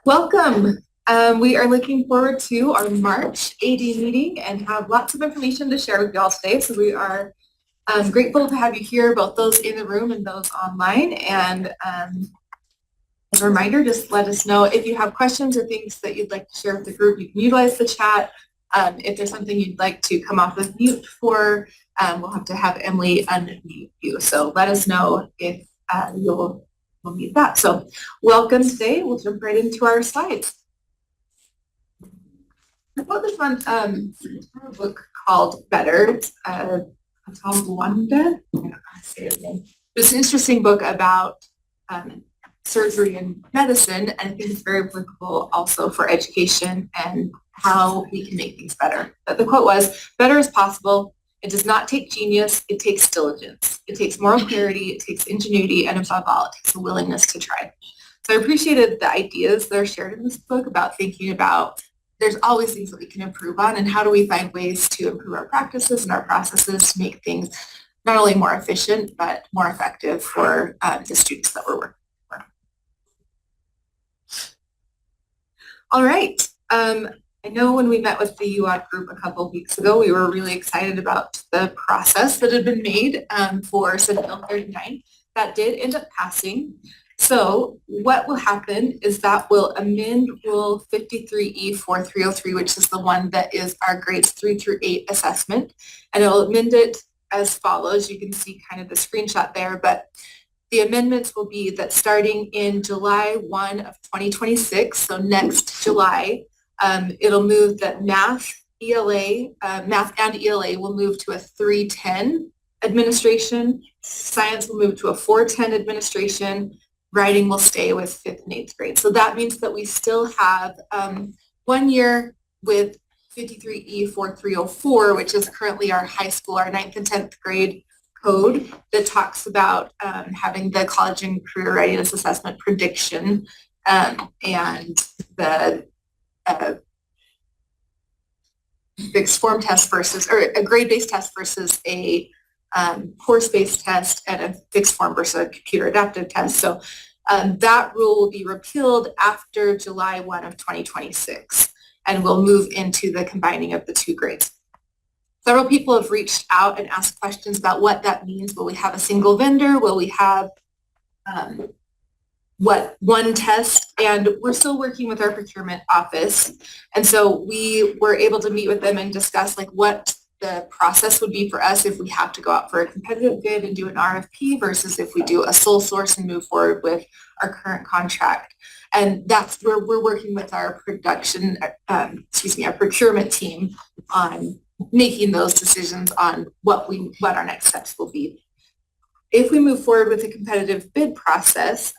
Welcome. We are looking forward to our March AD meeting and have lots of information to share with you all today. So we are grateful to have you here, both those in the room and those online. And as a reminder, just let us know if you have questions or things that you'd like to share with the group. You can utilize the chat. If there's something you'd like to come off of mute for, we'll have to have Emily unmute you. So let us know if we'll need that. So welcome today. We'll jump right into our slides. I wrote this one a book called Better. Tom Wanda. It's an interesting book about surgery and medicine, and I think it's very applicable also for education and how we can make things better. But the quote was, "Better is possible. It does not take genius, it takes diligence. It takes moral clarity, it takes ingenuity, and above all, it takes a willingness to try." So I appreciated the ideas that are shared in this book about thinking about there's always things that we can improve on, and how do we find ways to improve our practices and our processes to make things not only more efficient, but more effective for the students that we're working with. All right. I know when we met with the UOD group a couple of weeks ago, we were really excited about the process that had been made for Senate Bill 39. That did end up passing. So what will happen is that we'll amend Rule 53E4303, which is the one that is our grades 3 through 8 assessment, and it'll amend it as follows. You can see kind of the screenshot there, but the amendments will be that starting in July 1 of 2026, so next July, it'll move that math and ELA will move to a 310 administration, science will move to a 410 administration, writing will stay with 5th and 8th grade. So that means that we still have 1 year with 53E4304, which is currently our high school, our 9th and 10th grade code that talks about having the college and career readiness assessment prediction and the fixed form test versus, or a grade-based test versus a course-based test, and a fixed form versus a computer adaptive test. So that rule will be repealed after July 1 of 2026, and we'll move into the combining of the two grades. Several people have reached out and asked questions about what that means. Will we have a single vendor? Will we have one test? And we're still working with our procurement office. And so we were able to meet with them and discuss like what the process would be for us if we have to go out for a competitive bid and do an RFP versus if we do a sole source and move forward with our current contract. And that's where we're working with our our procurement team on making those decisions on what our next steps will be. If we move forward with a competitive bid process,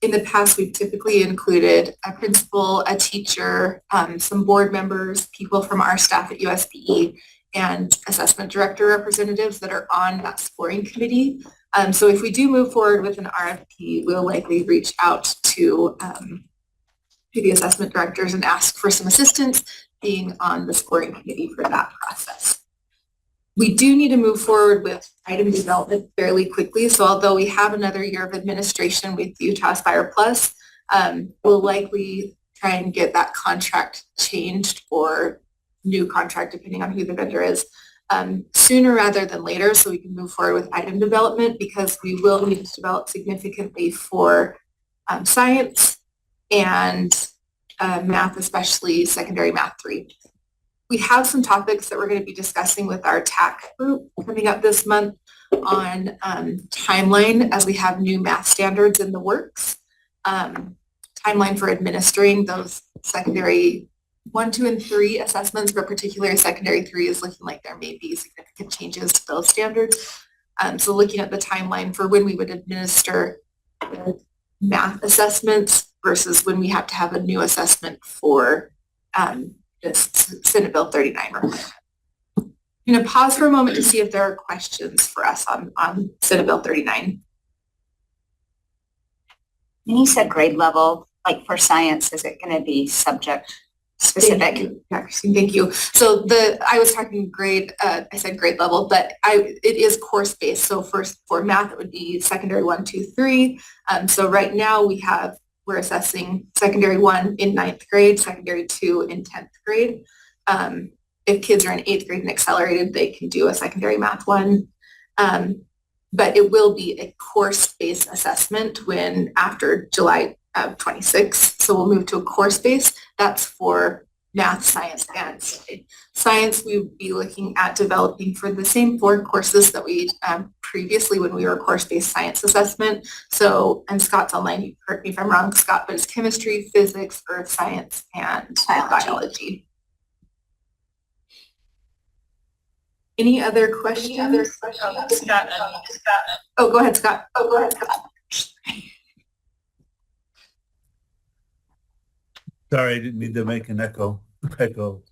in the past, we've typically included a principal, a teacher, some board members, people from our staff at USBE, and assessment director representatives that are on that scoring committee. So if we do move forward with an RFP, we'll likely reach out to the assessment directors and ask for some assistance being on the scoring committee for that process. We do need to move forward with item development fairly quickly. So although we have another year of administration with Utah Aspire Plus, we'll likely try and get that contract changed or new contract, depending on who the vendor is, sooner rather than later, so we can move forward with item development, because we will need to develop significantly for science and math, especially secondary math 3. We have some topics that we're going to be discussing with our TAC group coming up this month on timeline, as we have new math standards in the works, timeline for administering those secondary 1, 2, and 3 assessments, but particularly secondary 3 is looking like there may be significant changes to those standards. So looking at the timeline for when we would administer math assessments versus when we have to have a new assessment for Senate Bill 39. I'm going to pause for a moment to see if there are questions for us on Senate Bill 39. And you said grade level, like for science, is it going to be subject specific? Thank you. So I was talking grade, I said grade level, but it is course based. So for math, it would be secondary 1, 2, 3. So right now we have we're assessing secondary 1 in 9th grade, secondary 2 in 10th grade. If kids are in 8th grade and accelerated, they can do a secondary math 1. But it will be a course-based assessment when after July of 26. So we'll move to a course-based. That's for math, science, and science. We would be looking at developing for the same 4 courses that we previously when we were course-based science assessment. So, and Scott's online, you correct me if I'm wrong, Scott, but it's chemistry, physics, earth science, and biology. Any other questions? Oh, go ahead, Scott. Sorry, I didn't mean to make an echo. The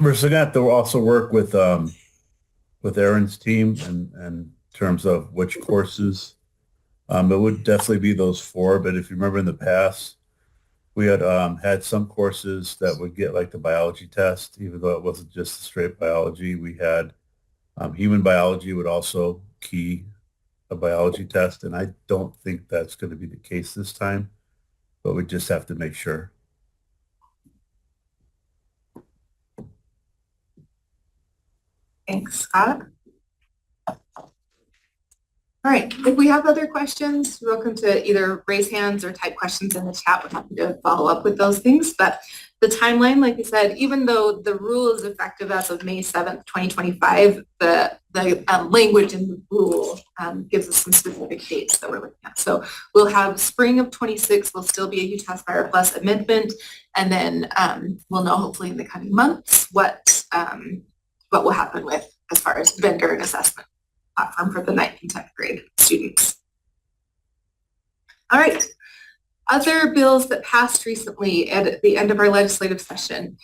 we're still gonna have to also work with Aaron's team and in terms of which courses. It would definitely be those 4, but if you remember in the past, we had had some courses that would get like the biology test, even though it wasn't just straight biology. We had human biology would also key a biology test, and I don't think that's going to be the case this time, but we just have to make sure. Thanks, Scott. All right, if we have other questions, you're welcome to either raise hands or type questions in the chat. We're happy to follow up with those things. But the timeline, like I said, even though the rule is effective as of May 7th, 2025, the language in the rule gives us some specific dates that we're looking at. So we'll have spring of 26 will still be a UTAS Aspire Plus amendment, and then we'll know hopefully in the coming months what will happen with as far as vendor and assessment platform for the 9th and 10th grade students. All right, other bills that passed recently at the end of our legislative session.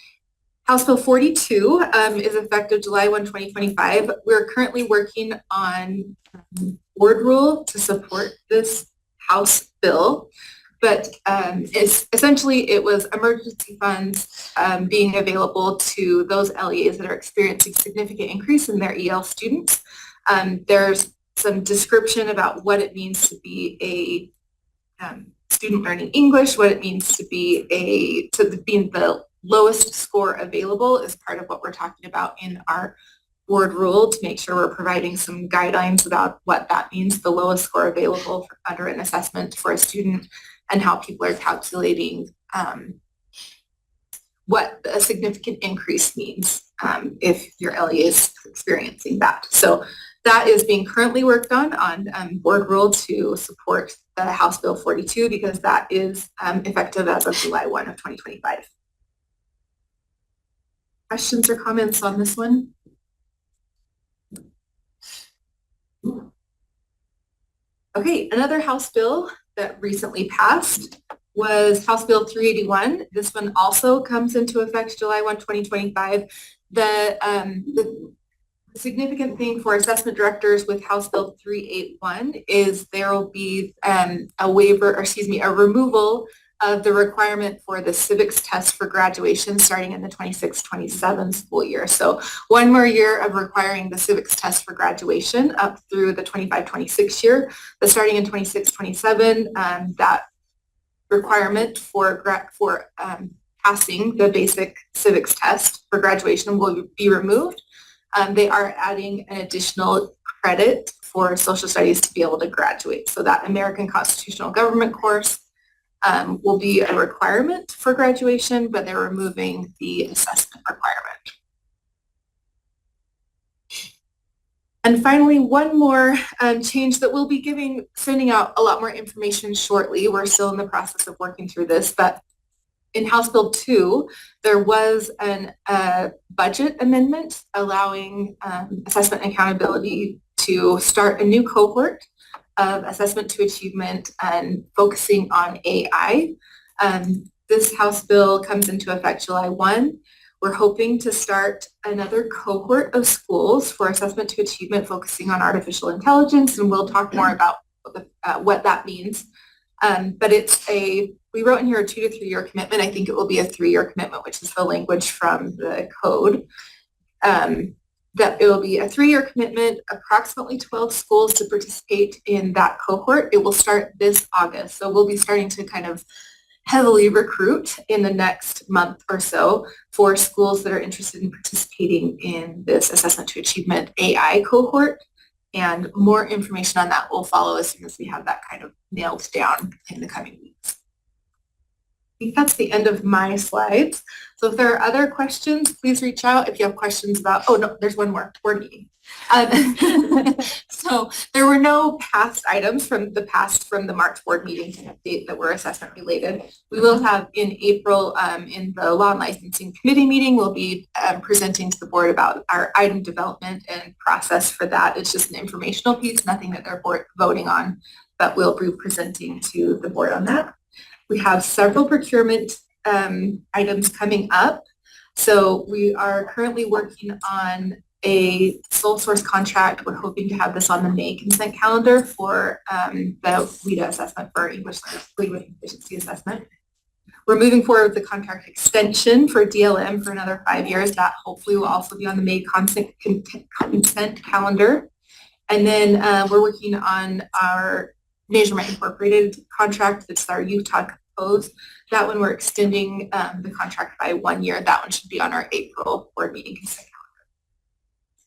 House Bill 42 is effective July 1, 2025. We're currently working on board rule to support this House bill, but essentially it was emergency funds being available to those LEAs that are experiencing significant increase in their EL students. There's some description about what it means to be a student learning English, what it means to be being the lowest score available is part of what we're talking about in our board rule to make sure we're providing some guidelines about what that means, the lowest score available under an assessment for a student, and how people are calculating what a significant increase means if your LEA is experiencing that. So that is being currently worked on board rule to support the House Bill 42 because that is effective as of July 1 of 2025. Questions or comments on this one? Okay, another House bill that recently passed was House Bill 381. This one also comes into effect July 1, 2025. The significant thing for assessment directors with House Bill 381 is there will be a removal of the requirement for the civics test for graduation starting in the 26-27 school year. So one more year of requiring the civics test for graduation up through the 25-26 year, but starting in 26-27, that requirement for passing the basic civics test for graduation will be removed. They are adding an additional credit for social studies to be able to graduate. So that American Constitutional Government course will be a requirement for graduation, but they're removing the assessment requirement. And finally, one more change that we'll be sending out a lot more information shortly. We're still in the process of working through this, but in House Bill 2, there was a budget amendment allowing assessment and accountability to start a new cohort of assessment to achievement and focusing on AI. This House bill comes into effect July 1. We're hoping to start another cohort of schools for assessment to achievement focusing on artificial intelligence, and we'll talk more about what that means. But we wrote in here a 2 to 3 year commitment. I think it will be a 3-year commitment, which is the language from the code. that it will be a 3-year commitment, approximately 12 schools to participate in that cohort. It will start this August. So we'll be starting to kind of heavily recruit in the next month or so for schools that are interested in participating in this Assessment to Achievement AI cohort. And more information on that will follow as soon as we have that kind of nailed down in the coming weeks. I think that's the end of my slides. So if there are other questions, please reach out if you have questions about, oh no, there's one more, board meeting. So there were no past items from the March board meeting to update that were assessment related. We will have in April in the Law and Licensing Committee meeting, we'll be presenting to the board about our item development and process for that. It's just an informational piece, nothing that they're voting on, but we'll be presenting to the board on that. We have several procurement items coming up. So we are currently working on a sole source contract. We're hoping to have this on the May consent calendar for the WIDA assessment for English language proficiency assessment. We're moving forward with the contract extension for DLM for another 5 years. That hopefully will also be on the May consent calendar. And then we're working on our Measurement Incorporated contract. That's our Utah Compose. That one we're extending the contract by 1 year. That one should be on our April board meeting consent calendar.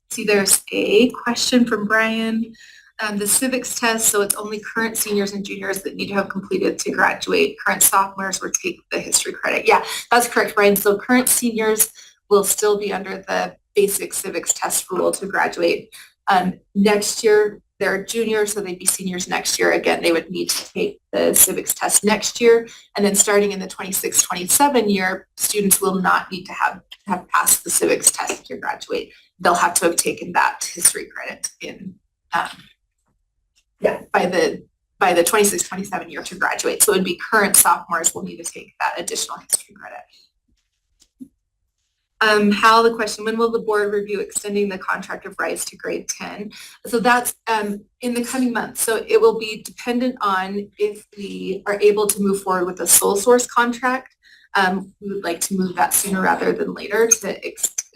See, there's a question from Brian. The civics test, so it's only current seniors and juniors that need to have completed to graduate. Current sophomores will take the history credit. Yeah, that's correct, Brian. So current seniors will still be under the basic civics test rule to graduate. Next year, they're juniors, so they'd be seniors next year. Again, they would need to take the civics test next year. And then starting in the 26-27 year, students will not need to have passed the civics test to graduate. They'll have to have taken that history credit in by the 26-27 year to graduate. So it would be current sophomores will need to take that additional history credit. Hal, the question, when will the board review extending the contract of RISE to grade 10? So that's in the coming months. So it will be dependent on if we are able to move forward with a sole source contract. We would like to move that sooner rather than later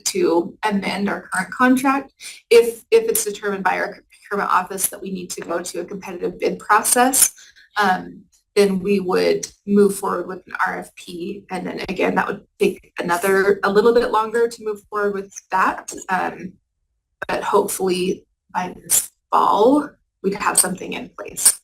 to amend our current contract. If it's determined by our procurement office that we need to go to a competitive bid process, then we would move forward with an RFP. And then again, that would take a little bit longer to move forward with that. But hopefully by this fall, we'd have something in place.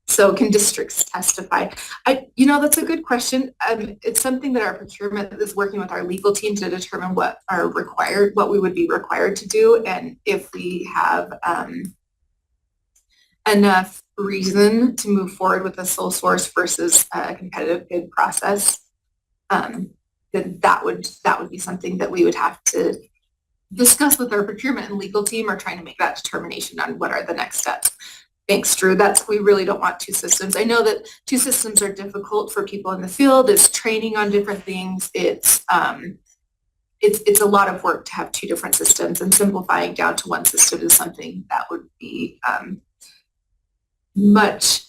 So can districts testify? That's a good question. It's something that our procurement is working with our legal team to determine what we would be required to do. And if we have enough reason to move forward with a sole source versus a competitive bid process, then that would be something that we would have to discuss with our procurement and legal team, or trying to make that determination on what are the next steps. Thanks, Drew. We really don't want two systems. I know that two systems are difficult for people in the field. It's training on different things. It's a lot of work to have two different systems, and simplifying down to one system is something that would be much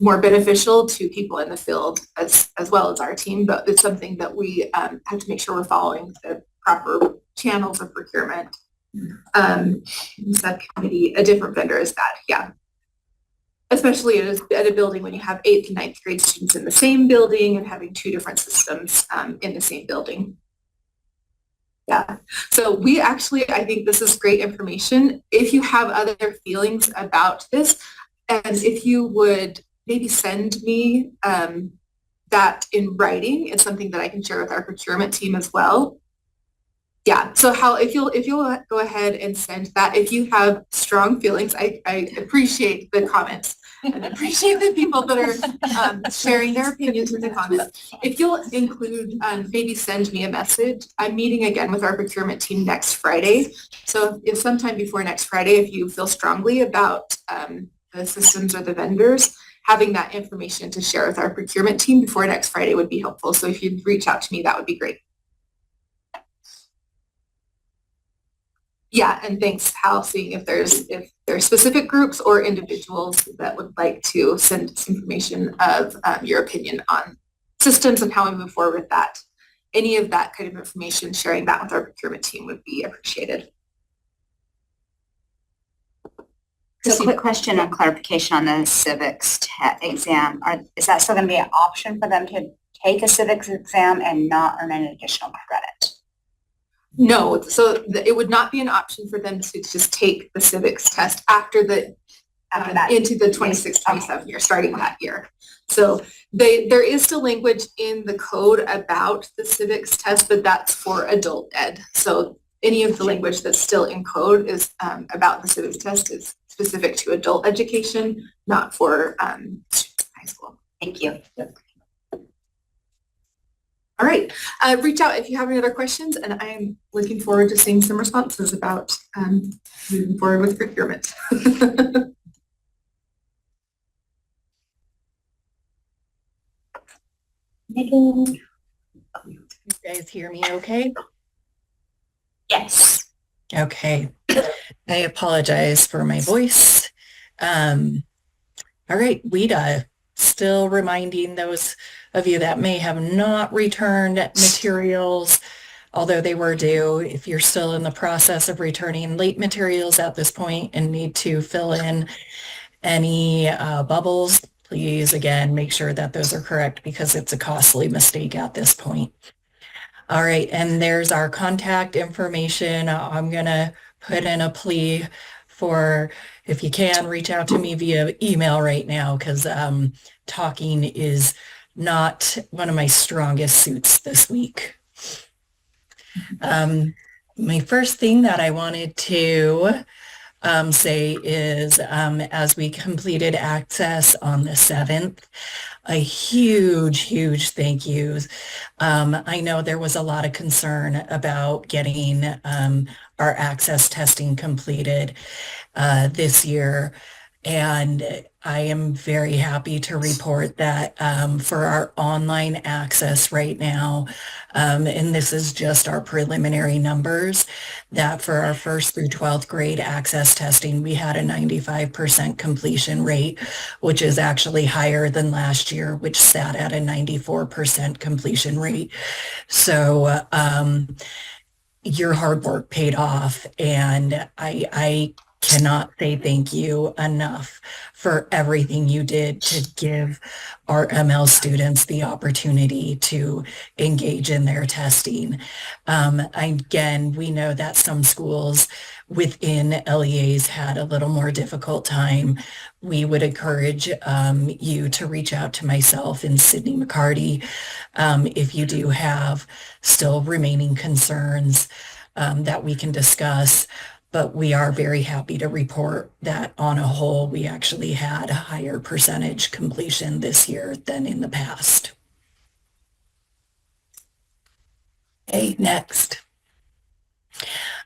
more beneficial to people in the field as well as our team, but it's something that we have to make sure we're following the proper channels of procurement. Subcommittee, a different vendor is that, yeah. Especially at a building when you have 8th and 9th grade students in the same building and having two different systems in the same building. Yeah, so I think this is great information. If you have other feelings about this, and if you would maybe send me that in writing, it's something that I can share with our procurement team as well. Yeah, so Hal, if you'll go ahead and send that. If you have strong feelings, I appreciate the comments and appreciate the people that are sharing their opinions in the comments. If you'll include, maybe send me a message. I'm meeting again with our procurement team next Friday. So if sometime before next Friday, if you feel strongly about the systems or the vendors, having that information to share with our procurement team before next Friday would be helpful. So if you'd reach out to me, that would be great. Yeah, and thanks, Hal, seeing if there's specific groups or individuals that would like to send us information of your opinion on systems and how we move forward with that. any of that kind of information, sharing that with our procurement team would be appreciated. So quick question and clarification on the civics exam. Is that still going to be an option for them to take a civics exam and not earn an additional credit? No, so it would not be an option for them to just take the civics test after that into the 26-27 year, starting that year. So there is still language in the code about the civics test, but that's for adult ed. So any of the language that's still in code is about the civics test is specific to adult education, not for students in high school. Thank you. All right, reach out if you have any other questions, and I am looking forward to seeing some responses about moving forward with procurement. You guys hear me okay? Yes. Okay. I apologize for my voice. All right, WIDA, still reminding those of you that may have not returned materials, although they were due. If you're still in the process of returning late materials at this point and need to fill in any bubbles, please, again, make sure that those are correct because it's a costly mistake at this point. All right, and there's our contact information. I'm going to put in a plea for, if you can, reach out to me via email right now because talking is not one of my strongest suits this week. My first thing that I wanted to say is as we completed access on the 7th, a huge thank yous. I know there was a lot of concern about getting our access testing completed this year. And I am very happy to report that for our online access right now, and this is just our preliminary numbers, that for our 1st through 12th grade access testing, we had a 95% completion rate, which is actually higher than last year, which sat at a 94% completion rate. So your hard work paid off, and I cannot say thank you enough for everything you did to give our ML students the opportunity to engage in their testing. Again, we know that some schools within LEAs had a little more difficult time. We would encourage you to reach out to myself and Sydney McCarty if you do have still remaining concerns that we can discuss. But we are very happy to report that on a whole, we actually had a higher percentage completion this year than in the past. Okay, next.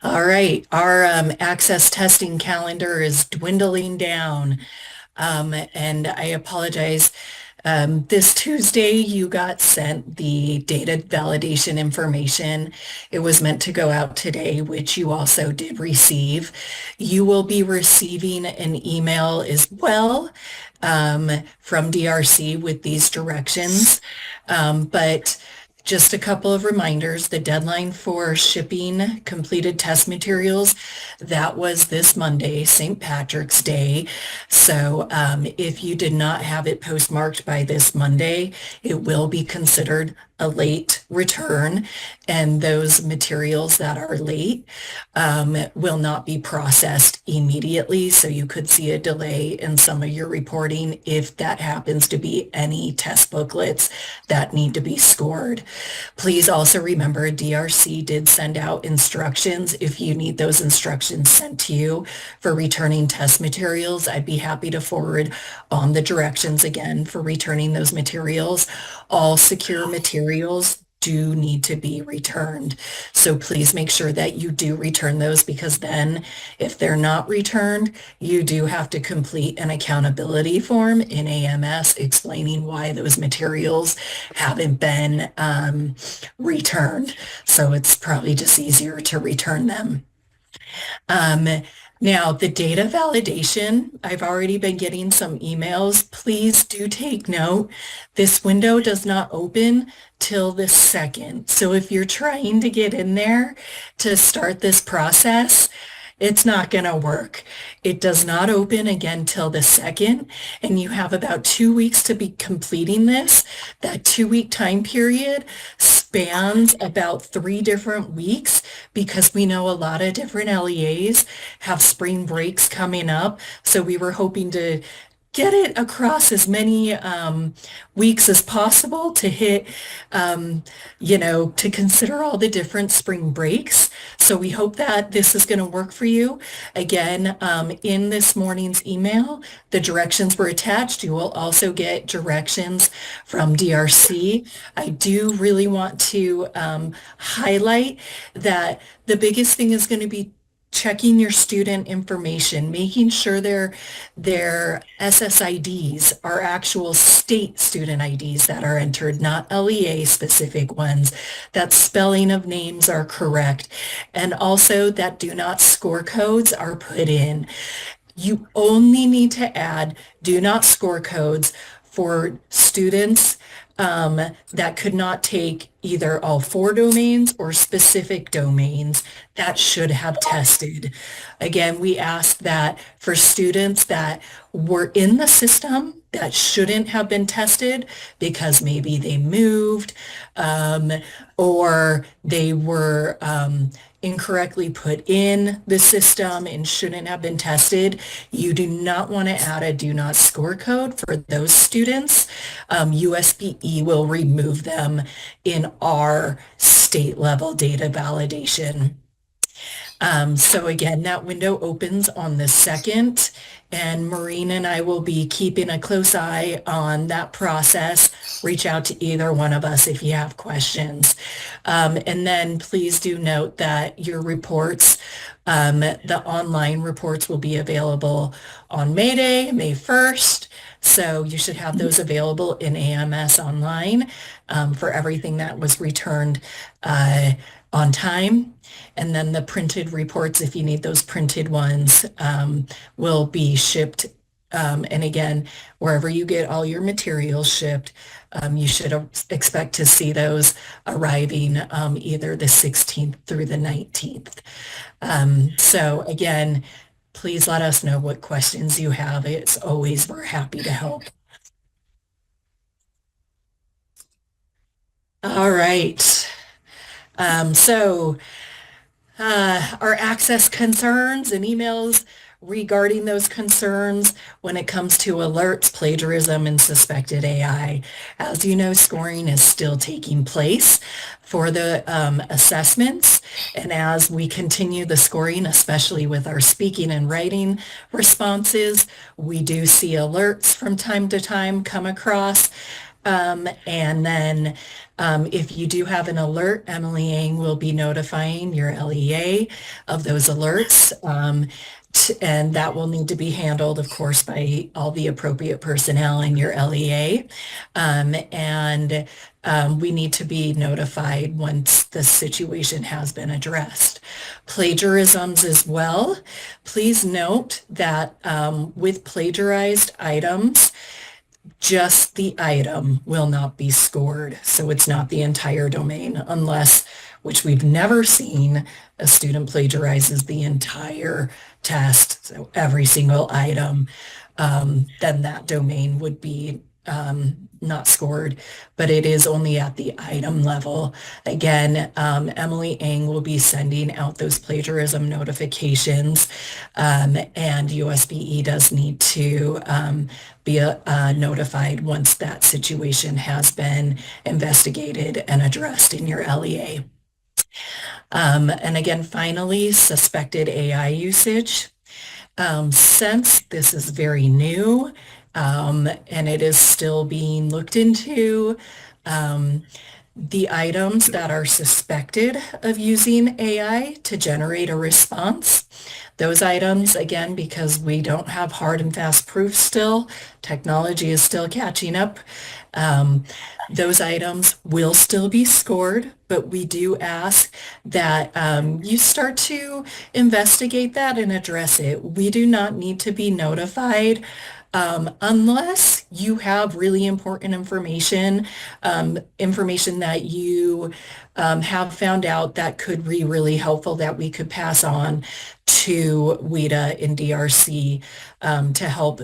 All right, our access testing calendar is dwindling down. And I apologize. This Tuesday, you got sent the data validation information. It was meant to go out today, which you also did receive. You will be receiving an email as well from DRC with these directions. But just a couple of reminders, the deadline for shipping completed test materials, that was this Monday, St. Patrick's Day. So if you did not have it postmarked by this Monday, it will be considered a late return, and those materials that are late will not be processed immediately. So you could see a delay in some of your reporting if that happens to be any test booklets that need to be scored. Please also remember DRC did send out instructions. If you need those instructions sent to you for returning test materials, I'd be happy to forward on the directions again for returning those materials. All secure materials do need to be returned. So please make sure that you do return those, because then if they're not returned, you do have to complete an accountability form in AMS explaining why those materials haven't been returned. So it's probably just easier to return them. Now, the data validation, I've already been getting some emails. Please do take note. This window does not open till the 2nd. So if you're trying to get in there to start this process, it's not going to work. It does not open again till the 2nd, and you have about 2 weeks to be completing this. That 2-week time period spans about 3 different weeks because we know a lot of different LEAs have spring breaks coming up. So we were hoping to get it across as many weeks as possible to hit, to consider all the different spring breaks. So we hope that this is going to work for you. Again, in this morning's email, the directions were attached. You will also get directions from DRC. I do really want to highlight that the biggest thing is going to be checking your student information, making sure their SSIDs are actual state student IDs that are entered, not LEA specific ones, that spelling of names are correct, and also that do not score codes are put in. You only need to add do not score codes for students that could not take either all 4 domains or specific domains that should have tested. Again, we ask that for students that were in the system that shouldn't have been tested because maybe they moved or they were incorrectly put in the system and shouldn't have been tested, you do not want to add a do not score code for those students. USBE will remove them in our state level data validation. So again, that window opens on the 2nd, and Maureen and I will be keeping a close eye on that process. Reach out to either one of us if you have questions. And then please do note that your reports, the online reports will be available on May Day, May 1st. So you should have those available in AMS online for everything that was returned on time. And then the printed reports, if you need those printed ones, will be shipped. And again, wherever you get all your materials shipped, you should expect to see those arriving either the 16th through the 19th. So again, please let us know what questions you have. It's always, we're happy to help. All right. Our access concerns and emails regarding those concerns when it comes to alerts, plagiarism, and suspected AI. As you know, scoring is still taking place for the assessments. And as we continue the scoring, especially with our speaking and writing responses, we do see alerts from time to time come across. And then if you do have an alert, Emily Yang will be notifying your LEA of those alerts. And that will need to be handled, of course, by all the appropriate personnel in your LEA. We need to be notified once the situation has been addressed. Plagiarisms as well. Please note that with plagiarized items, just the item will not be scored. So it's not the entire domain unless, which we've never seen, a student plagiarizes the entire test. So every single item, then that domain would be not scored, but it is only at the item level. Again, Emily Ng will be sending out those plagiarism notifications, and USBE does need to be notified once that situation has been investigated and addressed in your LEA. And again, finally, suspected AI usage. Since this is very new, and it is still being looked into, the items that are suspected of using AI to generate a response. Those items, again, because we don't have hard and fast proof still, technology is still catching up. Um, those items will still be scored, but we do ask that you start to investigate that and address it. We do not need to be notified unless you have really important information, information that you have found out that could be really helpful that we could pass on to WIDA and DRC to help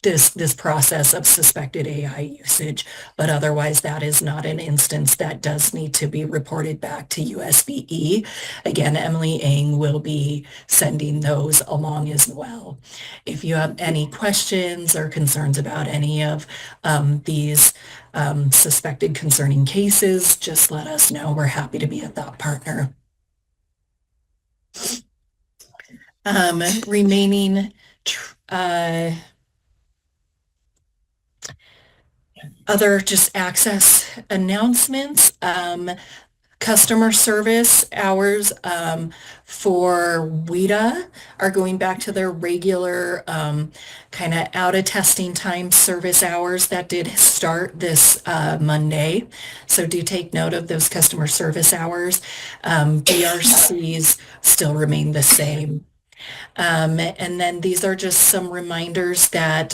this process of suspected AI usage, but otherwise that is not an instance that does need to be reported back to USBE. Again, Emily Ng will be sending those along as well. If you have any questions or concerns about any of these suspected concerning cases, just let us know. We're happy to be a thought partner. Remaining other just access announcements, customer service hours for WIDA are going back to their regular kind of out of testing time service hours that did start this Monday. So do take note of those customer service hours. DRCs still remain the same. And then these are just some reminders that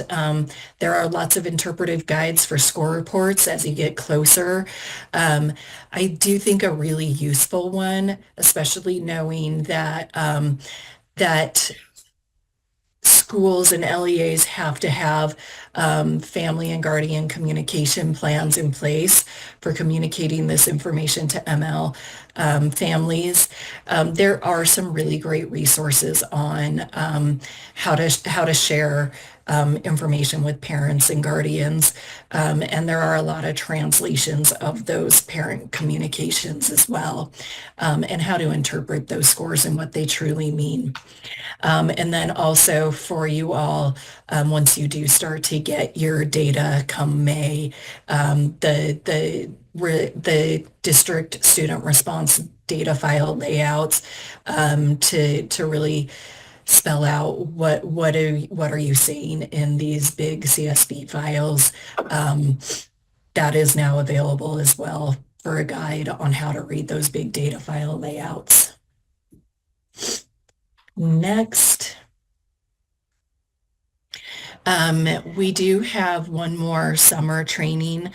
there are lots of interpretive guides for score reports as you get closer. I do think a really useful one, especially knowing that that schools and LEAs have to have family and guardian communication plans in place for communicating this information to ML families. There are some really great resources on how to share information with parents and guardians, and there are a lot of translations of those parent communications as well, and how to interpret those scores and what they truly mean. And then also for you all, once you do start to get your data come May, the district student response data file layouts to really spell out what are you seeing in these big CSV files. That is now available as well for a guide on how to read those big data file layouts. Next, we do have one more summer training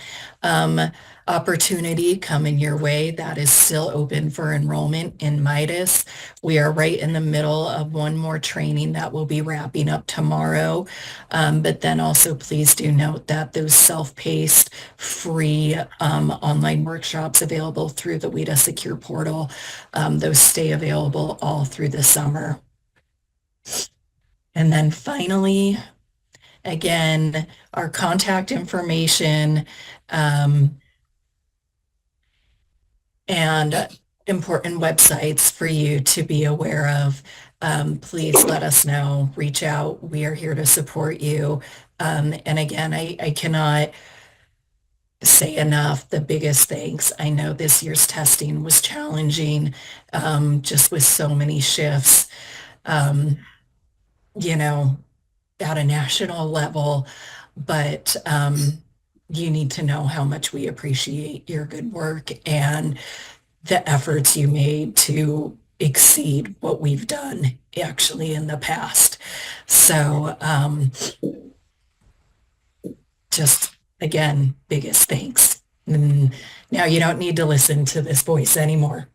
opportunity coming your way that is still open for enrollment in Midas. We are right in the middle of one more training that will be wrapping up tomorrow. But then also please do note that those self-paced free online workshops available through the WIDA Secure Portal, those stay available all through the summer. And then finally, again, our contact information and important websites for you to be aware of. Please let us know, reach out. We are here to support you. And again, I cannot say enough the biggest thanks. I know this year's testing was challenging, just with so many shifts, you know, at a national level, but you need to know how much we appreciate your good work and the efforts you made to exceed what we've done actually in the past. So just again, biggest thanks. And now you don't need to listen to this voice anymore.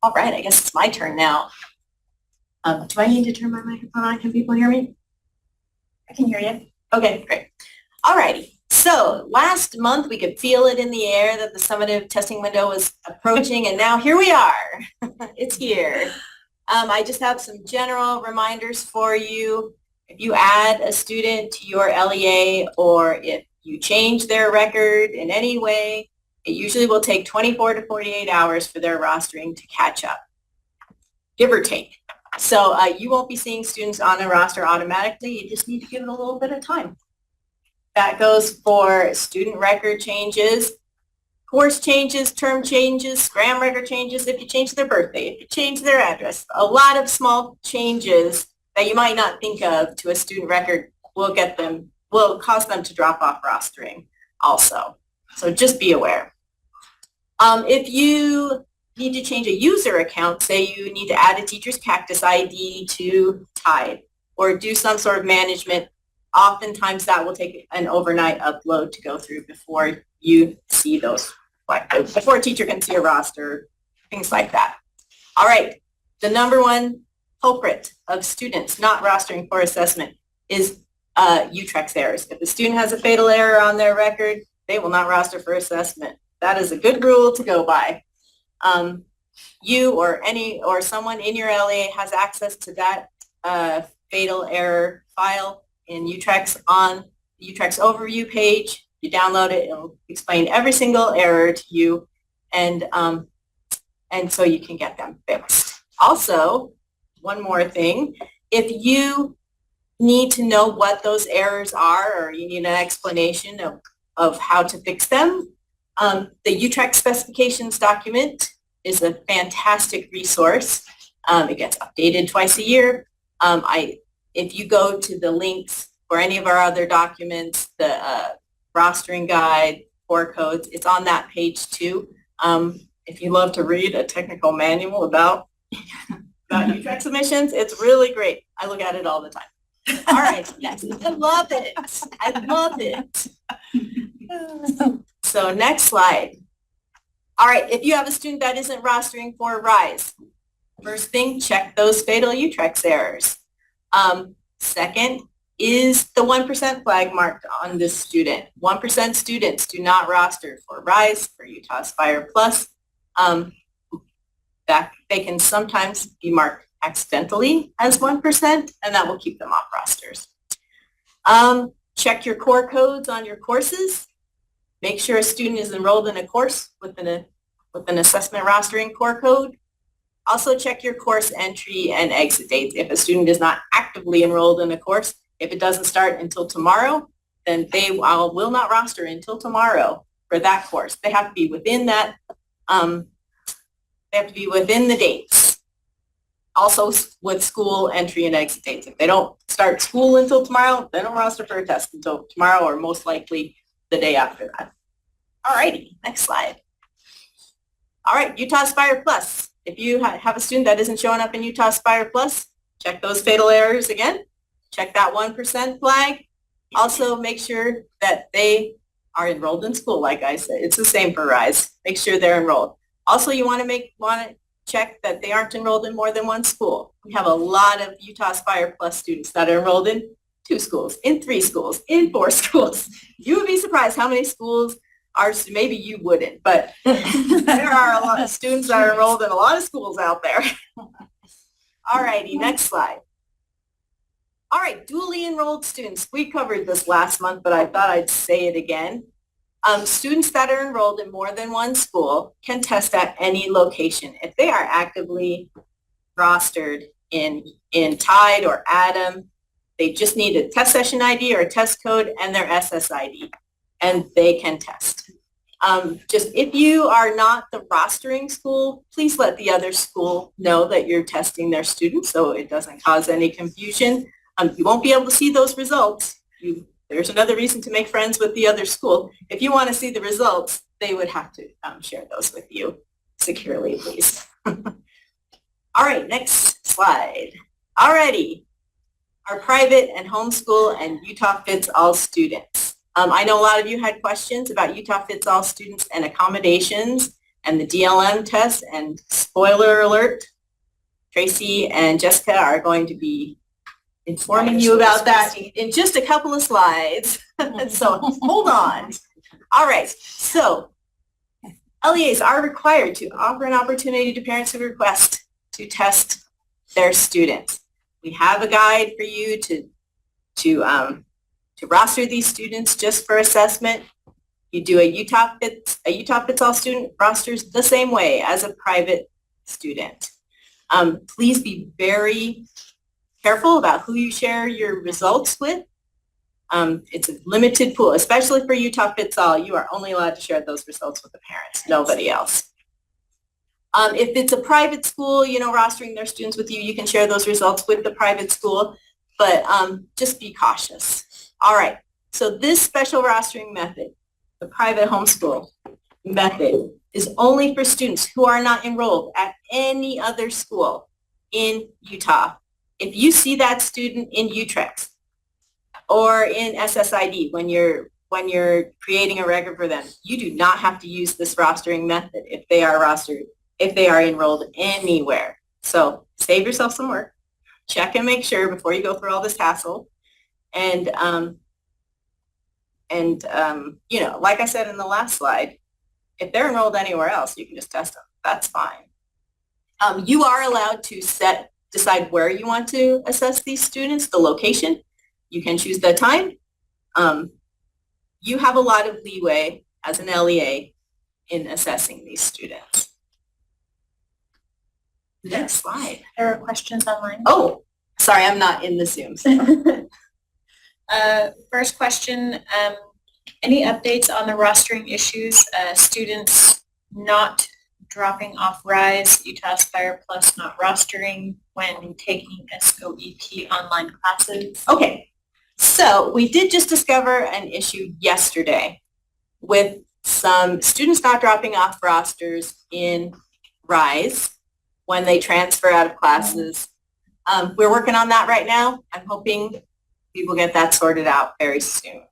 All right, I guess it's my turn now. Do I need to turn my microphone on? Can people hear me? I can hear you. Okay, great. All righty. So last month we could feel it in the air that the summative testing window was approaching, and now here we are. It's here. I just have some general reminders for you. If you add a student to your LEA or if you change their record in any way, it usually will take 24 to 48 hours for their rostering to catch up, give or take. So you won't be seeing students on a roster automatically. You just need to give it a little bit of time. That goes for student record changes, course changes, term changes, scram record changes, if you change their birthday, if you change their address. A lot of small changes that you might not think of to a student record will cause them to drop off rostering also. So just be aware. If you need to change a user account, say you need to add a teacher's Cactus ID to Tide or do some sort of management, oftentimes that will take an overnight upload to go through before you see those, before a teacher can see a roster, things like that. All right, the number one culprit of students not rostering for assessment is UTREX errors. If a student has a fatal error on their record, they will not roster for assessment. That is a good rule to go by. You or someone in your LEA has access to that fatal error file in UTREX on the UTREX overview page. You download it, it'll explain every single error to you, and so you can get them fixed. Also, one more thing, if you need to know what those errors are or you need an explanation of how to fix them, the UTREX specifications document is a fantastic resource. It gets updated twice a year. If you go to the links for any of our other documents, the rostering guide, core codes, it's on that page too. If you love to read a technical manual about UTREX submissions, it's really great. I look at it all the time. All right, next. I love it. I love it. So next slide. All right, if you have a student that isn't rostering for RISE, first thing, check those fatal UTREX errors. Second is the 1% flag marked on this student. 1% students do not roster for RISE, for Utah Aspire Plus. That they can sometimes be marked accidentally as 1%, and that will keep them off rosters. Check your core codes on your courses. Make sure a student is enrolled in a course with an assessment rostering core code. Also check your course entry and exit dates. If a student is not actively enrolled in a course, if it doesn't start until tomorrow, then they will not roster until tomorrow for that course. They have to be within that, they have to be within the dates. Also with school entry and exit dates. If they don't start school until tomorrow, they don't roster for a test until tomorrow or most likely the day after that. All righty, next slide. All right, Utah Aspire Plus. If you have a student that isn't showing up in Utah Aspire Plus, check those fatal errors again. Check that 1% flag. Also make sure that they are enrolled in school, like I said. It's the same for RISE. Make sure they're enrolled. Also, you want to check that they aren't enrolled in more than one school. We have a lot of Utah Aspire Plus students that are enrolled in 2 schools, in 3 schools, in 4 schools. You would be surprised how many schools are, maybe you wouldn't, but there are a lot of students that are enrolled in a lot of schools out there. All righty, next slide. All right, dually enrolled students. We covered this last month, but I thought I'd say it again. Students that are enrolled in more than one school can test at any location. If they are actively rostered in Tide or Adam, they just need a test session ID or a test code and their SSID, and they can test. Just if you are not the rostering school, please let the other school know that you're testing their students so it doesn't cause any confusion. You won't be able to see those results. There's another reason to make friends with the other school. If you want to see the results, they would have to share those with you securely, please. All right, next slide. All righty. Our private and homeschool and Utah Fits All students. I know a lot of you had questions about Utah Fits All students and accommodations and the DLM test, and spoiler alert, Tracy and Jessica are going to be informing you about that in just a couple of slides. So hold on. All right, so LEAs are required to offer an opportunity to parents who request to test their students. We have a guide for you to roster these students just for assessment. You do a Utah Fits All student rosters the same way as a private student. Please be very careful about who you share your results with. It's a limited pool, especially for Utah Fits All. You are only allowed to share those results with the parents, nobody else. If it's a private school, rostering their students with you, you can share those results with the private school, but just be cautious. All right, so this special rostering method, the private homeschool method, is only for students who are not enrolled at any other school in Utah. If you see that student in UTREX or in SSID when you're creating a record for them, you do not have to use this rostering method if they are enrolled anywhere. So save yourself some work. Check and make sure before you go through all this hassle. And like I said in the last slide, if they're enrolled anywhere else, you can just test them. That's fine. You are allowed to decide where you want to assess these students, the location. You can choose the time. You have a lot of leeway as an LEA in assessing these students. Next slide. There are questions online. Oh, sorry, I'm not in the Zoom. First question, any updates on the rostering issues? Students not dropping off RISE, Utah Aspire Plus not rostering when taking SOEP online classes? Okay, so we did just discover an issue yesterday with some students not dropping off rosters in RISE when they transfer out of classes. We're working on that right now. I'm hoping we will get that sorted out very soon.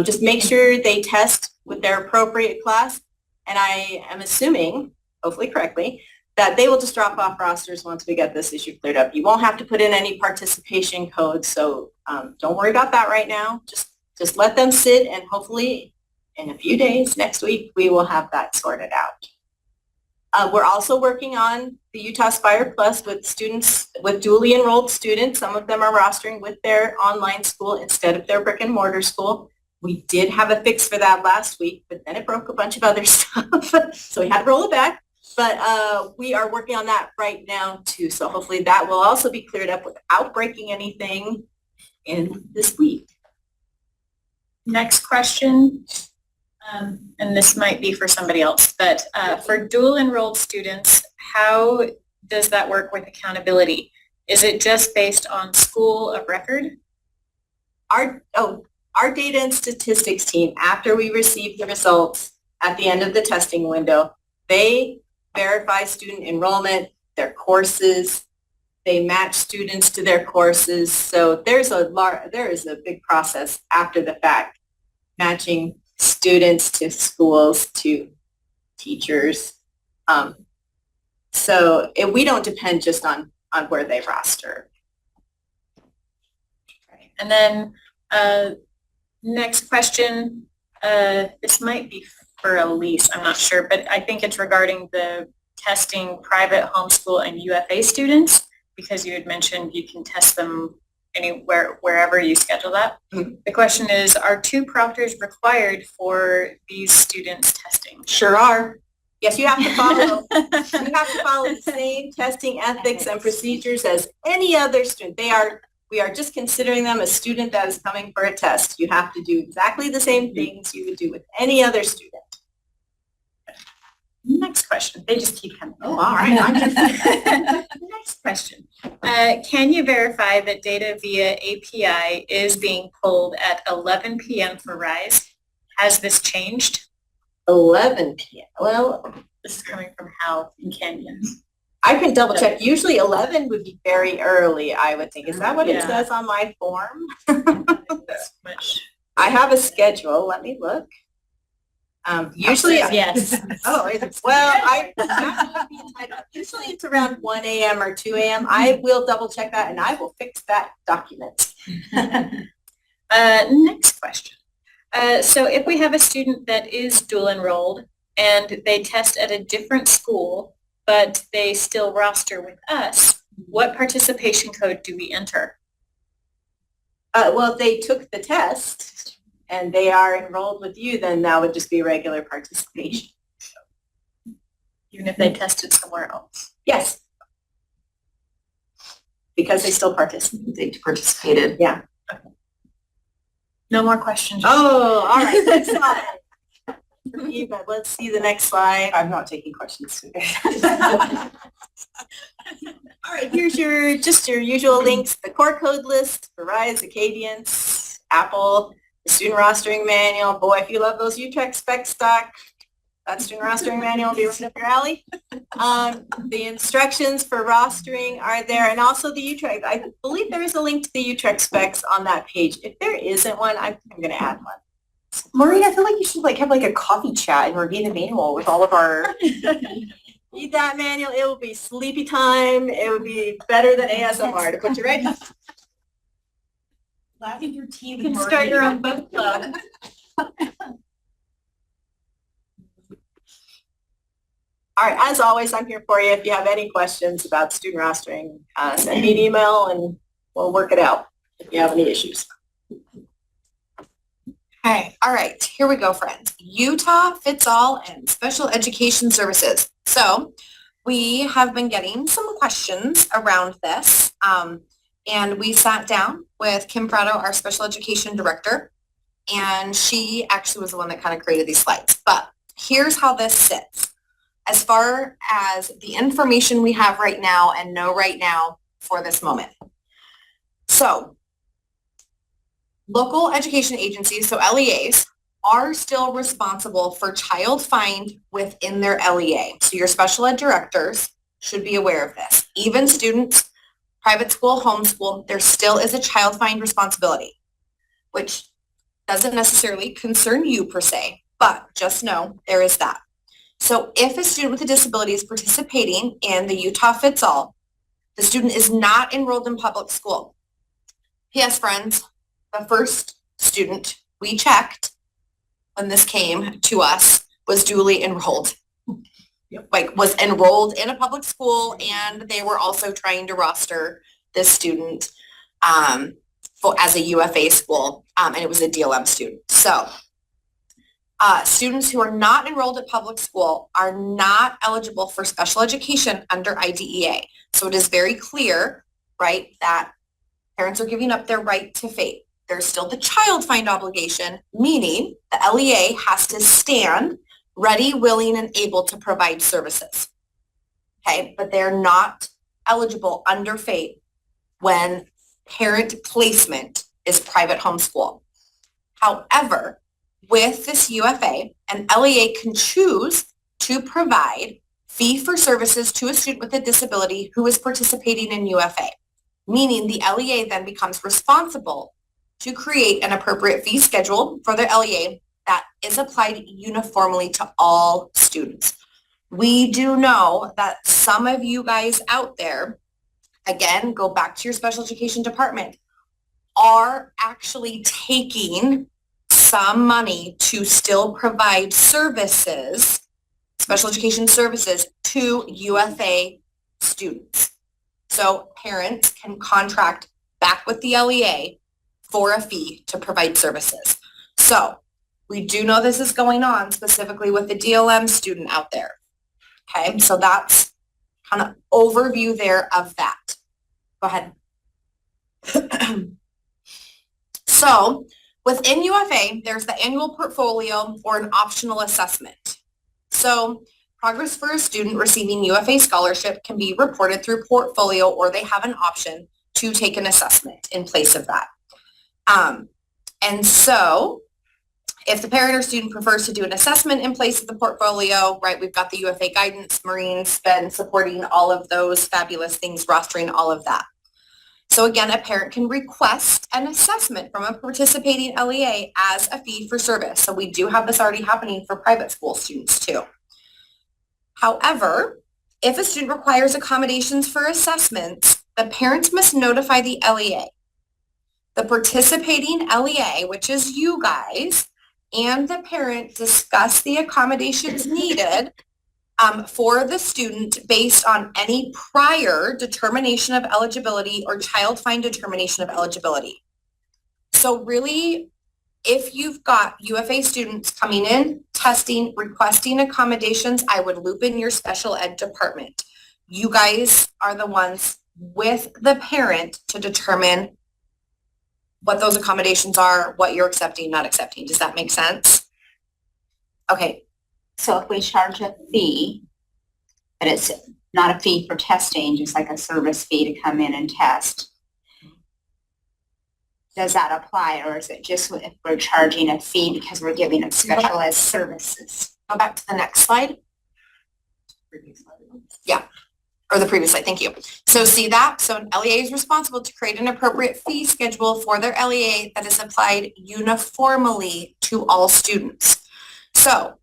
Just make sure they test with their appropriate class, and I am assuming, hopefully correctly, that they will just drop off rosters once we get this issue cleared up. You won't have to put in any participation code, so don't worry about that right now. Just let them sit, and hopefully in a few days, next week, we will have that sorted out. We're also working on the Utah Aspire Plus with students, with dually enrolled students. Some of them are rostering with their online school instead of their brick and mortar school. We did have a fix for that last week, but then it broke a bunch of other stuff. So we had to roll it back. But we are working on that right now too. So hopefully that will also be cleared up without breaking anything in this week. Next question, and this might be for somebody else, but for dual enrolled students, how does that work with accountability? Is it just based on school of record? Our data and statistics team, after we receive the results at the end of the testing window, they verify student enrollment, their courses, they match students to their courses. So there is a big process after the fact, matching students to schools to teachers. So we don't depend just on where they roster. Right. And then next question, this might be for Elise, I'm not sure, but I think it's regarding the testing private homeschool and UFA students, because you had mentioned you can test them anywhere, wherever you schedule that. Mm-hmm. The question is, are 2 proctors required for these students testing? Sure are. Yes, you have to follow. You have to follow the same testing ethics and procedures as any other student. We are just considering them a student that is coming for a test. You have to do exactly the same things you would do with any other student. Next question. They just keep coming. Oh, all right. Next question. Can you verify that data via API is being pulled at 11 p.m. for RISE? Has this changed? 11 p.m. Well, this is coming from Hal in Canyon. I can double check. Usually 11 would be very early, I would think. Is that what it says on my form? I have a schedule. Let me look. Usually, yes. Oh, well, usually it's around 1 a.m. or 2 a.m. I will double check that, and I will fix that document. Next question. So if we have a student that is dual enrolled and they test at a different school, but they still roster with us, what participation code do we enter? Well, if they took the test and they are enrolled with you, then that would just be regular participation. Even if they tested somewhere else? Yes. Because they still participate. They participated. Yeah. No more questions. Oh, all right, next slide. Eva, let's see the next slide. I'm not taking questions today. All right, here's just your usual links, the core code list, Verizon, Acadience, Apple, the student rostering manual. Boy, if you love those Utrecht spec stock, that student rostering manual will be right up your alley. The instructions for rostering are there, and also the Utrecht. I believe there is a link to the Utrecht specs on that page. If there isn't one, I'm going to add one. Maureen, I feel like you should have a coffee chat and review the manual with all of our. Read that manual. It will be sleepy time. It would be better than ASMR to put you right. Laughing your teeth. You can start your own book club. All right, as always, I'm here for you. If you have any questions about student rostering, send me an email and we'll work it out if you have any issues. Okay, all right, here we go, friends. Utah Fits All and Special Education Services. So we have been getting some questions around this, and we sat down with Kim Prado, our special education director, and she actually was the one that kind of created these slides. But here's how this sits. As far as the information we have right now and know right now for this moment. So local education agencies, so LEAs, are still responsible for child find within their LEA. So your special ed directors should be aware of this. Even students, private school, homeschool, there still is a child find responsibility, which doesn't necessarily concern you per se, but just know there is that. So if a student with a disability is participating in the Utah Fits All, the student is not enrolled in public school. P.S. friends, the first student we checked when this came to us was duly enrolled. Was enrolled in a public school, and they were also trying to roster this student as a UFA school, and it was a DLM student. So students who are not enrolled at public school are not eligible for special education under IDEA. So it is very clear, right, that parents are giving up their right to FAPE. There's still the child find obligation, meaning the LEA has to stand ready, willing, and able to provide services. Okay, but they're not eligible under FAPE when parent placement is private homeschool. However, with this UFA, an LEA can choose to provide fee for services to a student with a disability who is participating in UFA, meaning the LEA then becomes responsible to create an appropriate fee schedule for the LEA that is applied uniformly to all students. We do know that some of you guys out there, again, go back to your special education department, are actually taking some money to still provide services, special education services, to UFA students. So parents can contract back with the LEA for a fee to provide services. So we do know this is going on specifically with the DLM student out there. Okay, so that's kind of overview there of that. Go ahead. So within UFA, there's the annual portfolio or an optional assessment. So progress for a student receiving UFA scholarship can be reported through portfolio, or they have an option to take an assessment in place of that. And so if the parent or student prefers to do an assessment in place of the portfolio, right, we've got the UFA guidance, Maureen's been supporting all of those fabulous things, rostering all of that. So again, a parent can request an assessment from a participating LEA as a fee for service. So we do have this already happening for private school students too. However, if a student requires accommodations for assessments, the parents must notify the LEA. The participating LEA, which is you guys, and the parent discuss the accommodations needed for the student based on any prior determination of eligibility or child find determination of eligibility. So really, if you've got UFA students coming in, testing, requesting accommodations, I would loop in your special ed department. You guys are the ones with the parent to determine what those accommodations are, what you're accepting, not accepting. Does that make sense? Okay, So if we charge a fee, but it's not a fee for testing, just like a service fee to come in and test, does that apply, or is it just if we're charging a fee because we're giving them specialized services? go back to the next slide. Yeah, or the previous slide, thank you. So see that? So an LEA is responsible to create an appropriate fee schedule for their LEA that is applied uniformly to all students. So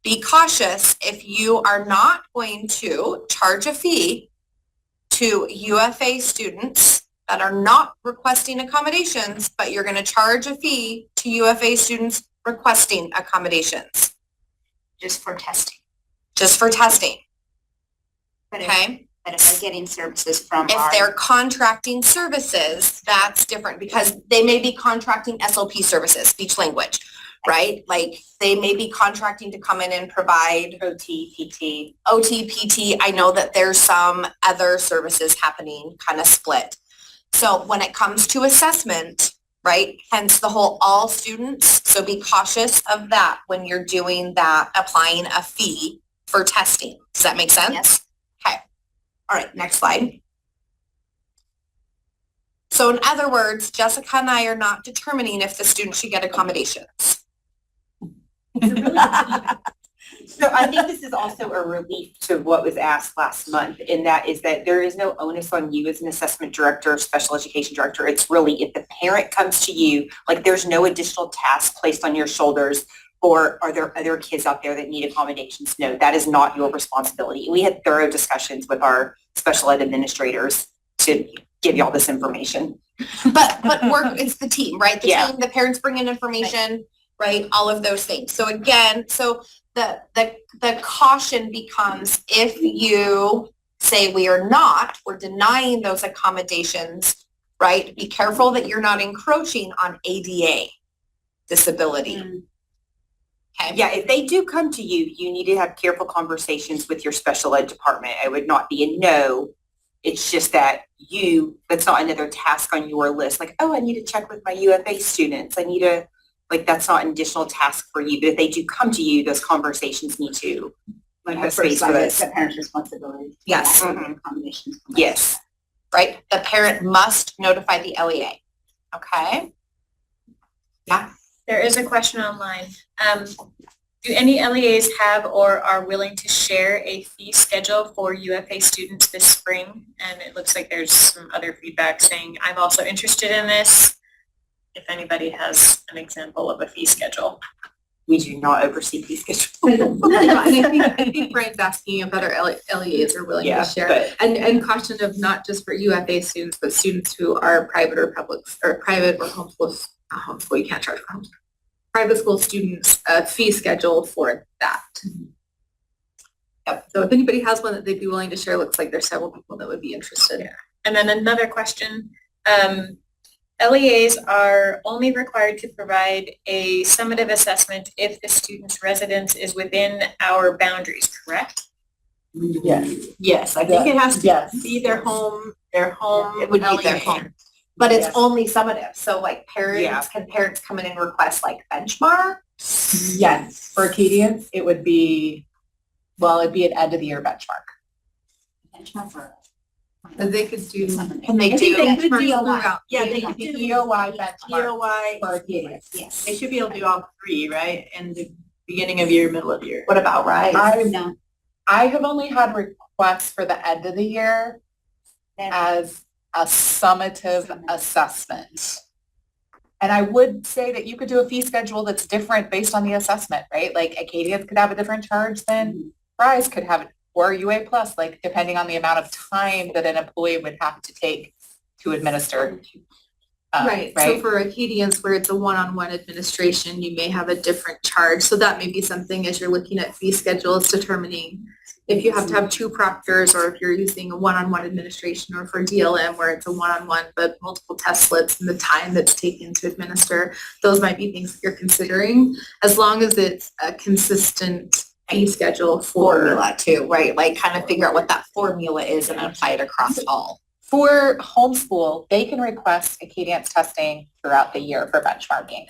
be cautious if you are not going to charge a fee to UFA students that are not requesting accommodations, but you're going to charge a fee to UFA students requesting accommodations, Just for testing? just for testing, But okay? if they're getting services from If our. they're contracting services, that's different because they may be contracting SLP services, speech language, right? Like they may be contracting to come in and provide OT, PT. OT, PT. I know that there's some other services happening, kind of split. So when it comes to assessment, right, hence the whole all students, so be cautious of that when you're doing that, applying a fee for testing. Does that make sense? Yes. Okay. All right, next slide. So in other words, Jessica and I are not determining if the student should get accommodations. So I think this is also a relief to what was asked last month, and that is that there is no onus on you as an assessment director or special education director. It's really if the parent comes to you, like there's no additional task placed on your shoulders, or are there other kids out there that need accommodations? No, that is not your responsibility. We had thorough discussions with our special ed administrators to give y'all this information. But work, it's the team, right? The Yeah. team, the parents bring in information, right? All of those things. So again, so the caution becomes if you say we're denying those accommodations, right? Be careful that you're not encroaching on ADA disability. Okay? Yeah, if they do come to you, you need to have careful conversations with your special ed department. It would not be a no. It's just that that's not another task on your list. Like, oh, I need to check with my UFA students. That's not an additional task for you. But if they do come to you, those conversations need to have space for It's this. the parent's responsibility. to Yes. provide Mhm. accommodations. Yes. Right? The parent must notify the LEA. Okay? There is a question online. Do any LEAs have or are willing to share a fee schedule for UFA students this spring? And it looks like there's some other feedback saying, I'm also interested in this. If anybody has an example of a fee schedule. We do not oversee fee schedule. I think Brian's asking if other LEAs are willing Yeah, to share. but And caution of not just for UFA students, but students who are private or public, or private or homeschool, not homeschool, you can't charge for homeschool. Private school students, a fee schedule for that. Yep, so if anybody has one that they'd be willing to share, looks like there's several people that would be interested. And then another question, LEAs are only required to provide a summative assessment if the student's residence is within our boundaries, correct? Yes, I think it has to be their home It would be their LEA. home. But it's Yes. only summative. So like Yeah. can parents come in and request like benchmark? Yes, for Acadians, it'd be an end of the year benchmark. That they could do. Can they I think do? they could do throughout. Yeah, they could The do EOY benchmark EOY. for Acadians. Yes. They should be able to do all three, right? In the beginning of year, middle of year. What about Rise? No. I have only had requests for the end of the year as a summative assessment. And I would say that you could do a fee schedule that's different based on the assessment, right? Like Acadians could have a different charge than Rise could have, or UA Plus, like depending on the amount of time that an employee would have to take to administer. Right, so for Acadians where it's a one-on-one administration, you may have a different charge. So that may be something as you're looking at fee schedules, determining if you have to have two proctors or if you're using a one-on-one administration, or for DLM where it's a one-on-one but multiple test slips and the time that's taken to administer, those might be things that you're considering, as long as it's a consistent fee schedule for. Formula too, right? Like kind of figure out what that formula is and apply it across all. For homeschool, they can request Acadiance testing throughout the year for benchmarking.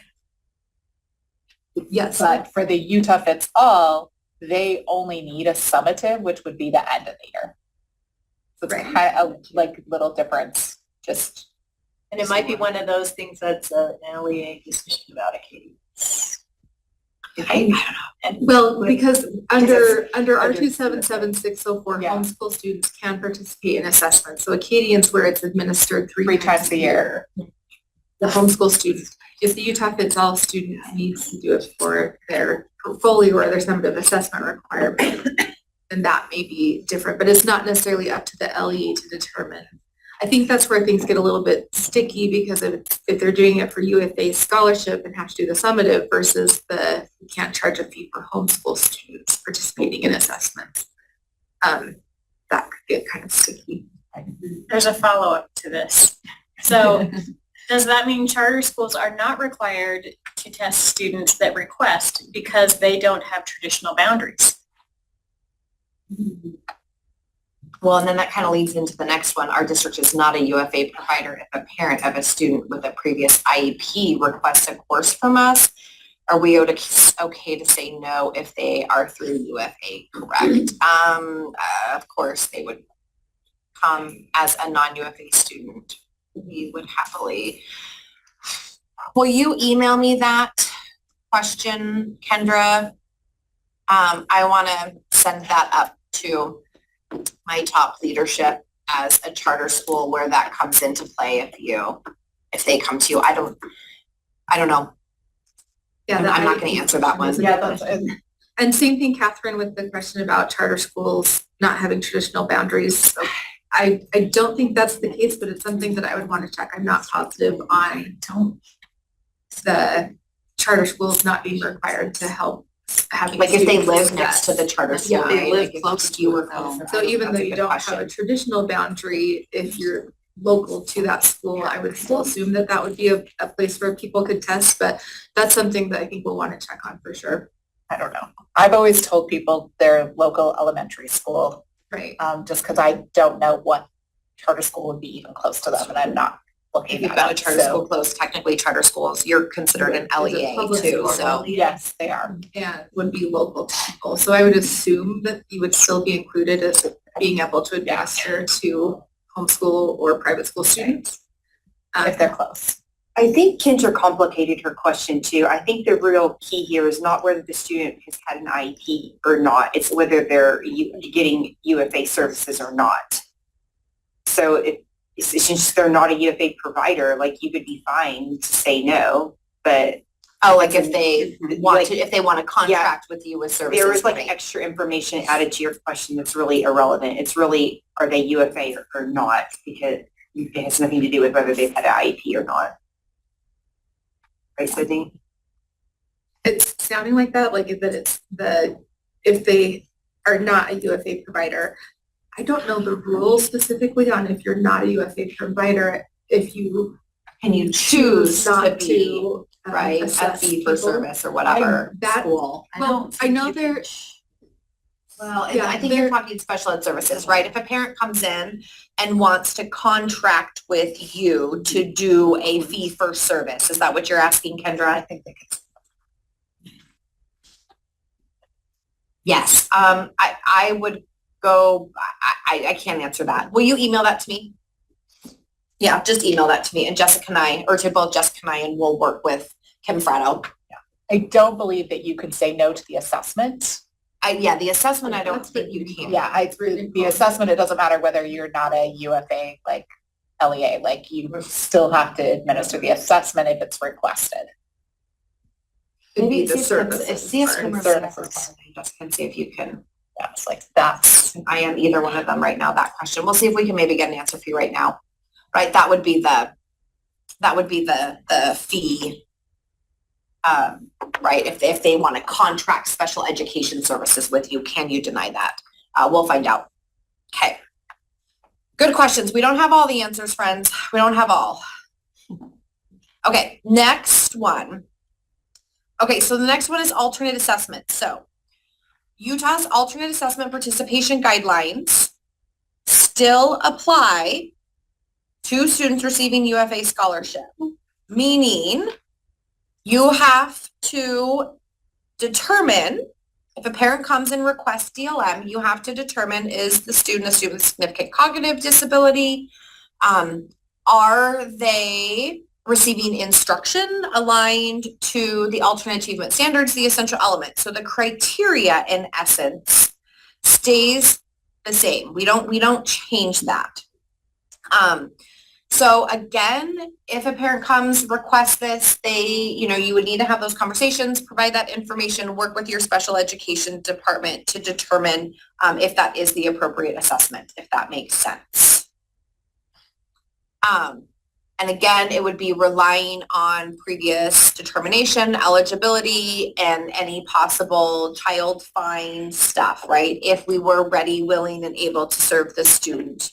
Yes. But for the Utah Fits All, they only need a summative, which would be the end of the year. So it's Right. kind of like little difference, just. And it might be one of those things that's an LEA decision about a Katie. I don't know. Well, because under under R277-604, Yeah. homeschool students can participate in assessments. So Acadians, where it's administered Three times a year. The homeschool students, if the Utah Fits All student needs to do it for their portfolio or their summative assessment requirement, then that may be different, but it's not necessarily up to the LEA to determine. I think that's where things get a little bit sticky because if they're doing it for UFA scholarship and have to do the summative versus you can't charge a fee for homeschool students participating in assessments. That could get kind of sticky. There's a follow-up to this. So does that mean charter schools are not required to test students that request because they don't have traditional boundaries? Well, and then that kind of leads into the next one. Our district is not a UFA provider. If a parent of a student with a previous IEP requests a course from us, are we okay to say no if they are through UFA, correct? Of course, they would come as a non-UFA student. We would happily. Will you email me that question, Kendra? I want to send that up to my top leadership as a charter school where that comes into play if they come to you. I don't know. Yeah, I'm not going to answer that one. And same thing, Catherine, with the question about charter schools not having traditional boundaries. So I don't think that's the case, but it's something that I would want to check. I'm not positive on the charter schools not being required to help having. Like if they students live assess. next to the charter school, Yeah, right? live Like if close to you or home. So even though That's a you good don't question. have a traditional boundary, if you're local to that school, I would still assume that would be a place where people could test, but that's something that I think we'll want to check on for sure. I don't know. I've always told people their local elementary school, Right. just because I don't know what charter school would be even close to them, and I'm not looking If you've at got a it, charter so- school close, technically charter schools, you're considered an Is it LEA public too, school? so. Yes, they are. And would be local to people. So I would assume that you would still be included as being able to administer to homeschool or private school students. If they're close. I think Kendra complicated her question too. I think the real key here is not whether the student has had an IEP or not. It's whether they're getting UFA services or not. So if since they're not a UFA provider, like you could be fine to say no, but Oh, like if they Like- if they want to contract with you with services. there is like right. extra information added to your question that's really irrelevant. It's really, are they UFA or not? Because it has nothing to do with whether they've had an IEP or not. Right, Sydney? It's sounding like that, like if they are not a UFA provider. I don't know the rules specifically on if you're not a UFA provider, if you Can you choose to not be, to right, a assess fee for people. service or whatever that- school? Well, I know there, Well, Yeah, I think you're talking special ed services, right? If a parent comes in and wants to contract with you to do a fee for service, is that what you're asking, Kendra? I think they could. Yes, I would go, I can't answer that. Will you email that to me? Yeah, just email that to me and Jessica and I, or to both Jessica and I, and we'll work with Kim Fratto. I don't believe that you could say no to the assessment. Yeah, the assessment, I don't That's think you pretty can. Yeah, the assessment, it doesn't matter whether you're not a UFA, like LEA, like you still have to administer the assessment if it's requested. could be the If services. see if Kim part. Fratto, Jessica, and see if you can. Yeah, it's like that's, I am either one of them right now, that question. We'll see if we can maybe get an answer for you right now. Right, that would be the fee. Right, if they want to contract special education services with you, can you deny that? We'll find out. Okay. Good questions. We don't have all the answers, friends. We don't have all. Okay, next one. Okay, so the next one is alternate assessment. So Utah's alternate assessment participation guidelines still apply to students receiving UFA scholarship, meaning you have to determine, if a parent comes and requests DLM, you have to determine, is the student a student with significant cognitive disability? Are they receiving instruction aligned to the alternate achievement standards, the essential elements? So the criteria, in essence, stays the same. We don't change that. So again, if a parent comes, requests this, you would need to have those conversations, provide that information, work with your special education department to determine if that is the appropriate assessment, if that makes sense. And again, it would be relying on previous determination, eligibility, and any possible child find stuff, right? If we were ready, willing, and able to serve the student,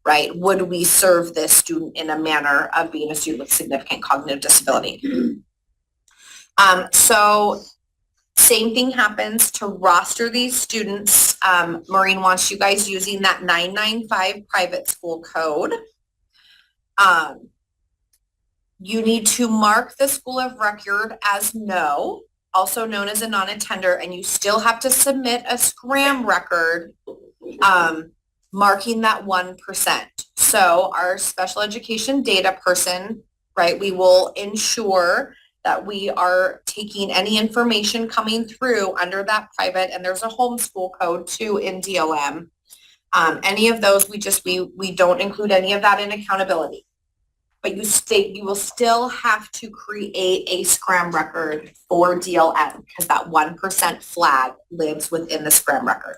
right? Would we serve this student in a manner of being a student with significant cognitive disability? So same thing happens to roster these students. Maureen wants you guys using that 995 private school code. You need to mark the school of record as no, also known as a non-attender, and you still have to submit a SCRAM record marking that 1%. So our special education data person, right, we will ensure that we are taking any information coming through under that private, and there's a homeschool code too in DLM. Any of those, we don't include any of that in accountability. But you will still have to create a SCRAM record for DLM because that 1% flag lives within the SCRAM record.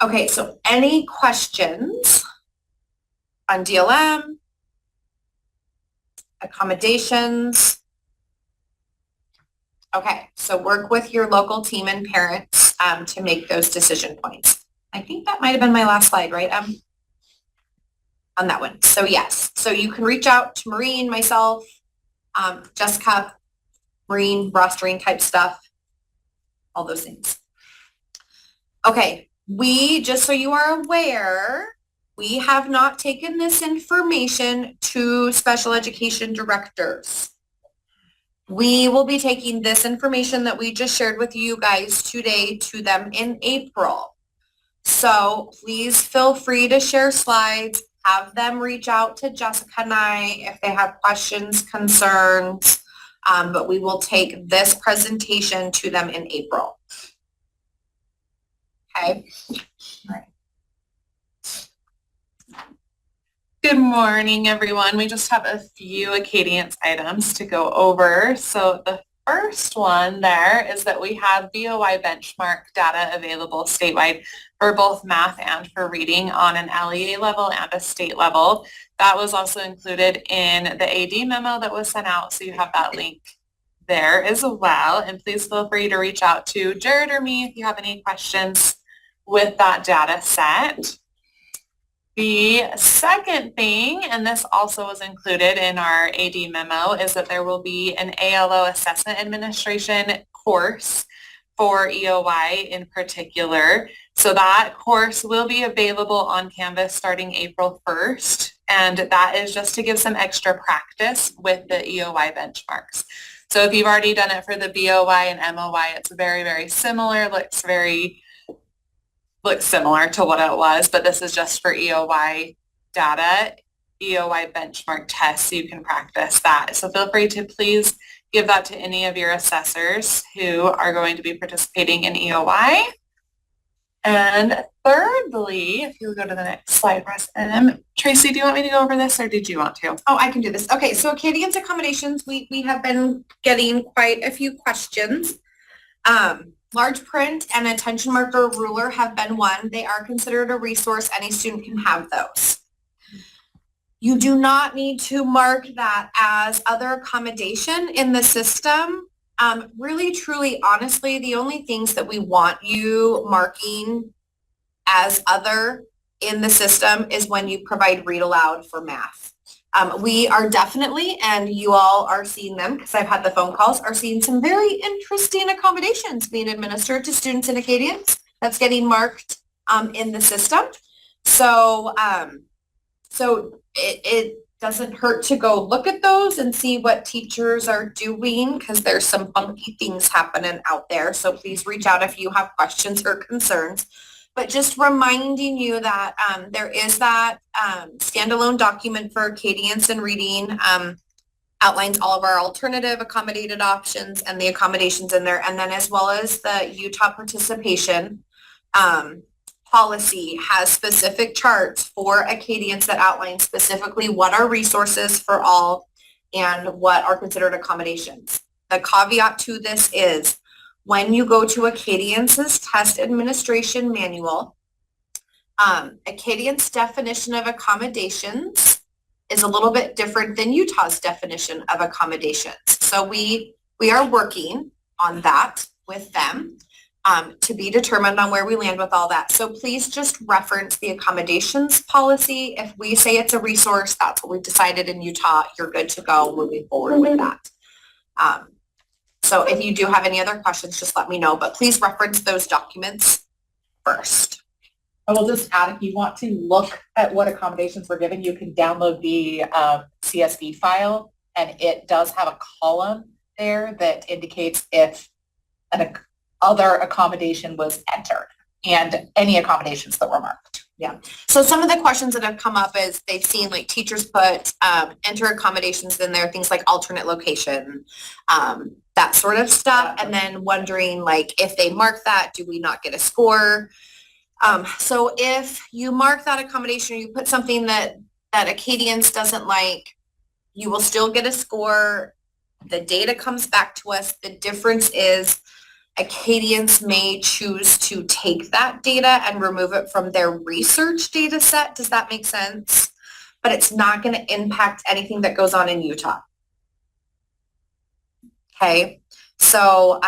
Okay, so any questions on DLM, accommodations? Okay, so work with your local team and parents to make those decision points. I think that might have been my last slide, right? On that one. So yes, so you can reach out to Maureen, myself, Jessica, Maureen, rostering type stuff, all those things. Okay, just so you are aware, we have not taken this information to special education directors. We will be taking this information that we just shared with you guys today to them in April. So please feel free to share slides. Have them reach out to Jessica and I if they have questions, concerns, but we will take this presentation to them in April. Okay. All right. Good morning, everyone. We just have a few Acadience items to go over. So the first one there is that we have BOI benchmark data available statewide for both math and for reading on an LEA level and a state level. That was also included in the AD memo that was sent out, so you have that link there as well. And please feel free to reach out to Jared or me if you have any questions with that data set. The second thing, and this also was included in our AD memo, is that there will be an ALO Assessment Administration course for EOY in particular. So that course will be available on Canvas starting April 1st, and that is just to give some extra practice with the EOY benchmarks. So if you've already done it for the BOY and MOY, it's very, very similar, looks similar to what it was, but this is just for EOY data, EOY benchmark tests, so you can practice that. So feel free to please give that to any of your assessors who are going to be participating in EOY. And thirdly, if you go to the next slide, Tracy, do you want me to go over this or did you want to? Oh, I can do this. Okay, so Acadience accommodations, we have been getting quite a few questions. Large print and attention marker ruler have been one. They are considered a resource. Any student can have those. You do not need to mark that as other accommodation in the system. Really, truly, honestly, the only things that we want you marking as other in the system is when you provide read aloud for math. We are definitely, and you all are seeing them because I've had the phone calls, are seeing some very interesting accommodations being administered to students in Acadience that's getting marked in the system. So, it doesn't hurt to go look at those and see what teachers are doing, because there's some funky things happening out there. So please reach out if you have questions or concerns. But just reminding you that there is that standalone document for Acadience and Reading, outlines all of our alternative accommodated options and the accommodations in there, and then as well as the Utah participation policy has specific charts for Acadience that outline specifically what are resources for all and what are considered accommodations. The caveat to this is when you go to Acadience's test administration manual, Acadience definition of accommodations is a little bit different than Utah's definition of accommodations. So we are working on that with them to be determined on where we land with all that. So please just reference the accommodations policy. If we say it's a resource, that's what we've decided in Utah, you're good to go moving forward with that. So if you do have any other questions, just let me know, but please reference those documents first. I will just add, if you want to look at what accommodations were given, you can download the CSV file, and it does have a column there that indicates if an other accommodation was entered and any accommodations that were marked. So some of the questions that have come up is they've seen like teachers put enter accommodations in there, things like alternate location, that sort of stuff. And then wondering like if they mark that, do we not get a score? So if you mark that accommodation or you put something that Acadience doesn't like, you will still get a score. The data comes back to us. The difference is Acadience may choose to take that data and remove it from their research data set. Does that make sense? But it's not going to impact anything that goes on in Utah. Okay, so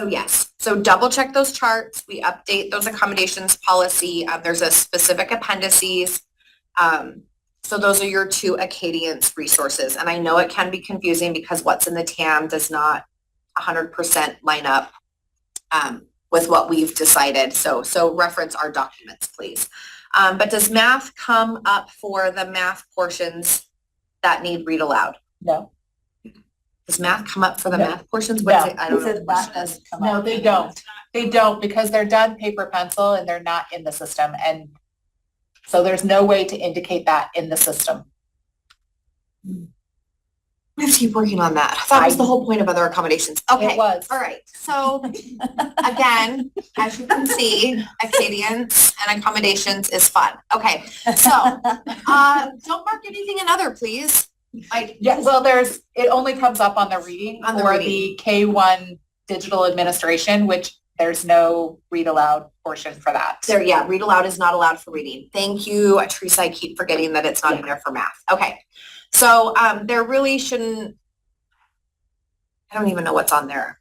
yes, so double check those charts. We update those accommodations policy. There's a specific appendices. So those are your two Acadience resources. And I know it can be confusing because what's in the TAM does not 100% line up with what we've decided. So reference our documents, please. But does math come up for the math portions that need read aloud? No. Does math come up for the No. math portions? No. What is it? I don't know. It says that doesn't come No, up. they don't. They don't, because they're done paper pencil and they're not in the system. And so there's no way to indicate that in the system. We have to keep working on that. That was the whole point of other accommodations. Okay. It was. All right. So again, as you can see, Acadience and accommodations is fun. Okay. So don't mark anything in other, please. Like, Yeah, well, it only comes up on the reading On the or reading. the K-1 digital administration, which there's no read aloud portion for that. there, yeah, read aloud is not allowed for reading. Thank you, Teresa. I keep forgetting that it's not in there for math. Okay. So there really shouldn't, I don't even know what's on there.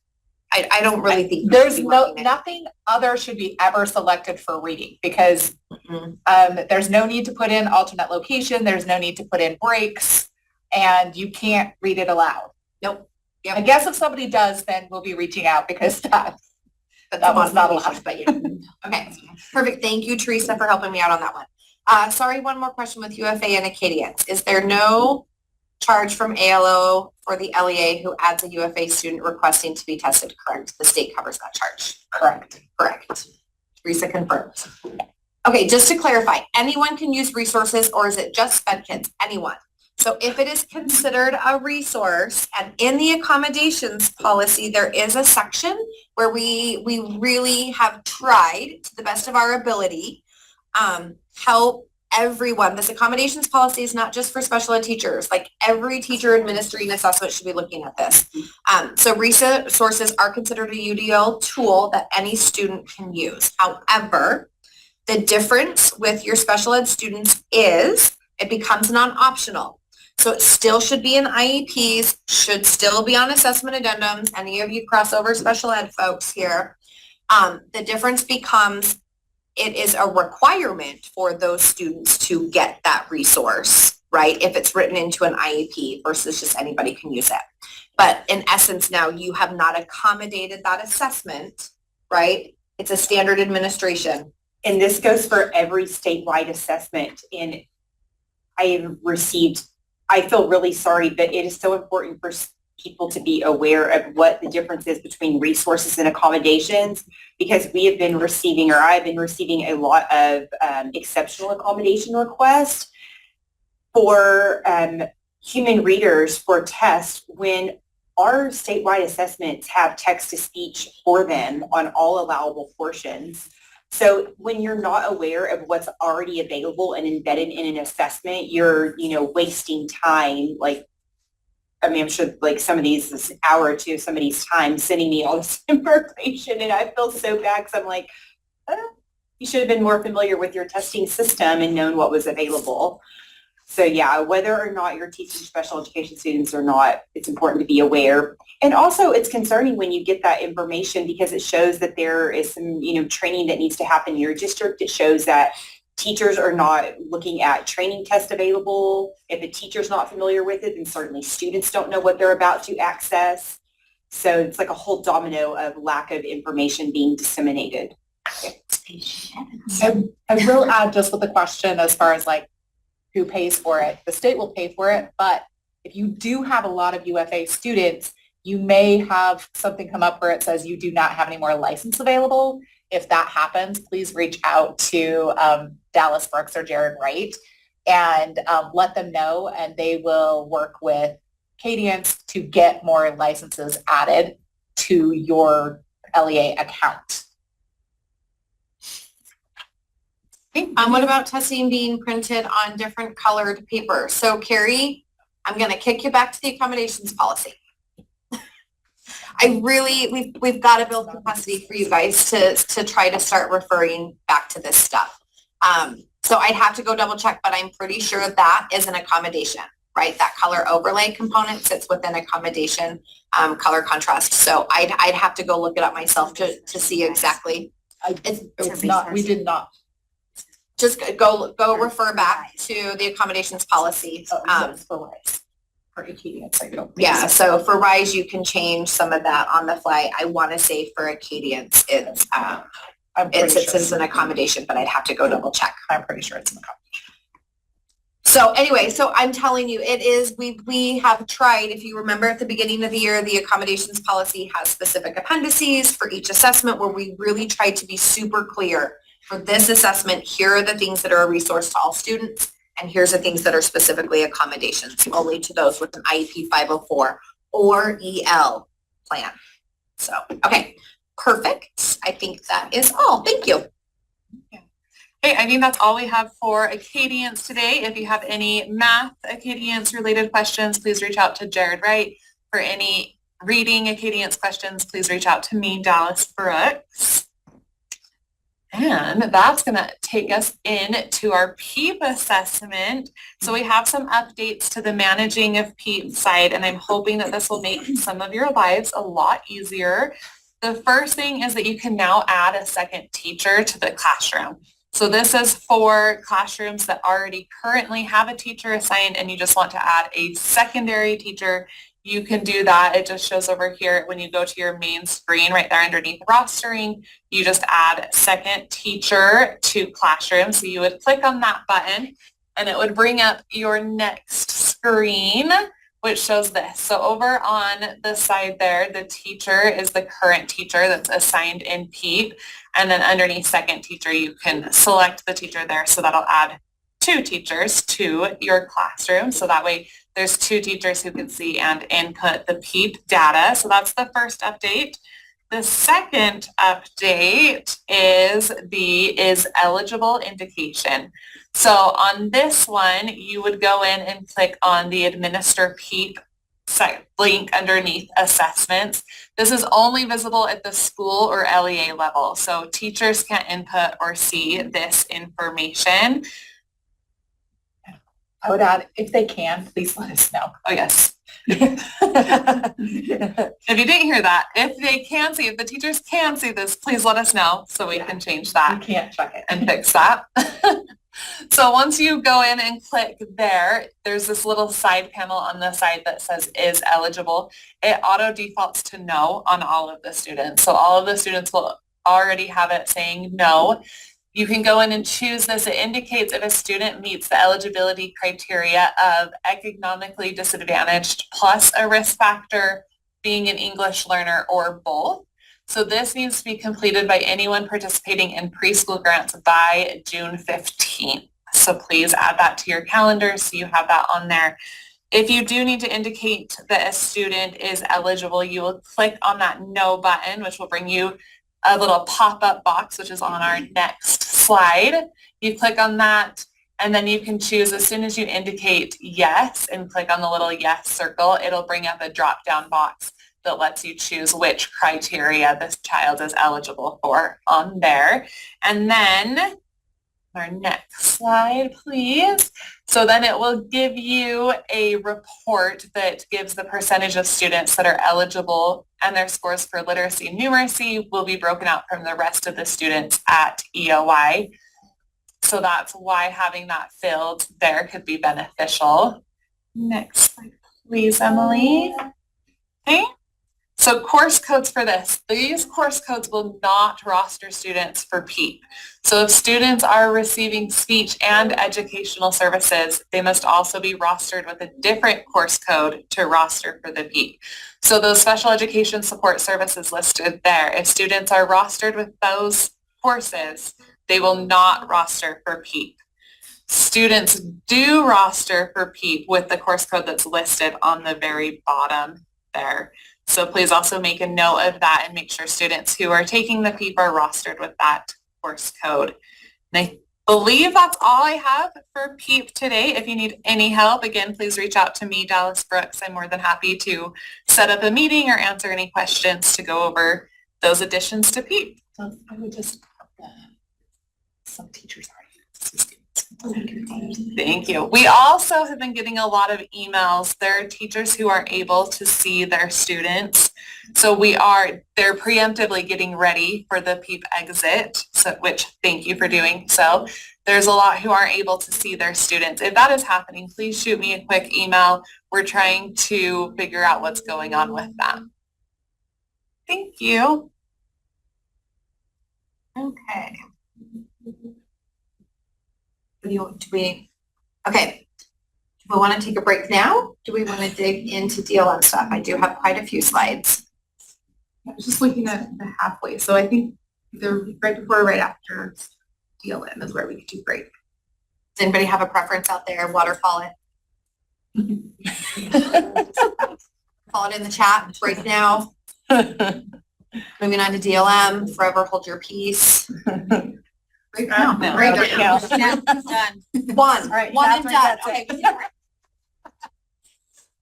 I don't really think. we should There's be no, marking it. nothing other should be ever selected for reading because Mhm. there's no need to put in alternate location, there's no need to put in breaks, and you can't read it aloud. Nope. I guess if somebody does, then we'll be reaching out because that That's That a one's not modification, but yeah. Okay, perfect. Thank you, Teresa, for helping me out on that one. Sorry, one more question with UFA and Acadience. Is there no charge from ALO for the LEA who adds a UFA student requesting to be tested? Correct. The state covers that charge. correct. Correct. Teresa confirms. Okay, just to clarify, anyone can use resources or is it just sped kids? Anyone. So if it is considered a resource and in the accommodations policy, there is a section where we really have tried to the best of our ability, help everyone. This accommodations policy is not just for special ed teachers, like every teacher administering assessment should be looking at this. So resources are considered a UDL tool that any student can use. However, the difference with your special ed students is it becomes non-optional. So it still should be in IEPs, should still be on assessment addendums, any of you crossover special ed folks here. The difference becomes it is a requirement for those students to get that resource, right? If it's written into an IEP versus just anybody can use it. But in essence now you have not accommodated that assessment, right? It's a standard administration. And this goes for every statewide assessment. And I feel really sorry, but it is so important for people to be aware of what the difference is between resources and accommodations, because we have been receiving, or I've been receiving, a lot of exceptional accommodation requests for human readers for tests when our statewide assessments have text-to-speech for them on all allowable portions. So when you're not aware of what's already available and embedded in an assessment, you're, wasting time. I'm sure some of these, this hour or two of somebody's time sending me all this information, and I feel so bad because I'm like, you should have been more familiar with your testing system and known what was available. So yeah, whether or not you're teaching special education students or not, it's important to be aware. And also it's concerning when you get that information, because it shows that there is some, training that needs to happen in your district. It shows that teachers are not looking at training tests available. If a teacher's not familiar with it, then certainly students don't know what they're about to access. So it's like a whole domino of lack of information being disseminated. I will add just with the question as far as who pays for it. The state will pay for it, but if you do have a lot of UFA students, you may have something come up where it says you do not have any more license available. If that happens, please reach out to Dallas Brooks or Jared Wright and let them know, and they will work with Cadience to get more licenses added to your LEA account. What about testing being printed on different colored paper? So Carrie, I'm going to kick you back to the accommodations policy. We've got to build capacity for you guys to try to start referring back to this stuff. So I'd have to go double check, but I'm pretty sure that is an accommodation, right? That color overlay component sits within accommodation, color contrast. So I'd have to go look it up myself to see exactly. It's not, we did not. Just go refer back to the accommodations policy. For Acadience, I don't. Yeah, so for RISE, you can change some of that on the fly. I want to say for Acadience, it's an accommodation, but I'd have to go double check. I'm pretty sure it's an accommodation. So anyway, so I'm telling you, it is, we have tried, if you remember at the beginning of the year, the accommodations policy has specific appendices for each assessment where we really tried to be super clear. For this assessment, here are the things that are a resource to all students, and here's the things that are specifically accommodations only to those with an IEP 504 or EL plan. So, okay, perfect. I think that is all. Thank you. Okay, I think that's all we have for Acadience today. If you have any math Acadience related questions, please reach out to Jared Wright. For any reading Acadience questions, please reach out to me, Dallas Brooks. And that's going to take us into our PEEP assessment. So we have some updates to the managing of PEEP side, and I'm hoping that this will make some of your lives a lot easier. The first thing is that you can now add a second teacher to the classroom. So this is for classrooms that already currently have a teacher assigned and you just want to add a secondary teacher. You can do that. It just shows over here when you go to your main screen right there underneath rostering, you just add second teacher to classroom. So you would click on that button and it would bring up your next screen, which shows this. So over on the side there, the teacher is the current teacher that's assigned in PEEP. And then underneath second teacher, you can select the teacher there. So that'll add 2 teachers to your classroom. So that way there's 2 teachers who can see and input the PEEP data. So that's the first update. The second update is the is eligible indication. So on this one, you would go in and click on the administer PEEP link underneath assessments. This is only visible at the school or LEA level. So teachers can't input or see this information. I would add, if they can, please let us know. Oh, yes. If you didn't hear that, if they can see, if the teachers can see this, please let us know so we can change that. You can't check it. And fix that. So once you go in and click there, there's this little side panel on the side that says is eligible. It auto defaults to no on all of the students. So all of the students will already have it saying no. You can go in and choose this. It indicates if a student meets the eligibility criteria of economically disadvantaged plus a risk factor, being an English learner, or both. So this needs to be completed by anyone participating in preschool grants by June 15th. So please add that to your calendar so you have that on there. If you do need to indicate that a student is eligible, you will click on that no button, which will bring you a little pop-up box, which is on our next slide. You click on that, and then you can choose as soon as you indicate yes and click on the little yes circle, it'll bring up a drop-down box that lets you choose which criteria this child is eligible for on there. And then our next slide, please. So then it will give you a report that gives the percentage of students that are eligible, and their scores for literacy and numeracy will be broken out from the rest of the students at EOI. So that's why having that filled there could be beneficial. Next slide, please, Emily. Okay. So course codes for this. These course codes will not roster students for PEEP. So if students are receiving speech and educational services, they must also be rostered with a different course code to roster for the PEEP. So those special education support services listed there, if students are rostered with those courses, they will not roster for PEEP. Students do roster for PEEP with the course code that's listed on the very bottom there. So please also make a note of that and make sure students who are taking the PEEP are rostered with that course code. And I believe that's all I have for PEEP today. If you need any help, again, please reach out to me, Dallas Brooks. I'm more than happy to set up a meeting or answer any questions to go over those additions to PEEP. I would just, some teachers are. Thank you. We also have been getting a lot of emails. There are teachers who are able to see their students. So they're preemptively getting ready for the PEEP exit, which thank you for doing so. There's a lot who aren't able to see their students. If that is happening, please shoot me a quick email. We're trying to figure out what's going on with that. Thank you. Okay. Okay. Do we want to take a break now? Do we want to dig into DLM stuff? I do have quite a few slides. I was just looking at the halfway, so I think either right before or right after DLM is where we could do break. Does anybody have a preference out there? Waterfall it. Call it in the chat. Break now. Moving on to DLM. Forever hold your peace. Break now. Break now. Done. One. All right, One and Catherine, done. that's Okay. it. we did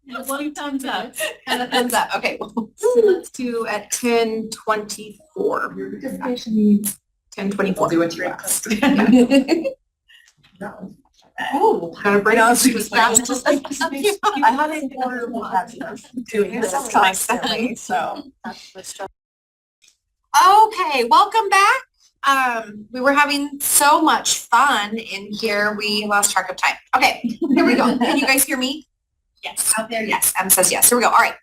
it. One thumbs up. And a thumbs up. Okay. So let's do at 10:24. Your participation needs 10:24. Do what you asked. Oh, got a break. No, She was fast. I had an order doing this constantly, so. Okay, welcome back. We were having so much fun in here, we lost track of time. Okay, here we go. Can you guys hear me? Yes. Out there, yes. Em says yes. Here we go. All right.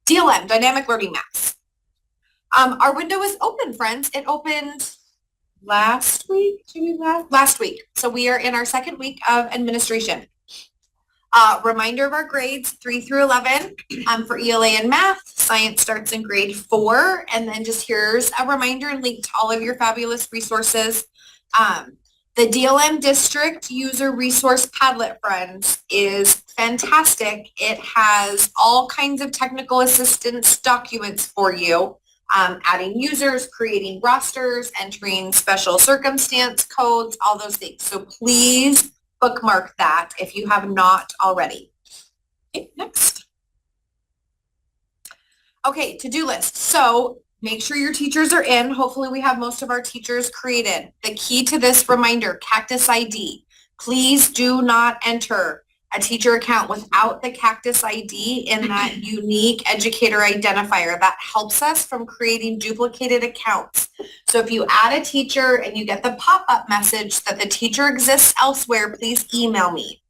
DLM, Dynamic Learning Maps. Our window is open, friends. It opened last week. Last week. So we are in our second week of administration. Reminder of our grades 3 through 11 for ELA and math. Science starts in grade 4. And then just here's a reminder and link to all of your fabulous resources. The DLM District User Resource Padlet, friends, is fantastic. It has all kinds of technical assistance documents for you, adding users, creating rosters, entering special circumstance codes, all those things. So please bookmark that if you have not already. Okay, next. Okay, to-do list. So make sure your teachers are in. Hopefully we have most of our teachers created. The key to this reminder, Cactus ID. Please do not enter a teacher account without the Cactus ID in that unique educator identifier. That helps us from creating duplicated accounts. So if you add a teacher and you get the pop-up message that the teacher exists elsewhere, please email me.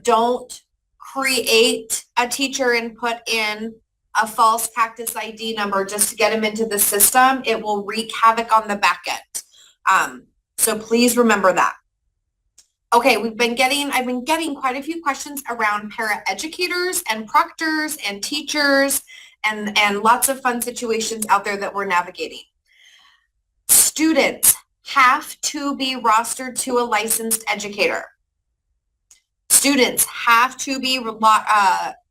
Don't create a teacher and put in a false Cactus ID number just to get them into the system. It will wreak havoc on the back end. So So please remember that. Okay, I've been getting quite a few questions around paraeducators and proctors and teachers and lots of fun situations out there that we're navigating. Students have to be rostered to a licensed educator. Students have to be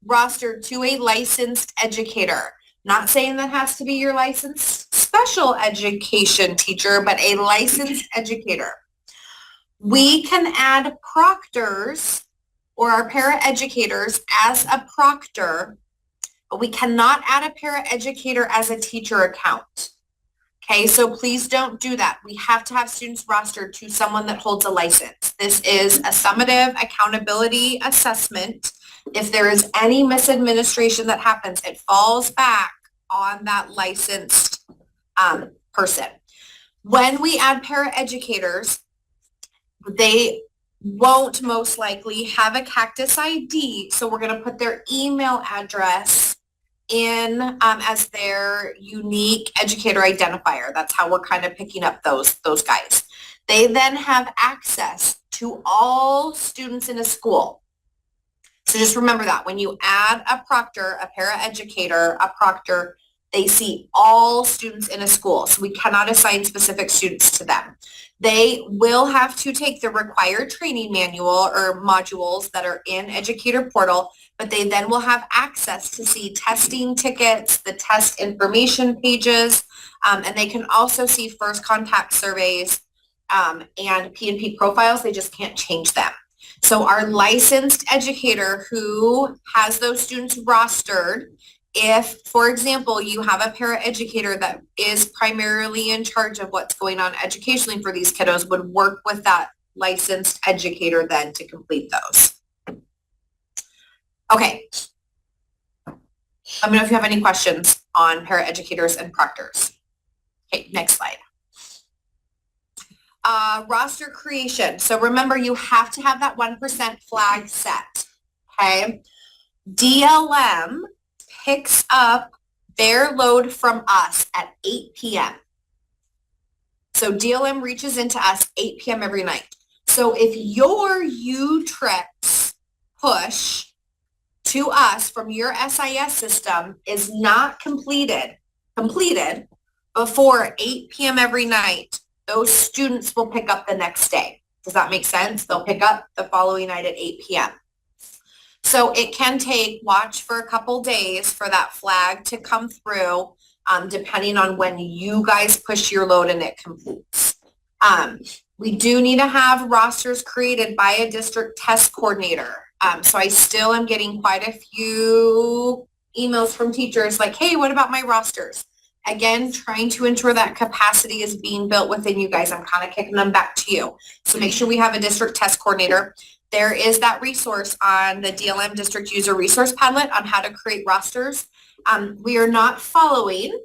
rostered to a licensed educator. Not saying that has to be your licensed special education teacher, but a licensed educator. We can add proctors or our paraeducators as a proctor, but we cannot add a paraeducator as a teacher account. Okay, so please don't do that. We have to have students rostered to someone that holds a license. This is a summative accountability assessment. If there is any misadministration that happens, it falls back on that licensed person. When we add paraeducators, they won't most likely have a Cactus ID, so we're going to put their email address in as their unique educator identifier. That's how we're kind of picking up those guys. They then have access to all students in a school. So just remember that when you add a proctor, a paraeducator, a proctor, they see all students in a school. So we cannot assign specific students to them. They will have to take the required training manual or modules that are in Educator Portal, but they then will have access to see testing tickets, the test information pages, and they can also see first contact surveys and P&P profiles. They just can't change them. So our licensed educator who has those students rostered, if, for example, you have a paraeducator that is primarily in charge of what's going on educationally for these kiddos, would work with that licensed educator then to complete those. Okay. Let me know if you have any questions on paraeducators and proctors. Okay, next slide. Roster creation. So remember, you have to have that 1% flag set, okay? DLM picks up their load from us at 8 p.m. So DLM reaches into us 8 p.m. every night. So if your UTREX push to us from your SIS system is not completed before 8 p.m. every night, those students will pick up the next day. Does that make sense? They'll pick up the following night at 8 p.m. So it can watch for a couple days for that flag to come through, depending on when you guys push your load and it completes. We do need to have rosters created by a district test coordinator. So I still am getting quite a few emails from teachers like, hey, what about my rosters? Again, trying to ensure that capacity is being built within you guys. I'm kind of kicking them back to you. So make sure we have a district test coordinator. There is that resource on the DLM District User Resource Padlet on how to create rosters. We are not following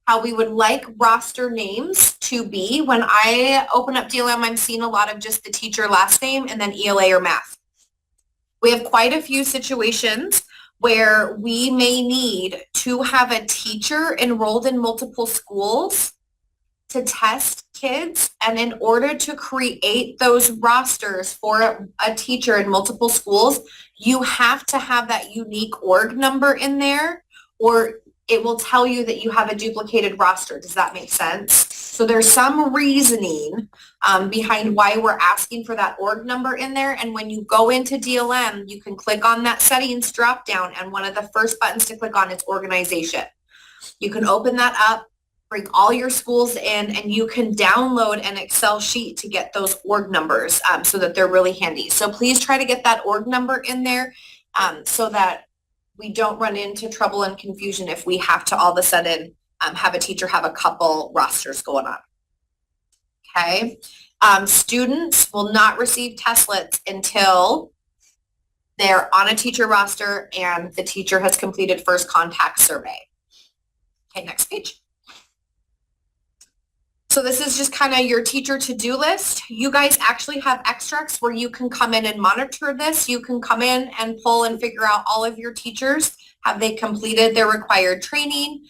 how we would like roster names to be. When I open up DLM, I'm seeing a lot of just the teacher last name and then ELA or math. We have quite a few situations where we may need to have a teacher enrolled in multiple schools to test kids, and in order to create those rosters for a teacher in multiple schools, you have to have that unique org number in there, or it will tell you that you have a duplicated roster. Does that make sense? So there's some reasoning behind why we're asking for that org number in there. And when you go into DLM, you can click on that settings drop down, and one of the first buttons to click on is organization. You can open that up, bring all your schools in, and you can download an Excel sheet to get those org numbers so that they're really handy. So please try to get that org number in there so that we don't run into trouble and confusion if we have to all of a sudden have a teacher have a couple rosters going on. Okay. Students will not receive testlets until they're on a teacher roster and the teacher has completed first contact survey. Okay, next page. So this is just kind of your teacher to-do list. You guys actually have extracts where you can come in and monitor this. You can come in and pull and figure out all of your teachers. Have they completed their required training?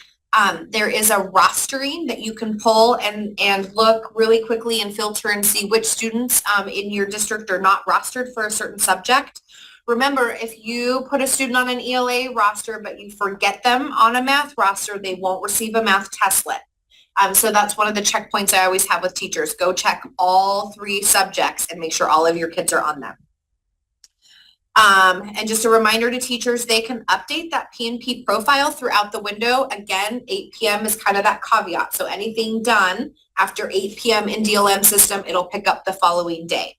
There is a rostering that you can pull and look really quickly and filter and see which students in your district are not rostered for a certain subject. Remember, if you put a student on an ELA roster, but you forget them on a math roster, they won't receive a math testlet. So that's one of the checkpoints I always have with teachers. Go check all 3 subjects and make sure all of your kids are on them. And just a reminder to teachers, they can update that P&P profile throughout the window. Again, 8 p.m. is kind of that caveat. So anything done after 8 p.m. in DLM system, it'll pick up the following day.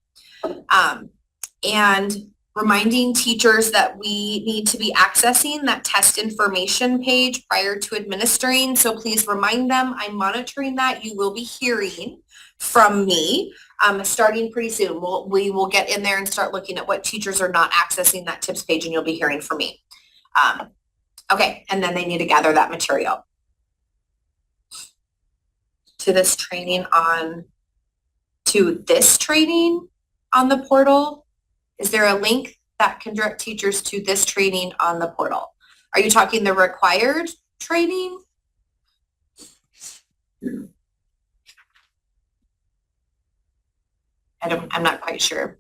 And reminding teachers that we need to be accessing that test information page prior to administering. So please remind them, I'm monitoring that. You will be hearing from me starting pretty soon. We will get in there and start looking at what teachers are not accessing that tips page, and you'll be hearing from me. Okay, and then they need to gather that material. To this training on the portal. Is there a link that can direct teachers to this training on the portal? Are you talking the required training? I'm not quite sure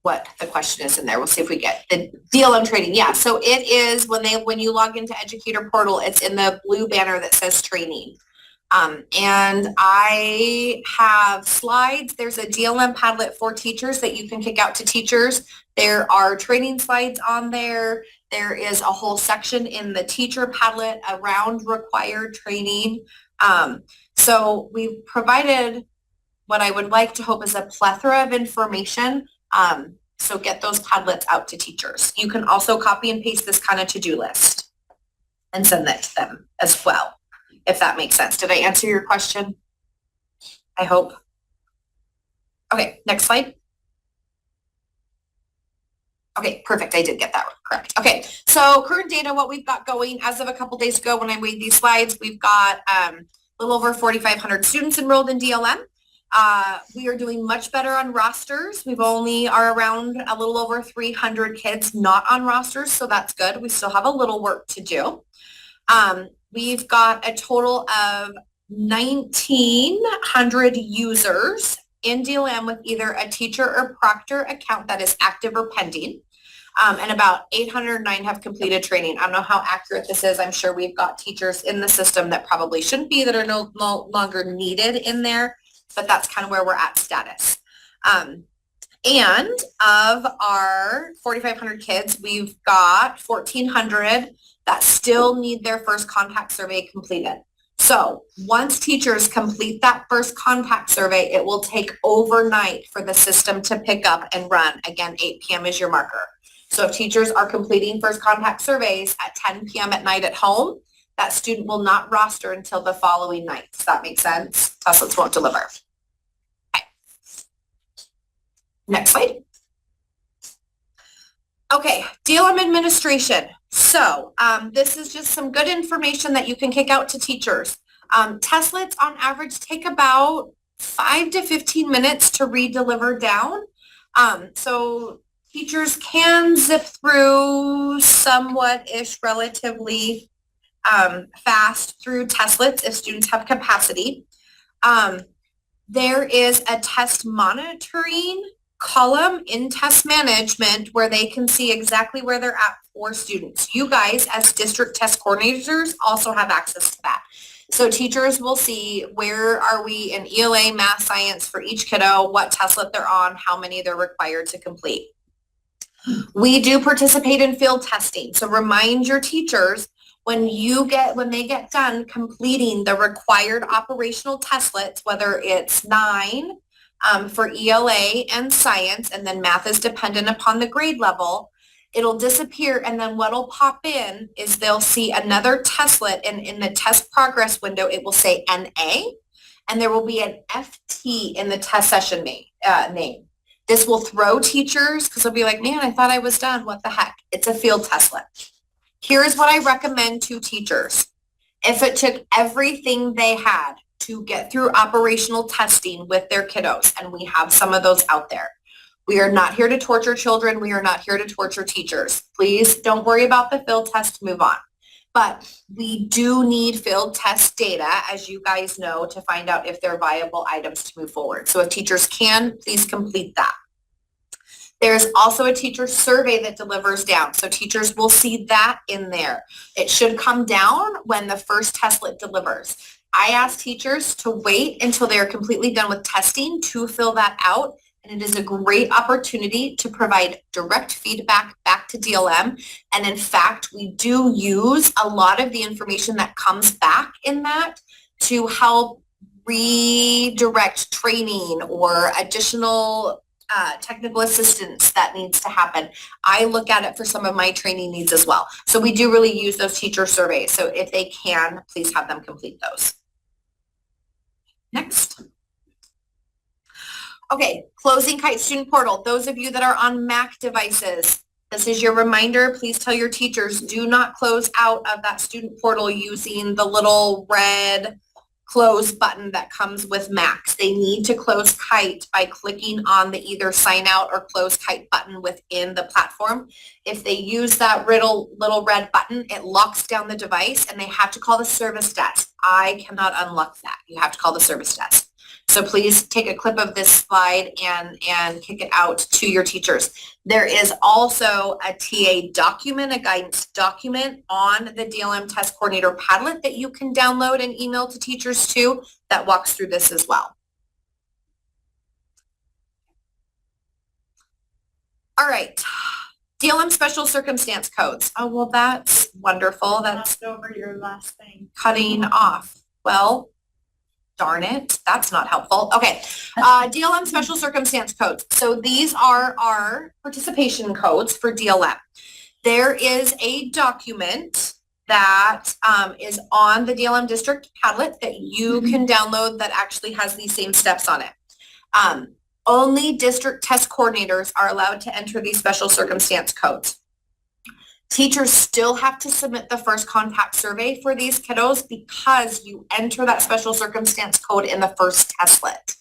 what the question is in there. We'll see if we get the DLM training. Yeah, so it is when you log into Educator Portal, it's in the blue banner that says training. And I have slides. There's a DLM Padlet for teachers that you can kick out to teachers. There are training slides on there. There is a whole section in the teacher Padlet around required training. So we've provided what I would like to hope is a plethora of information. So get those Padlets out to teachers. You can also copy and paste this kind of to-do list and send that to them as well, if that makes sense. Did I answer your question? I hope. Okay, next slide. Okay, perfect. I did get that correct. Okay, so current data, what we've got going as of a couple days ago when I made these slides, we've got a little over 4,500 students enrolled in DLM. We are doing much better on rosters. We've only are around a little over 300 kids not on rosters, so that's good. We still have a little work to do. We've got a total of 1,900 users in DLM with either a teacher or proctor account that is active or pending. And about 809 have completed training. I don't know how accurate this is. I'm sure we've got teachers in the system that probably shouldn't be, that are no longer needed in there, but that's kind of where we're at status. And of our 4,500 kids, we've got 1,400 that still need their first contact survey completed. So once teachers complete that first contact survey, it will take overnight for the system to pick up and run. Again, 8 p.m. is your marker. So if teachers are completing first contact surveys at 10 p.m. at night at home, that student will not roster until the following night. Does that make sense? Testlets won't deliver. Okay. Next slide. Okay, DLM administration. So this is just some good information that you can kick out to teachers. Testlets on average take about 5 to 15 minutes to re-deliver down. So teachers can zip through somewhat-ish relatively fast through testlets if students have capacity. There is a test monitoring column in test management where they can see exactly where they're at for students. You guys as district test coordinators also have access to that. So teachers will see where are we in ELA, math, science for each kiddo, what testlet they're on, how many they're required to complete. We do participate in field testing. So remind your teachers when they get done completing the required operational testlets, whether it's 9 for ELA and science, and then math is dependent upon the grade level, it'll disappear, and then what'll pop in is they'll see another testlet, and in the test progress window, it will say NA, and there will be an FT in the test session name. This will throw teachers, because they'll be like, man, I thought I was done. What the heck? It's a field testlet. Here's what I recommend to teachers. If it took everything they had to get through operational testing with their kiddos, and we have some of those out there. We are not here to torture children. We are not here to torture teachers. Please don't worry about the field test. Move on. But we do need field test data, as you guys know, to find out if they're viable items to move forward. So if teachers can, please complete that. There's also a teacher survey that delivers down. So teachers will see that in there. It should come down when the first testlet delivers. I ask teachers to wait until they're completely done with testing to fill that out. And it is a great opportunity to provide direct feedback back to DLM. And in fact, we do use a lot of the information that comes back in that to help redirect training or additional technical assistance that needs to happen. I look at it for some of my training needs as well. So we do really use those teacher surveys. So if they can, please have them complete those. Next. Okay, closing Kite Student Portal. Those of you that are on Mac devices, this is your reminder. Please tell your teachers, do not close out of that student portal using the little red close button that comes with Macs. They need to close Kite by clicking on the either sign out or close Kite button within the platform. If they use that little red button, it locks down the device and they have to call the service desk. I cannot unlock that. You have to call the service desk. So please take a clip of this slide and kick it out to your teachers. There is also a TA document, a guidance document on the DLM Test Coordinator Padlet that you can download and email to teachers too that walks through this as well. All right, DLM Special Circumstance Codes. Oh, well, that's wonderful. That's over your last thing. cutting off. Well, darn it, that's not helpful. Okay, DLM Special Circumstance Codes. So these are our participation codes for DLM. There is a document that is on the DLM District Padlet that you can download that actually has these same steps on it. Only district test coordinators are allowed to enter these special circumstance codes. Teachers still have to submit the first contact survey for these kiddos because you enter that special circumstance code in the first testlet.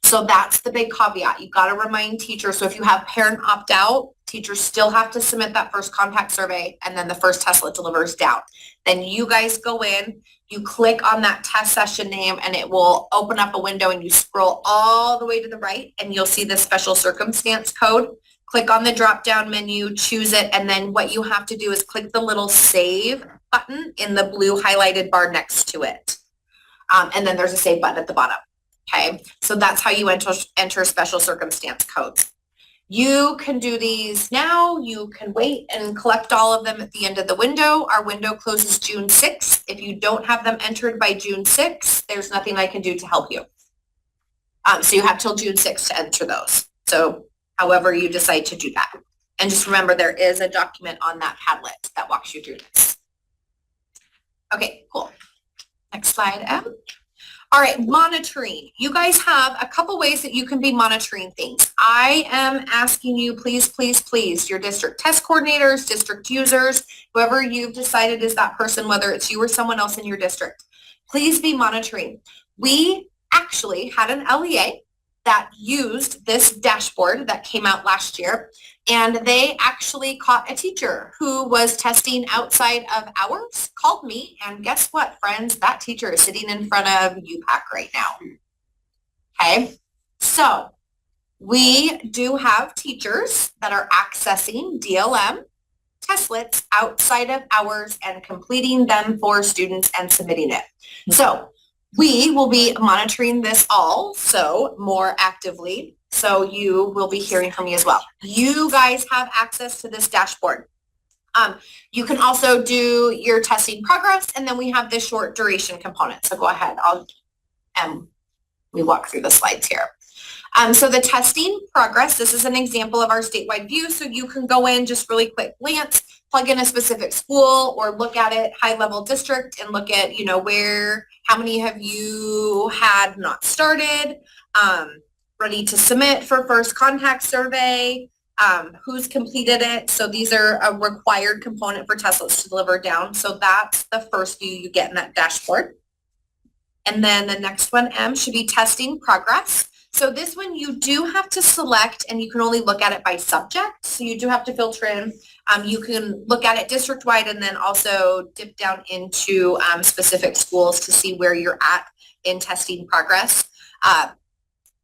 So that's the big caveat. You've got to remind teachers. So if you have parent opt out, teachers still have to submit that first contact survey and then the first testlet delivers down. Then you guys go in, you click on that test session name and it will open up a window and you scroll all the way to the right and you'll see the special circumstance code. Click on the drop-down menu, choose it, and then what you have to do is click the little save button in the blue highlighted bar next to it. And then there's a save button at the bottom. Okay, so that's how you enter special circumstance codes. You can do these now. You can wait and collect all of them at the end of the window. Our window closes June 6th. If you don't have them entered by June 6th, there's nothing I can do to help you. So you have till June 6th to enter those. So however you decide to do that. And just remember, there is a document on that Padlet that walks you through this. Okay, cool. Next slide, Em. All right, monitoring. You guys have a couple ways that you can be monitoring things. I am asking you, please, please, please, your district test coordinators, district users, whoever you've decided is that person, whether it's you or someone else in your district, please be monitoring. We actually had an LEA that used this dashboard that came out last year, and they actually caught a teacher who was testing outside of hours, called me, and guess what, friends? That teacher is sitting in front of UPAC right now. Okay, so we do have teachers that are accessing DLM testlets outside of hours and completing them for students and submitting it. So we will be monitoring this also more actively, so you will be hearing from me as well. You guys have access to this dashboard. You can also do your testing progress, and then we have this short duration component. So go ahead, we walk through the slides here. So the testing progress, this is an example of our statewide view, so you can go in, just really quick glance, plug in a specific school or look at it high level district and look at, how many have you had not started, ready to submit for first contact survey, who's completed it. So these are a required component for testlets to deliver down. So that's the first view you get in that dashboard. And then the next one, M, should be testing progress. So this one you do have to select and you can only look at it by subject. So you do have to filter in. You can look at it district-wide and then also dip down into specific schools to see where you're at in testing progress.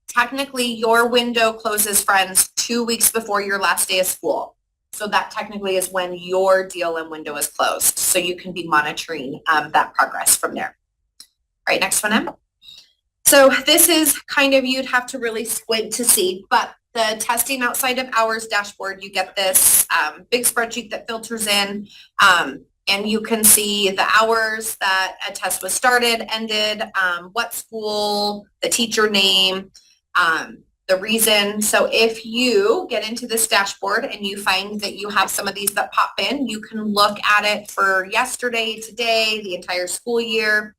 Technically, your window closes, friends, 2 weeks before your last day of school. So that technically is when your DLM window is closed. So you can be monitoring that progress from there. All right, next one, Em. So this is kind of, you'd have to really squint to see, but the testing outside of hours dashboard, you get this big spreadsheet that filters in, and you can see the hours that a test was started, ended, what school, the teacher name, the reason. So if you get into this dashboard and you find that you have some of these that pop in, you can look at it for yesterday, today, the entire school year.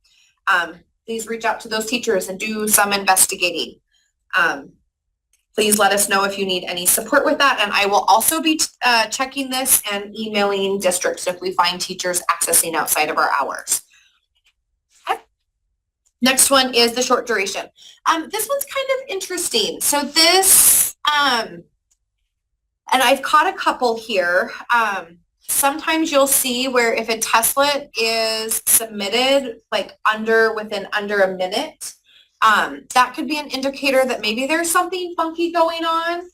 Please reach out to those teachers and do some investigating. Please let us know if you need any support with that. And I will also be checking this and emailing districts if we find teachers accessing outside of our hours. Okay. Next one is the short duration. This one's kind of interesting. So this, and I've caught a couple here. Sometimes you'll see where if a testlet is submitted like within under a minute, that could be an indicator that maybe there's something funky going on.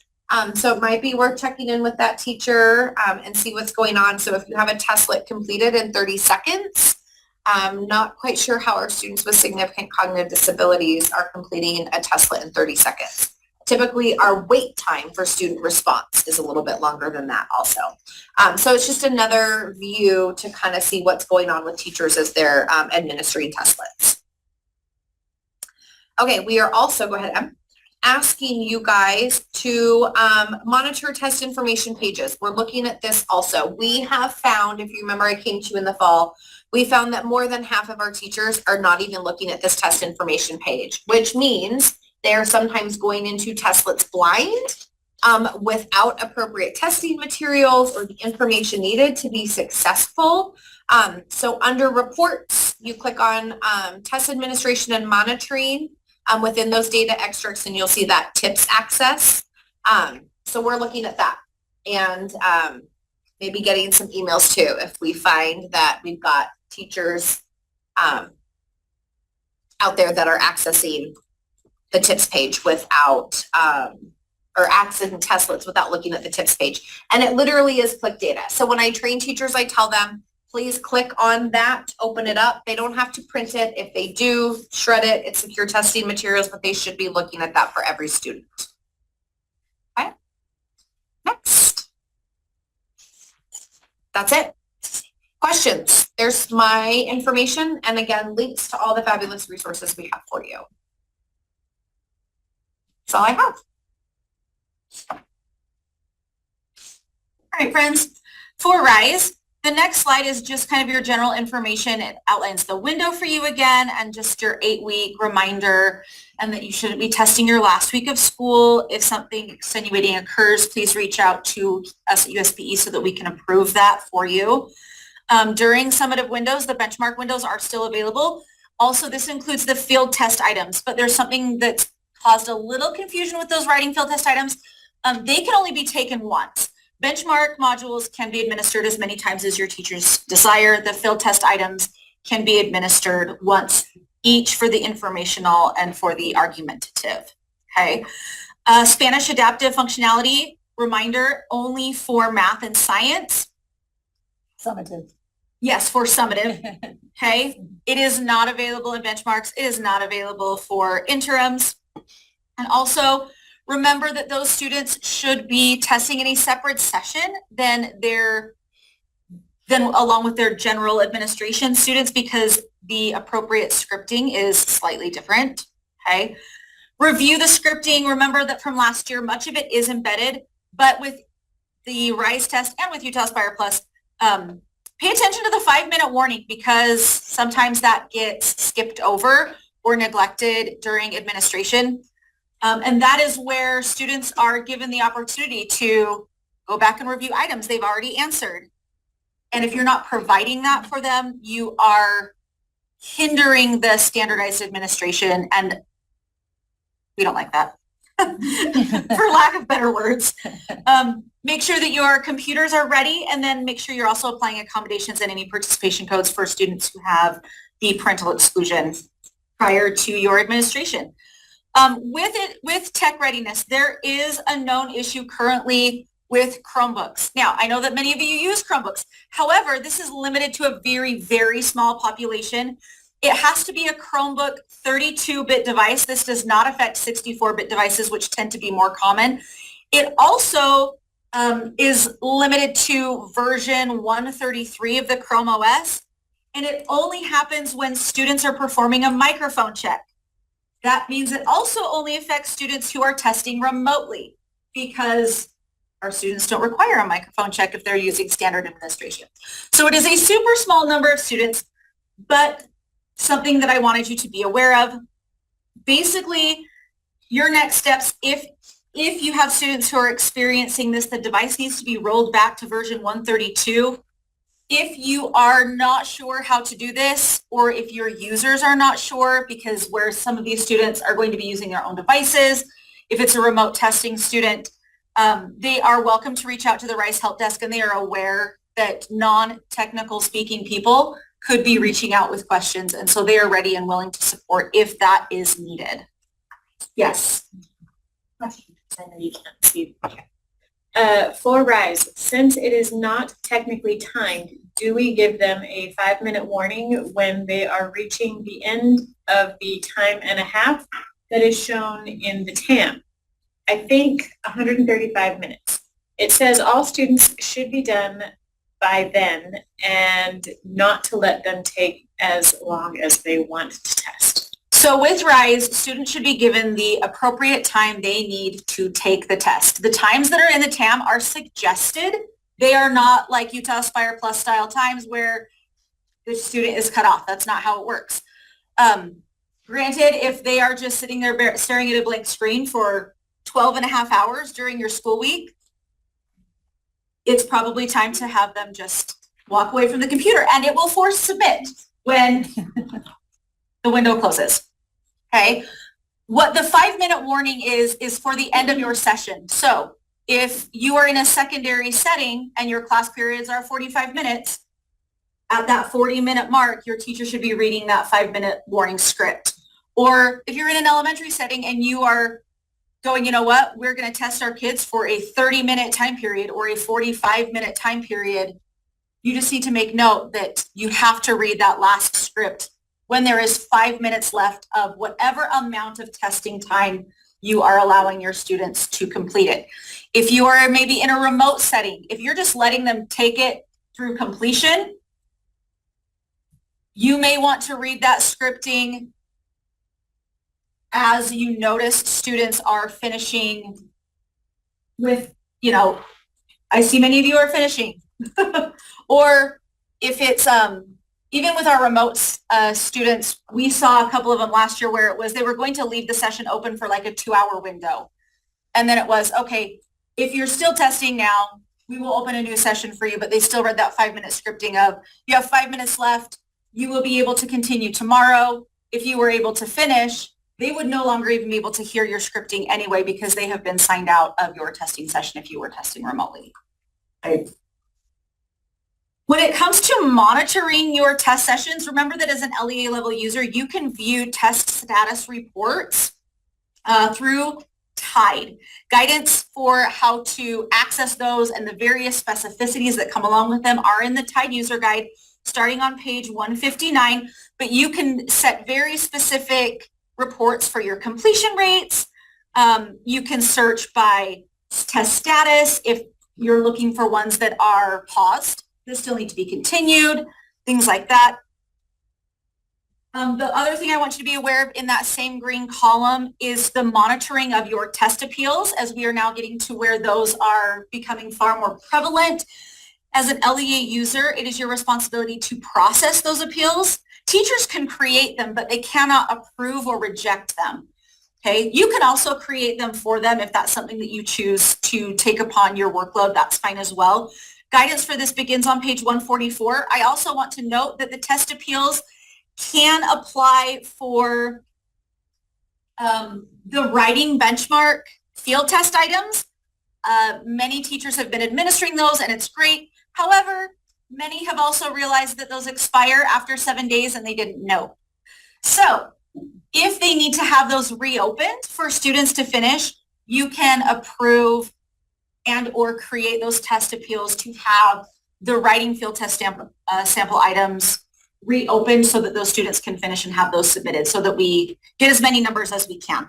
So it might be worth checking in with that teacher and see what's going on. So if you have a testlet completed in 30 seconds, I'm not quite sure how our students with significant cognitive disabilities are completing a testlet in 30 seconds. Typically, our wait time for student response is a little bit longer than that also. So it's just another view to kind of see what's going on with teachers as they're administering testlets. Okay, we are also, go ahead, Em, asking you guys to monitor test information pages. We're looking at this also. We have found, if you remember I came to you in the fall, we found that more than half of our teachers are not even looking at this test information page, which means they're sometimes going into testlets blind without appropriate testing materials or the information needed to be successful. So under reports, you click on test administration and monitoring within those data extracts and you'll see that tips access. So we're looking at that and maybe getting some emails too if we find that we've got teachers out there that are accessing the tips page without, or accessing testlets without looking at the tips page. And it literally is click data. So when I train teachers, I tell them, please click on that, open it up. They don't have to print it. If they do, shred it. It's secure testing materials, but they should be looking at that for every student. Okay. Next. That's it. Questions? There's my information. And again, links to all the fabulous resources we have for you. That's all I have. All right, friends, for RISE, the next slide is just kind of your general information. It outlines the window for you again and just your 8-week reminder and that you shouldn't be testing your last week of school. If something extenuating occurs, please reach out to us at USPE so that we can approve that for you. During summative windows, the benchmark windows are still available. Also, this includes the field test items, but there's something that's caused a little confusion with those writing field test items. They can only be taken once. Benchmark modules can be administered as many times as your teachers desire. The field test items can be administered once each for the informational and for the argumentative. Okay. Spanish adaptive functionality, reminder, only for math and science. Summative. Yes, for summative. Okay. It is not available in benchmarks. It is not available for interims. And also remember that those students should be testing in a separate session than along with their general administration students because the appropriate scripting is slightly different. Okay. Review the scripting. Remember that from last year, much of it is embedded, but with the RISE test and with Utah Aspire Plus, pay attention to the 5-minute warning because sometimes that gets skipped over or neglected during administration. And that is where students are given the opportunity to go back and review items they've already answered. And if you're not providing that for them, you are hindering the standardized administration, and we don't like that. for lack of better words. Make sure that your computers are ready, and then make sure you're also applying accommodations and any participation codes for students who have the parental exclusion prior to your administration. With tech readiness, there is a known issue currently with Chromebooks. Now, I know that many of you use Chromebooks. However, this is limited to a very, very small population. It has to be a Chromebook 32-bit device. This does not affect 64-bit devices, which tend to be more common. It also is limited to version 133 of the Chrome OS, and it only happens when students are performing a microphone check. That means it also only affects students who are testing remotely, because our students don't require a microphone check if they're using standard administration. So it is a super small number of students, but something that I wanted you to be aware of. Basically, your next steps, if you have students who are experiencing this, the device needs to be rolled back to version 132. If you are not sure how to do this, or if your users are not sure, because where some of these students are going to be using their own devices, if it's a remote testing student, they are welcome to reach out to the RISE Help Desk, and they are aware that non-technical speaking people could be reaching out with questions, and so they are ready and willing to support if that is needed. Yes. I know you can't see. For RISE, since it is not technically timed, do we give them a 5-minute warning when they are reaching the end of the time and a half that is shown in the TAM? I think 135 minutes. It says all students should be done by then, and not to let them take as long as they want to test. So with RISE, students should be given the appropriate time they need to take the test. The times that are in the TAM are suggested. They are not like Utah Aspire Plus style times where the student is cut off. That's not how it works. Granted, if they are just sitting there staring at a blank screen for 12 and a half hours during your school week, it's probably time to have them just walk away from the computer, and it will force submit when the window closes. Okay. What the 5-minute warning is for the end of your session. So if you are in a secondary setting and your class periods are 45 minutes, at that 40-minute mark, your teacher should be reading that 5-minute warning script. Or if you're in an elementary setting and you are going, you know what, we're going to test our kids for a 30-minute time period or a 45-minute time period, you just need to make note that you have to read that last script when there is 5 minutes left of whatever amount of testing time you are allowing your students to complete it. If you are maybe in a remote setting, if you're just letting them take it through completion, you may want to read that scripting as you noticed students are finishing with, you know, I see many of you are finishing. Or if it's, even with our remote students, we saw a couple of them last year where it was, they were going to leave the session open for like a 2-hour window. And then it was, okay, if you're still testing now, we will open a new session for you, but they still read that 5-minute scripting of, you have 5 minutes left, you will be able to continue tomorrow. If you were able to finish, they would no longer even be able to hear your scripting anyway, because they have been signed out of your testing session if you were testing remotely. Okay. When it comes to monitoring your test sessions, remember that as an LEA level user, you can view test status reports through TIDE. Guidance for how to access those and the various specificities that come along with them are in the TIDE user guide starting on page 159, but you can set very specific reports for your completion rates. You can search by test status if you're looking for ones that are paused, that still need to be continued, things like that. The other thing I want you to be aware of in that same green column is the monitoring of your test appeals, as we are now getting to where those are becoming far more prevalent. As an LEA user, it is your responsibility to process those appeals. Teachers can create them, but they cannot approve or reject them. Okay, you can also create them for them if that's something that you choose to take upon your workload, that's fine as well. Guidance for this begins on page 144. I also want to note that the test appeals can apply for The writing benchmark field test items, many teachers have been administering those and it's great. However, many have also realized that those expire after 7 days and they didn't know. So if they need to have those reopened for students to finish, you can approve and or create those test appeals to have the writing field test sample items reopened so that those students can finish and have those submitted so that we get as many numbers as we can.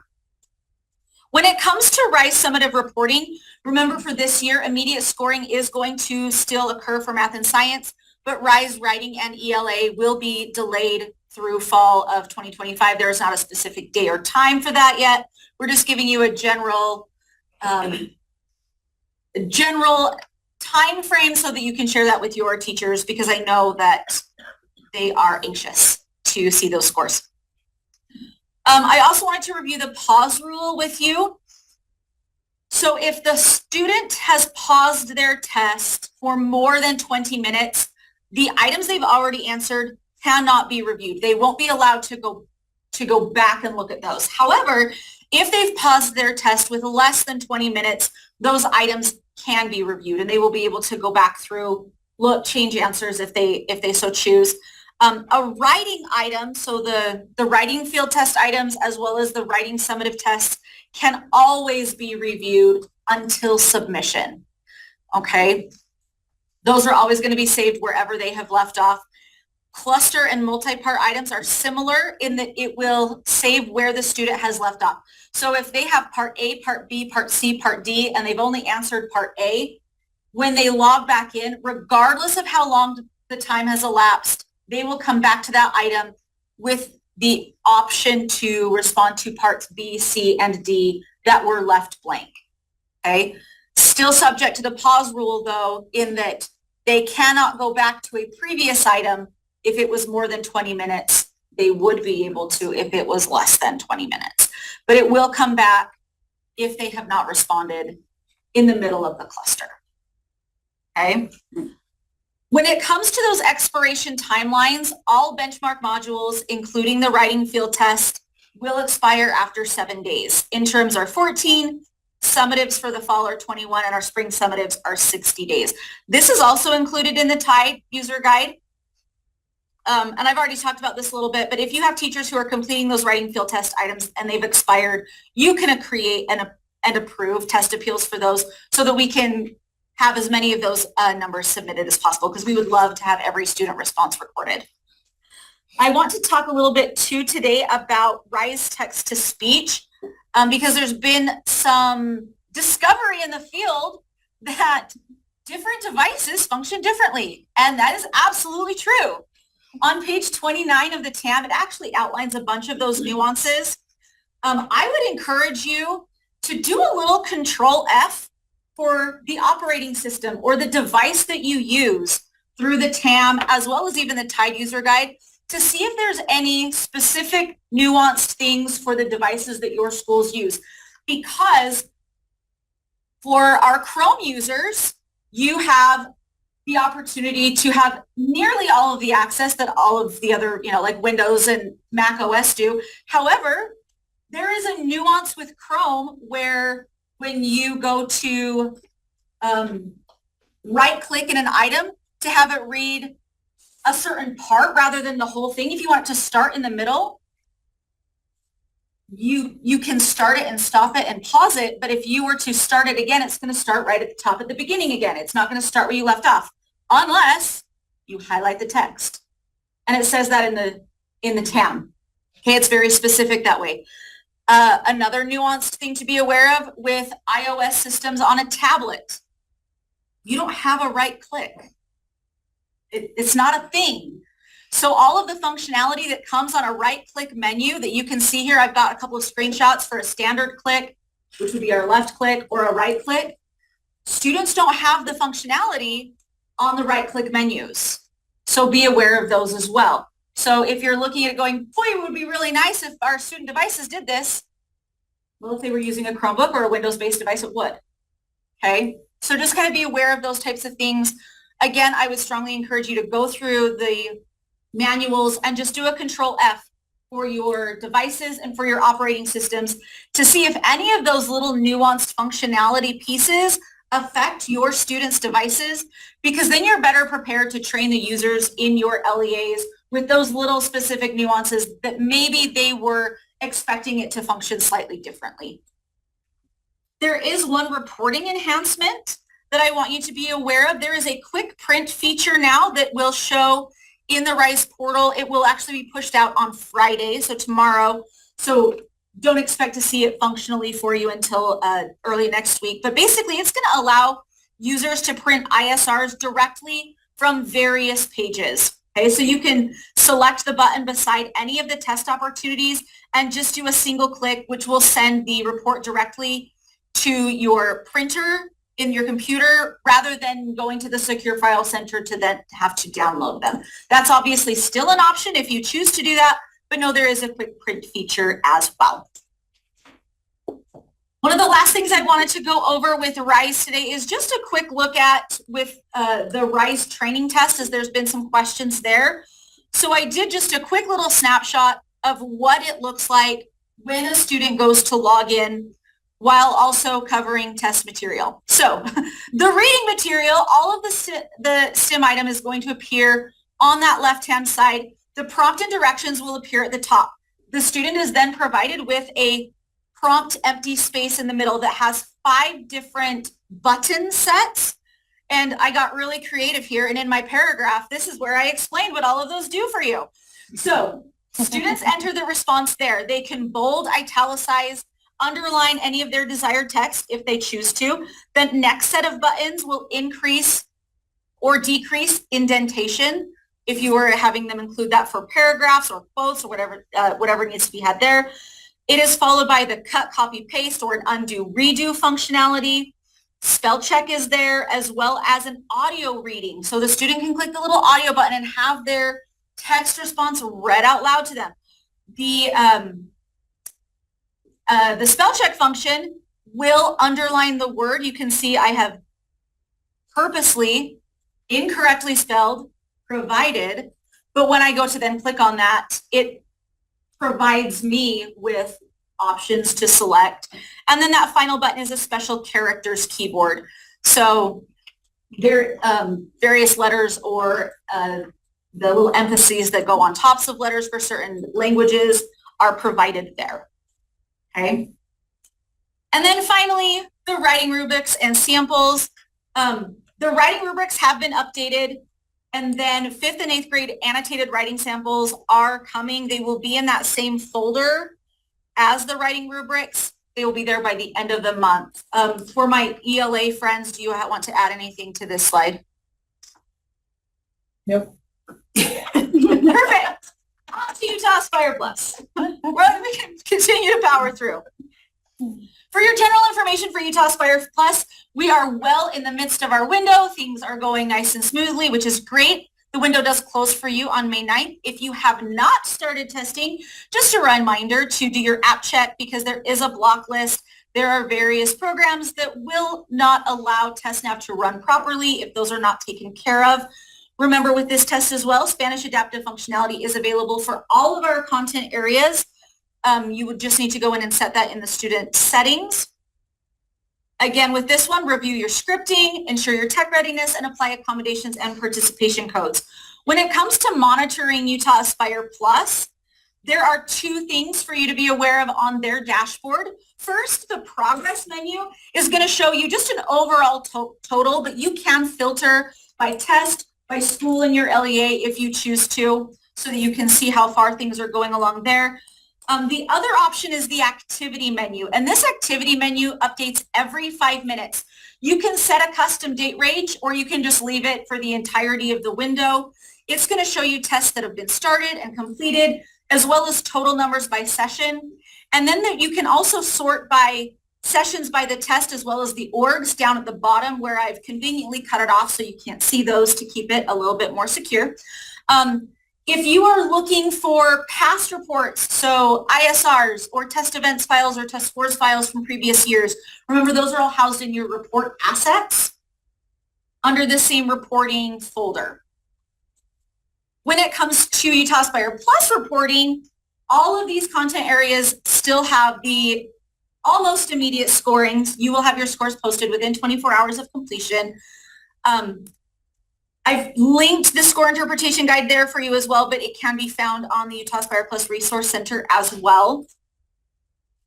When it comes to RISE summative reporting, remember for this year, immediate scoring is going to still occur for math and science, but RISE writing and ELA will be delayed through fall of 2025. There is not a specific day or time for that yet. We're just giving you a general time frame so that you can share that with your teachers, because I know that they are anxious to see those scores. I also wanted to review the pause rule with you. So if the student has paused their test for more than 20 minutes, the items they've already answered cannot be reviewed. They won't be allowed to go back and look at those. However, if they've paused their test with less than 20 minutes, those items can be reviewed and they will be able to go back through, look, change answers if they so choose. A writing item, so the writing field test items as well as the writing summative tests can always be reviewed until submission, okay? Those are always going to be saved wherever they have left off. Cluster and multi-part items are similar in that it will save where the student has left off. So if they have part A, part B, part C, part D, and they've only answered part A, when they log back in, regardless of how long the time has elapsed, they will come back to that item with the option to respond to parts B, C, and D that were left blank, okay? Still subject to the pause rule though, in that they cannot go back to a previous item if it was more than 20 minutes. They would be able to if it was less than 20 minutes, but it will come back if they have not responded in the middle of the cluster, okay? When it comes to those expiration timelines, all benchmark modules, including the writing field test, will expire after 7 days. Interims are 14, summatives for the fall are 21, and our spring summatives are 60 days. This is also included in the TIDE user guide. And I've already talked about this a little bit, but if you have teachers who are completing those writing field test items and they've expired, you can create and approve test appeals for those so that we can have as many of those numbers submitted as possible, because we would love to have every student response recorded. I want to talk a little bit too today about RISE text-to-speech, because there's been some discovery in the field that different devices function differently, and that is absolutely true. On page 29 of the TAM, it actually outlines a bunch of those nuances. I would encourage you to do a little Control F for the operating system or the device that you use through the TAM, as well as even the TIDE user guide, to see if there's any specific nuanced things for the devices that your schools use. Because for our Chrome users, you have the opportunity to have nearly all of the access that all of the other, like Windows and Mac OS do. However, there is a nuance with Chrome where when you go to right click in an item to have it read a certain part rather than the whole thing, if you want it to start in the middle, you can start it and stop it and pause it. But if you were to start it again, it's going to start right at the top at the beginning again. It's not going to start where you left off unless you highlight the text. And it says that in the TAM. Okay, it's very specific that way. Another nuanced thing to be aware of with iOS systems on a tablet, you don't have a right click. It's not a thing. So all of the functionality that comes on a right click menu that you can see here, I've got a couple of screenshots for a standard click, which would be our left click, or a right click. Students don't have the functionality on the right click menus. So be aware of those as well. So if you're looking at it going, boy, it would be really nice if our student devices did this. Well, if they were using a Chromebook or a Windows-based device, it would. Okay, so just kind of be aware of those types of things. Again, I would strongly encourage you to go through the manuals and just do a Control F for your devices and for your operating systems to see if any of those little nuanced functionality pieces affect your students' devices, because then you're better prepared to train the users in your LEAs with those little specific nuances that maybe they were expecting it to function slightly differently. There is one reporting enhancement that I want you to be aware of. There is a quick print feature now that will show in the RISE portal. It will actually be pushed out on Friday, so tomorrow. So don't expect to see it functionally for you until early next week. But basically, it's going to allow users to print ISRs directly from various pages. Okay, so you can select the button beside any of the test opportunities and just do a single click, which will send the report directly to your printer in your computer rather than going to the secure file center to then have to download them. That's obviously still an option if you choose to do that, but no, there is a quick print feature as well. One of the last things I wanted to go over with RISE today is just a quick look at with the RISE training test, as there's been some questions there. So I did just a quick little snapshot of what it looks like when a student goes to log in while also covering test material. So the reading material, all of the STEM item is going to appear on that left-hand side. The prompt and directions will appear at the top. The student is then provided with a prompt empty space in the middle that has 5 different button sets. And I got really creative here. And in my paragraph, this is where I explained what all of those do for you. So students enter the response there. They can bold, italicize, underline any of their desired text if they choose to. The next set of buttons will increase or decrease indentation if you were having them include that for paragraphs or quotes or whatever needs to be had there. It is followed by the cut, copy, paste, or an undo, redo functionality. Spell check is there, as well as an audio reading. So the student can click the little audio button and have their text response read out loud to them. The spell check function will underline the word. You can see I have purposely incorrectly spelled provided, but when I go to then click on that, it provides me with options to select. And then that final button is a special characters keyboard. So there various letters or the little emphases that go on tops of letters for certain languages are provided there. Okay. And then finally, the writing rubrics and samples. The writing rubrics have been updated. And then 5th and 8th grade annotated writing samples are coming. They will be in that same folder as the writing rubrics. They will be there by the end of the month. For my ELA friends, do you want to add anything to this slide? Nope. Perfect. On to Utah Aspire Plus. We can continue to power through. For your general information for Utah Aspire Plus, we are well in the midst of our window. Things are going nice and smoothly, which is great. The window does close for you on May 9th. If you have not started testing, just a reminder to do your app check because there is a block list. There are various programs that will not allow TestNav to run properly if those are not taken care of. Remember with this test as well, Spanish adaptive functionality is available for all of our content areas. You would just need to go in and set that in the student settings. Again, with this one, review your scripting, ensure your tech readiness, and apply accommodations and participation codes. When it comes to monitoring Utah Aspire Plus, there are 2 things for you to be aware of on their dashboard. First, the progress menu is going to show you just an overall total, but you can filter by test, by school in your LEA if you choose to, so that you can see how far things are going along there. The other option is the activity menu, and this activity menu updates every 5 minutes. You can set a custom date range, or you can just leave it for the entirety of the window. It's going to show you tests that have been started and completed, as well as total numbers by session. And then you can also sort by sessions by the test, as well as the orgs down at the bottom, where I've conveniently cut it off so you can't see those to keep it a little bit more secure. If you are looking for past reports, so ISRs or test events files or test scores files from previous years, remember those are all housed in your report assets under the same reporting folder. When it comes to Utah Aspire Plus reporting, All of these content areas still have the almost immediate scorings. You will have your scores posted within 24 hours of completion. I've linked the score interpretation guide there for you as well, but it can be found on the Utah Aspire Plus Resource Center as well.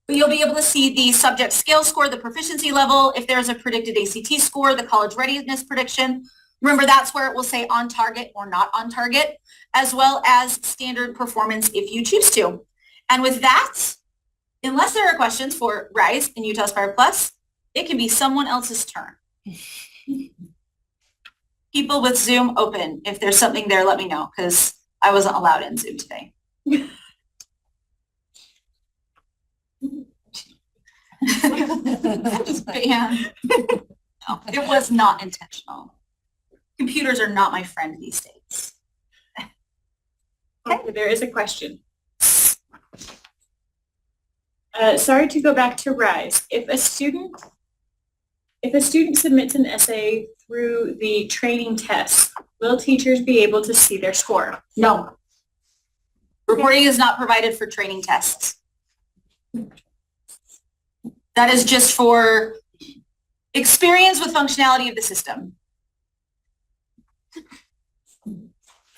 But you'll be able to see the subject scale score, the proficiency level, if there's a predicted ACT score, the college readiness prediction. Remember, that's where it will say on target or not on target, as well as standard performance if you choose to. And with that, unless there are questions for RISE and Utah Aspire Plus, it can be someone else's turn. People with Zoom open. If there's something there, let me know, because I wasn't allowed in Zoom today. Just ban. No, it was not intentional. Computers are not my friend these days. Okay, there is a question. Sorry to go back to RISE. If a student submits an essay through the training test, will teachers be able to see their score? No. Reporting is not provided for training tests. That is just for experience with functionality of the system.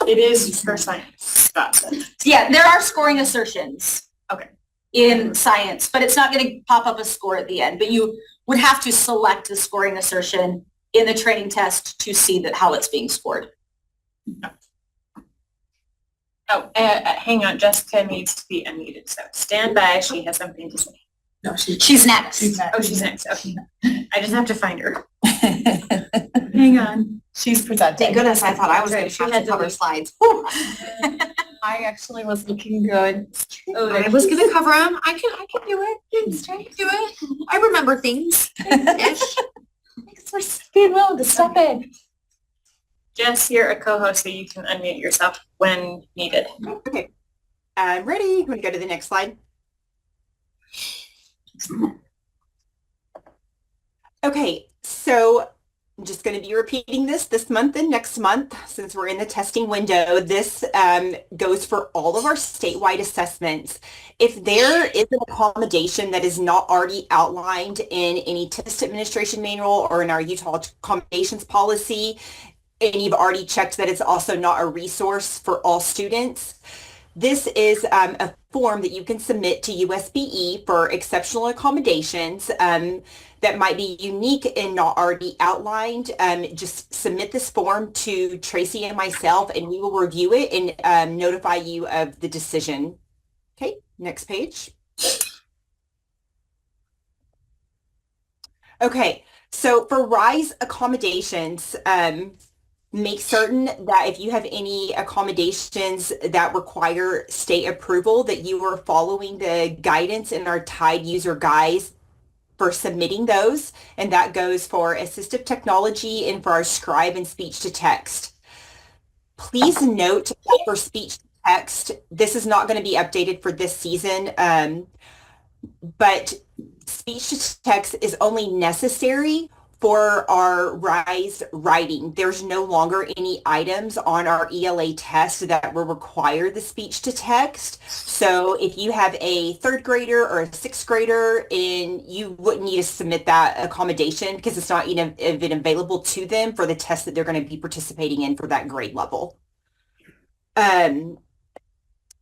It is for science. Gotcha. Yeah, there are scoring assertions. Okay. In science, but it's not going to pop up a score at the end, but you would have to select the scoring assertion in the training test to see that how it's being scored. Oh, hang on. Jessica needs to be unmuted, so stand by. She has something to say. No, She's next. Oh, she's next. Okay. I just have to find her. Hang on. She's presenting. Thank goodness, I thought I was Right, going she to have had to to cover leave. slides. I actually was looking good. Oh, I was going to cover them. I can do it. Do it. I remember things. Ish. Thanks for being willing to step in. Jess, you're a co-host, so you can unmute yourself when needed. Okay. I'm ready. You want to go to the next slide? Okay, so I'm just going to be repeating this month and next month since we're in the testing window. This goes for all of our statewide assessments. If there is an accommodation that is not already outlined in any test administration manual or in our Utah accommodations policy, and you've already checked that it's also not a resource for all students, this is a form that you can submit to USBE for exceptional accommodations that might be unique and not already outlined. Just submit this form to Tracy and myself, and we will review it and notify you of the decision. Okay, next page. Okay, so for RISE accommodations, make certain that if you have any accommodations that require state approval, that you are following the guidance in our TIDE user guides for submitting those. And that goes for assistive technology and for our scribe and speech to text. Please note that for speech to text, this is not going to be updated for this season, but speech to text is only necessary for our RISE writing. There's no longer any items on our ELA test that will require the speech to text. So if you have a third grader or a sixth grader, and you wouldn't need to submit that accommodation because it's not even available to them for the test that they're going to be participating in for that grade level.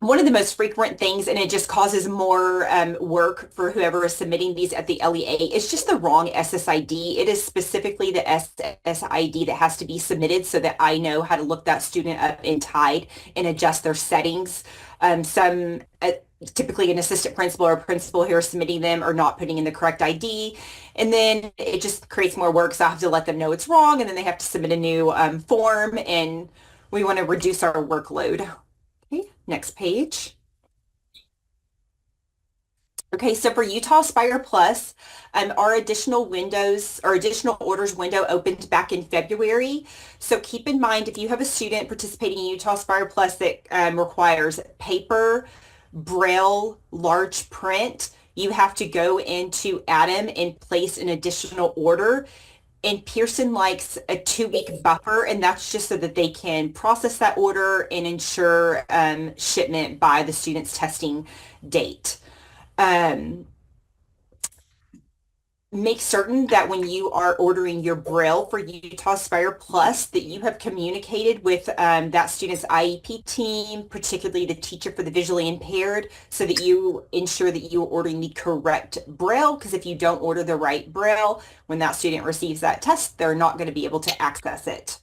One of the most frequent things, and it just causes more work for whoever is submitting these at the LEA, is just the wrong SSID. It is specifically the SSID that has to be submitted so that I know how to look that student up in TIDE and adjust their settings. Typically an assistant principal or principal who are submitting them are not putting in the correct ID. And then it just creates more work. So I have to let them know it's wrong. And then they have to submit a new form, and we want to reduce our workload. Okay, next page. Okay, so for Utah Aspire Plus, our additional orders window opened back in February. So keep in mind, if you have a student participating in Utah Aspire Plus that requires paper, Braille, large print, you have to go into ADAM and place an additional order. And Pearson likes a 2-week buffer, and that's just so that they can process that order and ensure shipment by the student's testing date. Make certain that when you are ordering your Braille for Utah Aspire Plus, that you have communicated with that student's IEP team, particularly the teacher for the visually impaired, so that you ensure that you are ordering the correct Braille, because if you don't order the right Braille, when that student receives that test, they're not going to be able to access it.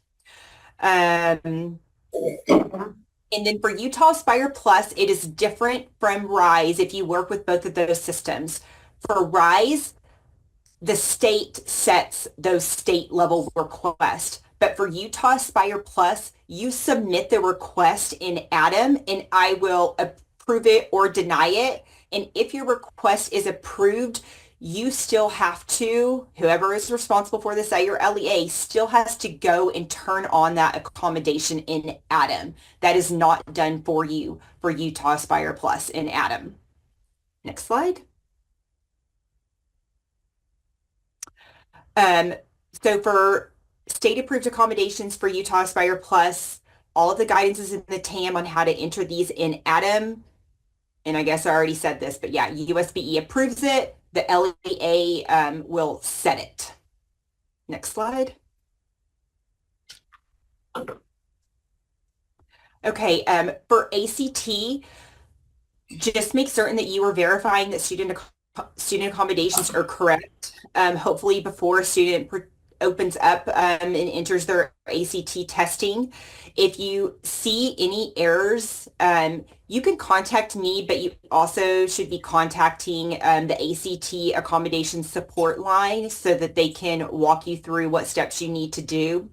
And then for Utah Aspire Plus, it is different from RISE if you work with both of those systems. For RISE, the state sets those state level requests. But for Utah Aspire Plus, you submit the request in ADAM and I will approve it or deny it. And if your request is approved, you still have to, whoever is responsible for this at your LEA still has to go and turn on that accommodation in ADAM. That is not done for you for Utah Aspire Plus in ADAM. Next slide. So for state approved accommodations for Utah Aspire Plus, all of the guidance is in the TAM on how to enter these in ADAM. And I guess I already said this, but yeah, USBE approves it. The LEA will set it. Next slide. Okay, for ACT, just make certain that you are verifying that student accommodations are correct. Hopefully before a student opens up and enters their ACT testing. If you see any errors, you can contact me, but you also should be contacting the ACT accommodation support line so that they can walk you through what steps you need to do.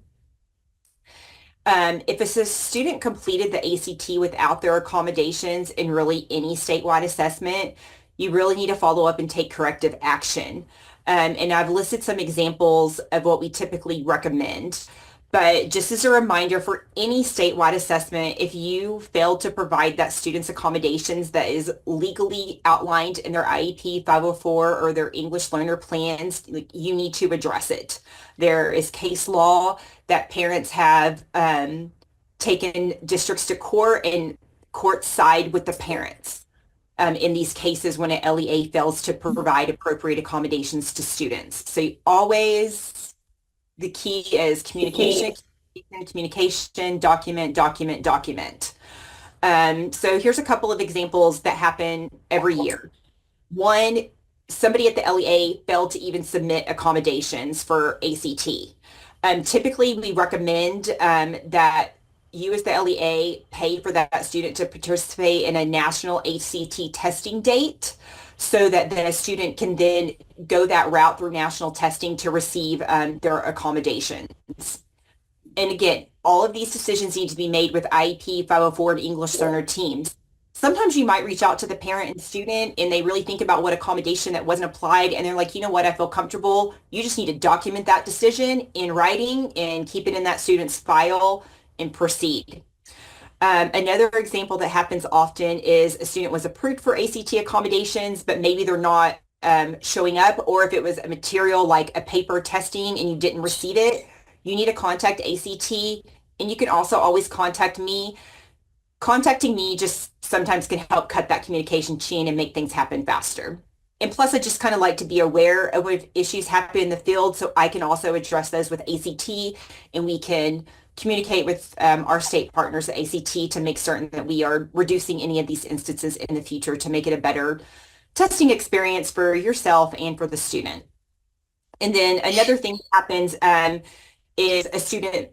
If a student completed the ACT without their accommodations in really any statewide assessment, you really need to follow up and take corrective action. And I've listed some examples of what we typically recommend. But just as a reminder, for any statewide assessment, if you fail to provide that student's accommodations that is legally outlined in their IEP 504 or their English learner plans, you need to address it. There is case law that parents have taken districts to court, and courts side with the parents in these cases when an LEA fails to provide appropriate accommodations to students. So always, the key is communication, document. So here's a couple of examples that happen every year. One, somebody at the LEA failed to even submit accommodations for ACT. Typically, we recommend that you as the LEA pay for that student to participate in a national ACT testing date so that then a student can then go that route through national testing to receive their accommodations. And again, all of these decisions need to be made with IEP 504 and English learner teams. Sometimes you might reach out to the parent and student and they really think about what accommodation that wasn't applied and they're like, you know what, I feel comfortable. You just need to document that decision in writing and keep it in that student's file and proceed. Another example that happens often is a student was approved for ACT accommodations, but maybe they're not showing up, or if it was a material like a paper testing and you didn't receive it, you need to contact ACT, and you can also always contact me. Contacting me just sometimes can help cut that communication chain and make things happen faster. And plus, I just kind of like to be aware of what issues happen in the field so I can also address those with ACT, and we can communicate with our state partners at ACT to make certain that we are reducing any of these instances in the future to make it a better testing experience for yourself and for the student. And then another thing that happens is a student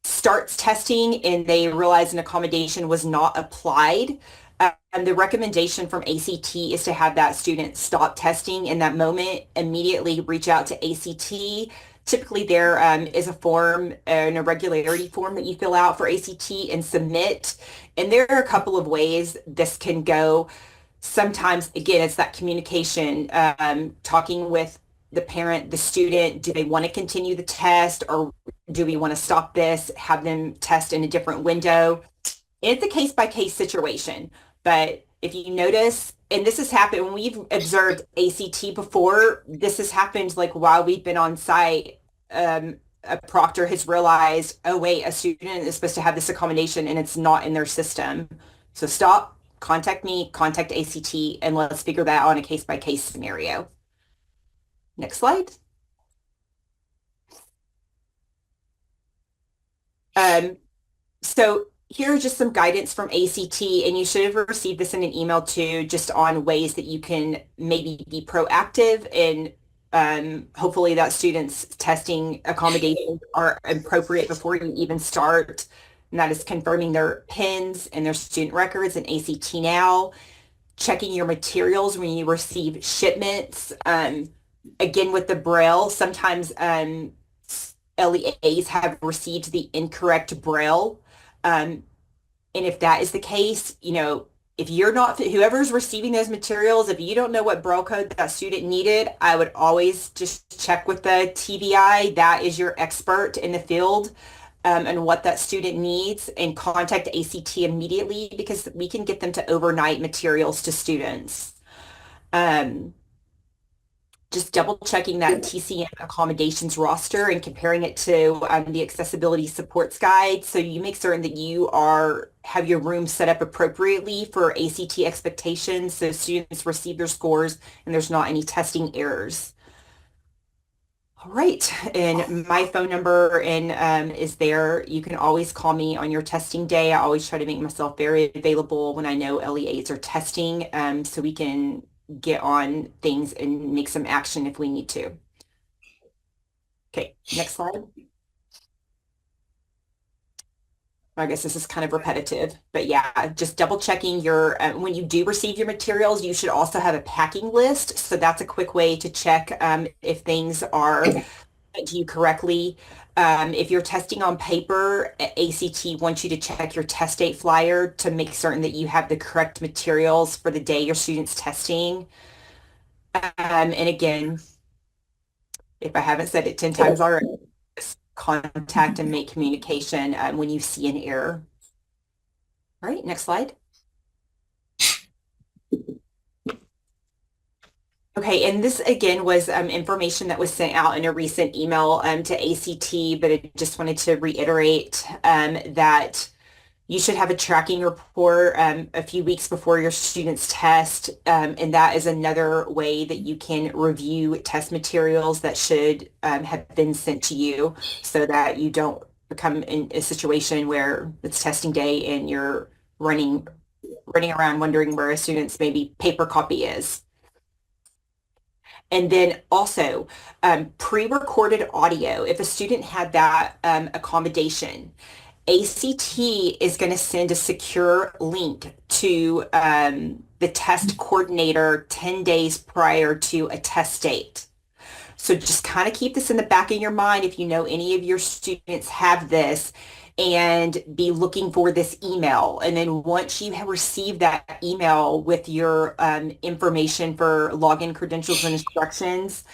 starts testing and they realize an accommodation was not applied. And the recommendation from ACT is to have that student stop testing in that moment, immediately reach out to ACT. Typically there is a form, an irregularity form that you fill out for ACT and submit. And there are a couple of ways this can go. Sometimes, again, it's that communication, talking with the parent, the student. Do they want to continue the test, or do we want to stop this, have them test in a different window? It's a case-by-case situation. But if you notice, and this has happened when we've observed ACT before, this has happened like while we've been on site a proctor has realized, oh wait, a student is supposed to have this accommodation and it's not in their system. So stop, contact me, contact ACT, and let's figure that out on a case-by-case scenario. Next slide. So here are just some guidance from ACT, and you should have received this in an email too, just on ways that you can maybe be proactive and hopefully that students' testing accommodations are appropriate before you even start. And that is confirming their PINs and their student records in ACT Now, checking your materials when you receive shipments. Again, with the Braille, sometimes LEAs have received the incorrect Braille. And if that is the case, you know, if you're not, whoever's receiving those materials, if you don't know what Braille code that student needed, I would always just check with the TVI. That is your expert in the field and what that student needs, and contact ACT immediately because we can get them to overnight materials to students. Just double checking that TCM accommodations roster and comparing it to the accessibility supports guide, so you make certain that you have your room set up appropriately for ACT expectations, so students receive their scores and there's not any testing errors. All right, and my phone number is there. You can always call me on your testing day. I always try to make myself very available when I know LEAs are testing, so we can get on things and make some action if we need to. Okay, next slide. I guess this is kind of repetitive, but yeah, just double checking your, when you do receive your materials, you should also have a packing list. So that's a quick way to check if things are sent to you correctly. If you're testing on paper, ACT wants you to check your test date flyer to make certain that you have the correct materials for the day your student's testing. And again, if I haven't said it 10 times already, contact and make communication when you see an error. All right, next slide. Okay, and this again was information that was sent out in a recent email to ACT, but I just wanted to reiterate that you should have a tracking report a few weeks before your students test, and that is another way that you can review test materials that should have been sent to you, so that you don't become in a situation where it's testing day and you're running around wondering where a student's maybe paper copy is. And then also pre-recorded audio. If a student had that accommodation, ACT is going to send a secure link to the test coordinator 10 days prior to a test date. So just kind of keep this in the back of your mind if you know any of your students have this, and be looking for this email. And then once you have received that email with your information for login credentials and instructions,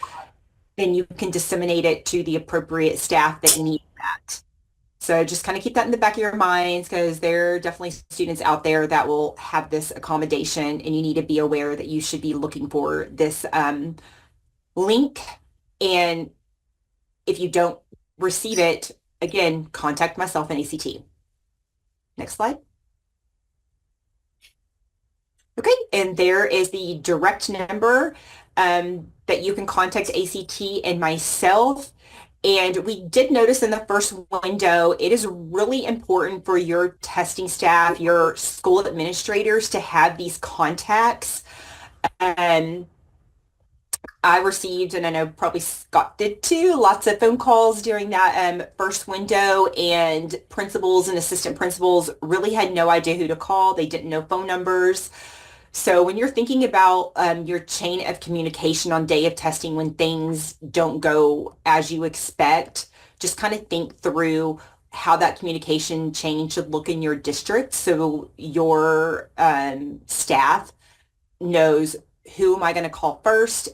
then you can disseminate it to the appropriate staff that need that. So just kind of keep that in the back of your minds, because there are definitely students out there that will have this accommodation, and you need to be aware that you should be looking for this link. And if you don't receive it, again, contact myself and ACT. Next slide. Okay, and there is the direct number that you can contact ACT and myself. And we did notice in the first window, it is really important for your testing staff, your school administrators, to have these contacts. I received, and I know probably Scott did too, lots of phone calls during that first window, and principals and assistant principals really had no idea who to call. They didn't know phone numbers. So when you're thinking about your chain of communication on day of testing, when things don't go as you expect, just kind of think through how that communication chain should look in your district, so your staff knows, who am I going to call first?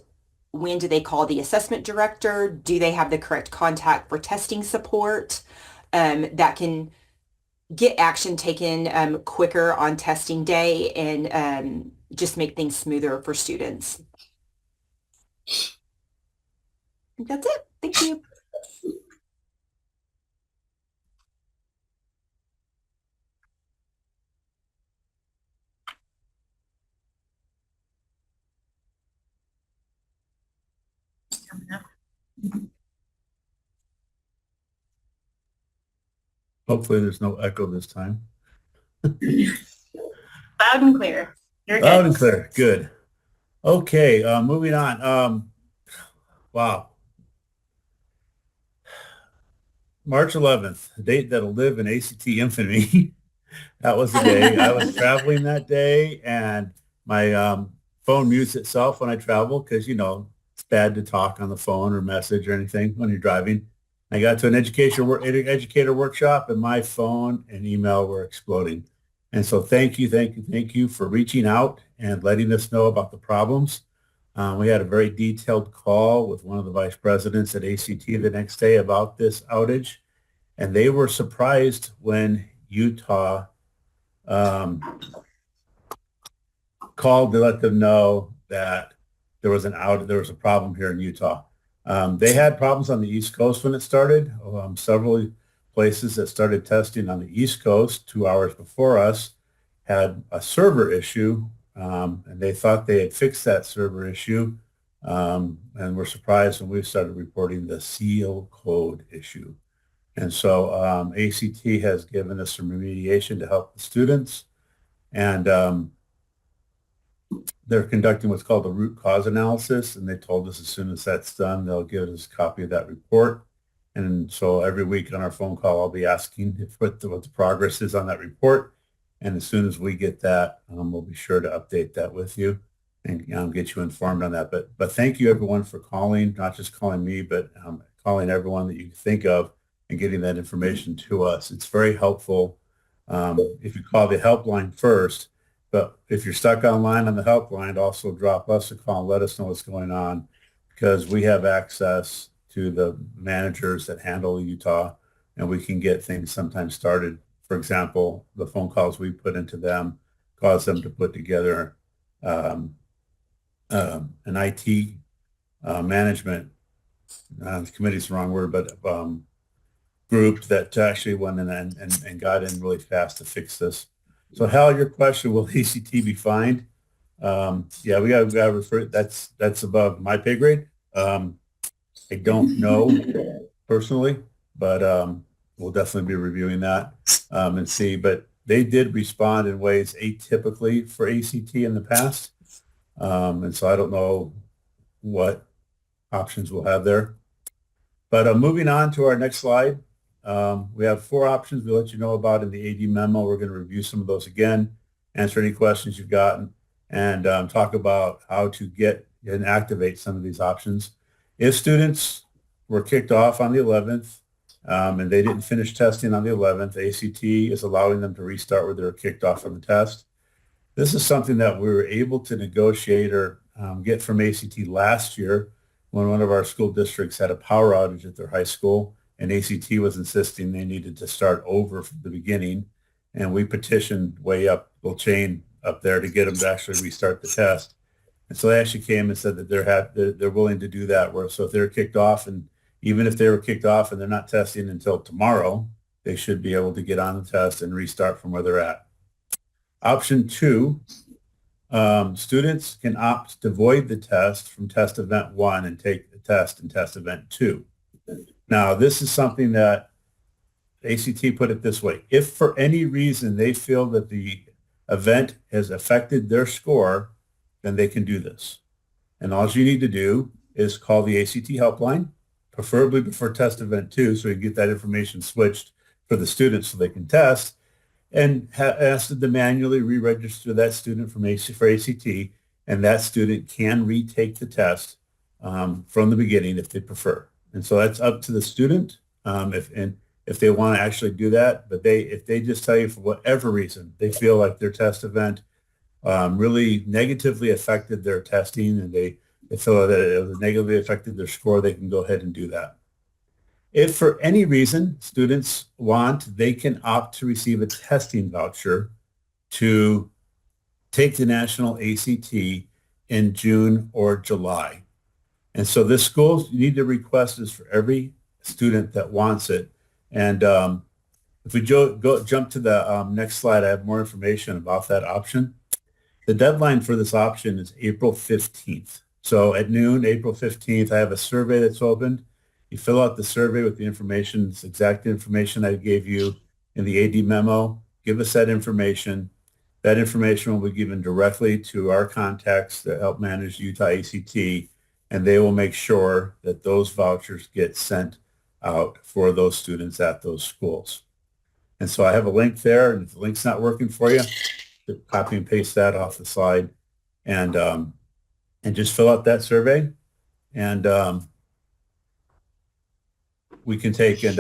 When do they call the assessment director? Do they have the correct contact for testing support? That can get action taken quicker on testing day, and just make things smoother for students. I think that's it. Thank you. Hopefully there's no echo this time. Loud and clear. You're Loud good. and clear. Good. Okay, moving on. Wow. March 11th, a date that'll live in ACT infamy. That was the day. I was traveling that day, and my phone mutes itself when I travel because, you know, it's bad to talk on the phone or message or anything when you're driving. I got to an educator workshop, and my phone and email were exploding. And so thank you for reaching out and letting us know about the problems. We had a very detailed call with one of the vice presidents at ACT the next day about this outage, and they were surprised when Utah called to let them know that there was a problem here in Utah. They had problems on the East Coast when it started. Several places that started testing on the East Coast 2 hours before us had a server issue, and they thought they had fixed that server issue, and were surprised when we started reporting the seal code issue. And so ACT has given us some remediation to help the students, and they're conducting what's called a root cause analysis, and they told us as soon as that's done, they'll give us a copy of that report. And so every week on our phone call, I'll be asking what the progress is on that report. And as soon as we get that, we'll be sure to update that with you and get you informed on that. But thank you everyone for calling, not just calling me, but calling everyone that you think of and getting that information to us. It's very helpful if you call the helpline first. But if you're stuck online on the helpline, also drop us a call and let us know what's going on, because we have access to the managers that handle Utah, and we can get things sometimes started. For example, the phone calls we put into them cause them to put together an IT management, committee's the wrong word, but group that actually went in and got in really fast to fix this. So Hal, your question, will ACT be fined? Yeah, we got to refer, that's above my pay grade. I don't know personally, but we'll definitely be reviewing that and see. But they did respond in ways atypically for ACT in the past. And so I don't know what options we'll have there. But moving on to our next slide, we have 4 options we'll let you know about in the AD memo. We're going to review some of those again, answer any questions you've gotten, and talk about how to get and activate some of these options. If students were kicked off on the 11th and they didn't finish testing on the 11th, ACT is allowing them to restart where they were kicked off from the test. This is something that we were able to negotiate or get from ACT last year when one of our school districts had a power outage at their high school, and ACT was insisting they needed to start over from the beginning. And we petitioned way up the chain up there to get them to actually restart the test. And so they actually came and said that they're willing to do that. So if they're kicked off, and even if they were kicked off and they're not testing until tomorrow, they should be able to get on the test and restart from where they're at. Option 2, students can opt to void the test from test event 1 and take the test in test event 2. Now, this is something that ACT put it this way. If for any reason they feel that the event has affected their score, then they can do this. And all you need to do is call the ACT helpline, preferably before test event 2, so you get that information switched for the students so they can test, and ask them to manually re-register that student for ACT, and that student can retake the test from the beginning if they prefer. And so that's up to the student if they want to actually do that. But if they just tell you for whatever reason they feel like their test event really negatively affected their testing, and they feel that it negatively affected their score, they can go ahead and do that. If for any reason students want, they can opt to receive a testing voucher to take the national ACT in June or July. And so this school, you need to request this for every student that wants it. And if we jump to the next slide, I have more information about that option. The deadline for this option is April 15th. So at noon, April 15th, I have a survey that's opened. You fill out the survey with the information, it's exact information I gave you in the AD memo. Give us that information. That information will be given directly to our contacts that help manage Utah ACT, and they will make sure that those vouchers get sent out for those students at those schools. And so I have a link there, and if the link's not working for you, copy and paste that off the slide, and just fill out that survey, and we can take and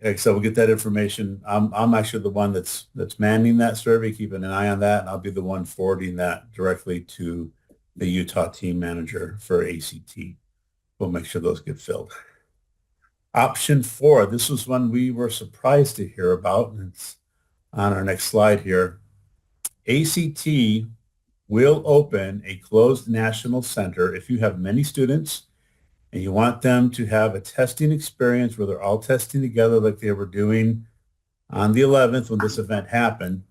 like I said, we'll get that information. I'm actually the one that's manning that survey, keeping an eye on that, and I'll be the one forwarding that directly to the Utah team manager for ACT. We'll make sure those get filled. Option 4, this was one we were surprised to hear about, and it's on our next slide here. ACT will open a closed national center if you have many students and you want them to have a testing experience where they're all testing together like they were doing on the 11th when this event happened.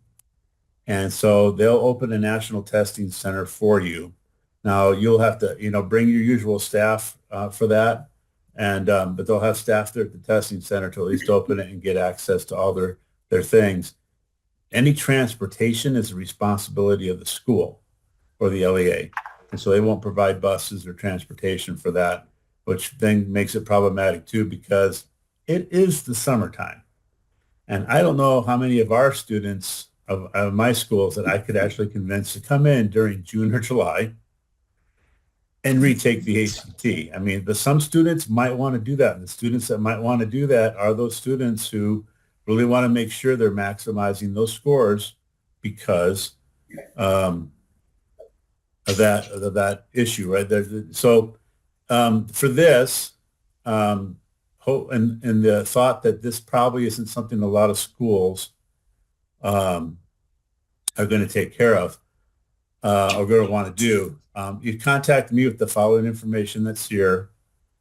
And so they'll open a national testing center for you. Now you'll have to, bring your usual staff for that. And but they'll have staff there at the testing center to at least open it and get access to all their things. Any transportation is the responsibility of the school or the LEA. And so they won't provide buses or transportation for that, which then makes it problematic too, because it is the summertime. And I don't know how many of our students of my schools that I could actually convince to come in during June or July and retake the ACT. I mean, but some students might want to do that. And the students that might want to do that are those students who really want to make sure they're maximizing those scores because of that issue, right? So for this, and the thought that this probably isn't something a lot of schools are going to take care of or going to want to do, you contact me with the following information that's here,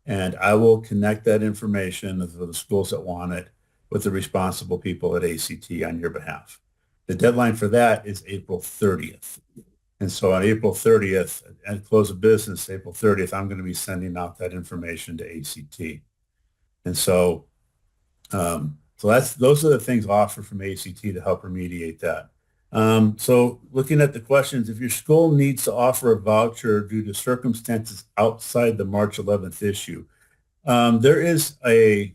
and I will connect that information for the schools that want it with the responsible people at ACT on your behalf. The deadline for that is April 30th. And so on April 30th, at close of business, April 30th, I'm going to be sending out that information to ACT. And so, those are the things offered from ACT to help remediate that. So looking at the questions, if your school needs to offer a voucher due to circumstances outside the March 11th issue, there is a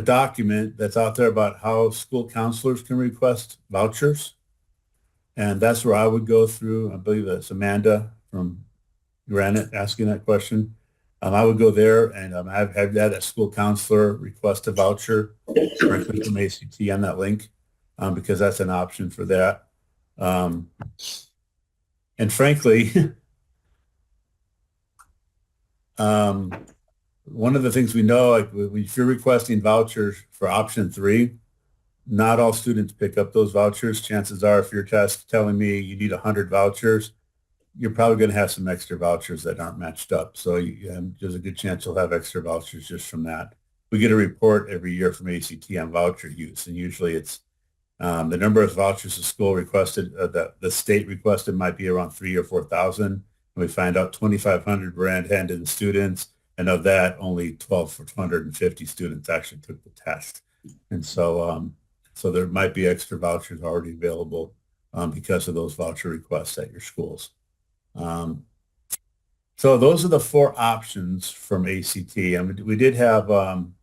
document that's out there about how school counselors can request vouchers. And that's where I would go through. I believe that's Amanda from Granite asking that question. I would go there and I've had that a school counselor request a voucher directly from ACT on that link because that's an option for that. And frankly, one of the things we know, like if you're requesting vouchers for option 3, not all students pick up those vouchers. Chances are, if you're telling me you need 100 vouchers, you're probably going to have some extra vouchers that aren't matched up. So there's a good chance you'll have extra vouchers just from that. We get a report every year from ACT on voucher use, and usually it's the number of vouchers the school requested, that the state requested might be around 3,000 or 4,000. And we find out 2,500 were handed to the students. And of that, only 1,250 students actually took the test. And so so there might be extra vouchers already available because of those voucher requests at your schools. So those are the 4 options from ACT. I mean, we did have, and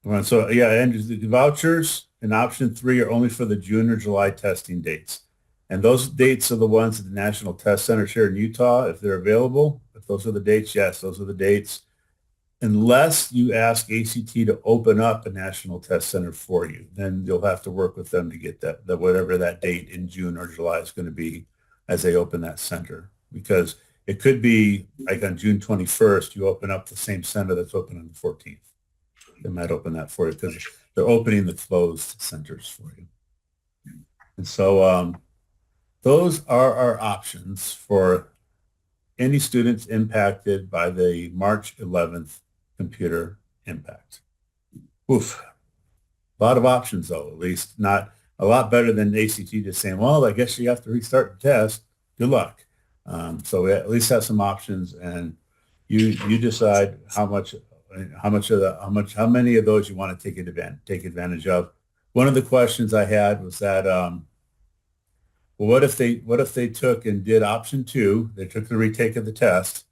the vouchers in option 3 are only for the June or July testing dates. And those dates are the ones that the National Test Centers here in Utah, if they're available. If those are the dates, yes, those are the dates. Unless you ask ACT to open up a National Test Center for you, then you'll have to work with them to get that whatever that date in June or July is going to be as they open that center. Because it could be like on June 21st, you open up the same center that's open on the 14th. They might open that for you because they're opening the closed centers for you. And so those are our options for any students impacted by the March 11th computer impact. Oof. A lot of options though, at least not a lot better than ACT just saying, well, I guess you have to restart the test. Good luck. So we at least have some options, and you decide how many of those you want to take advantage of. One of the questions I had was that, well, what if they took and did option 2? They took the retake of the test,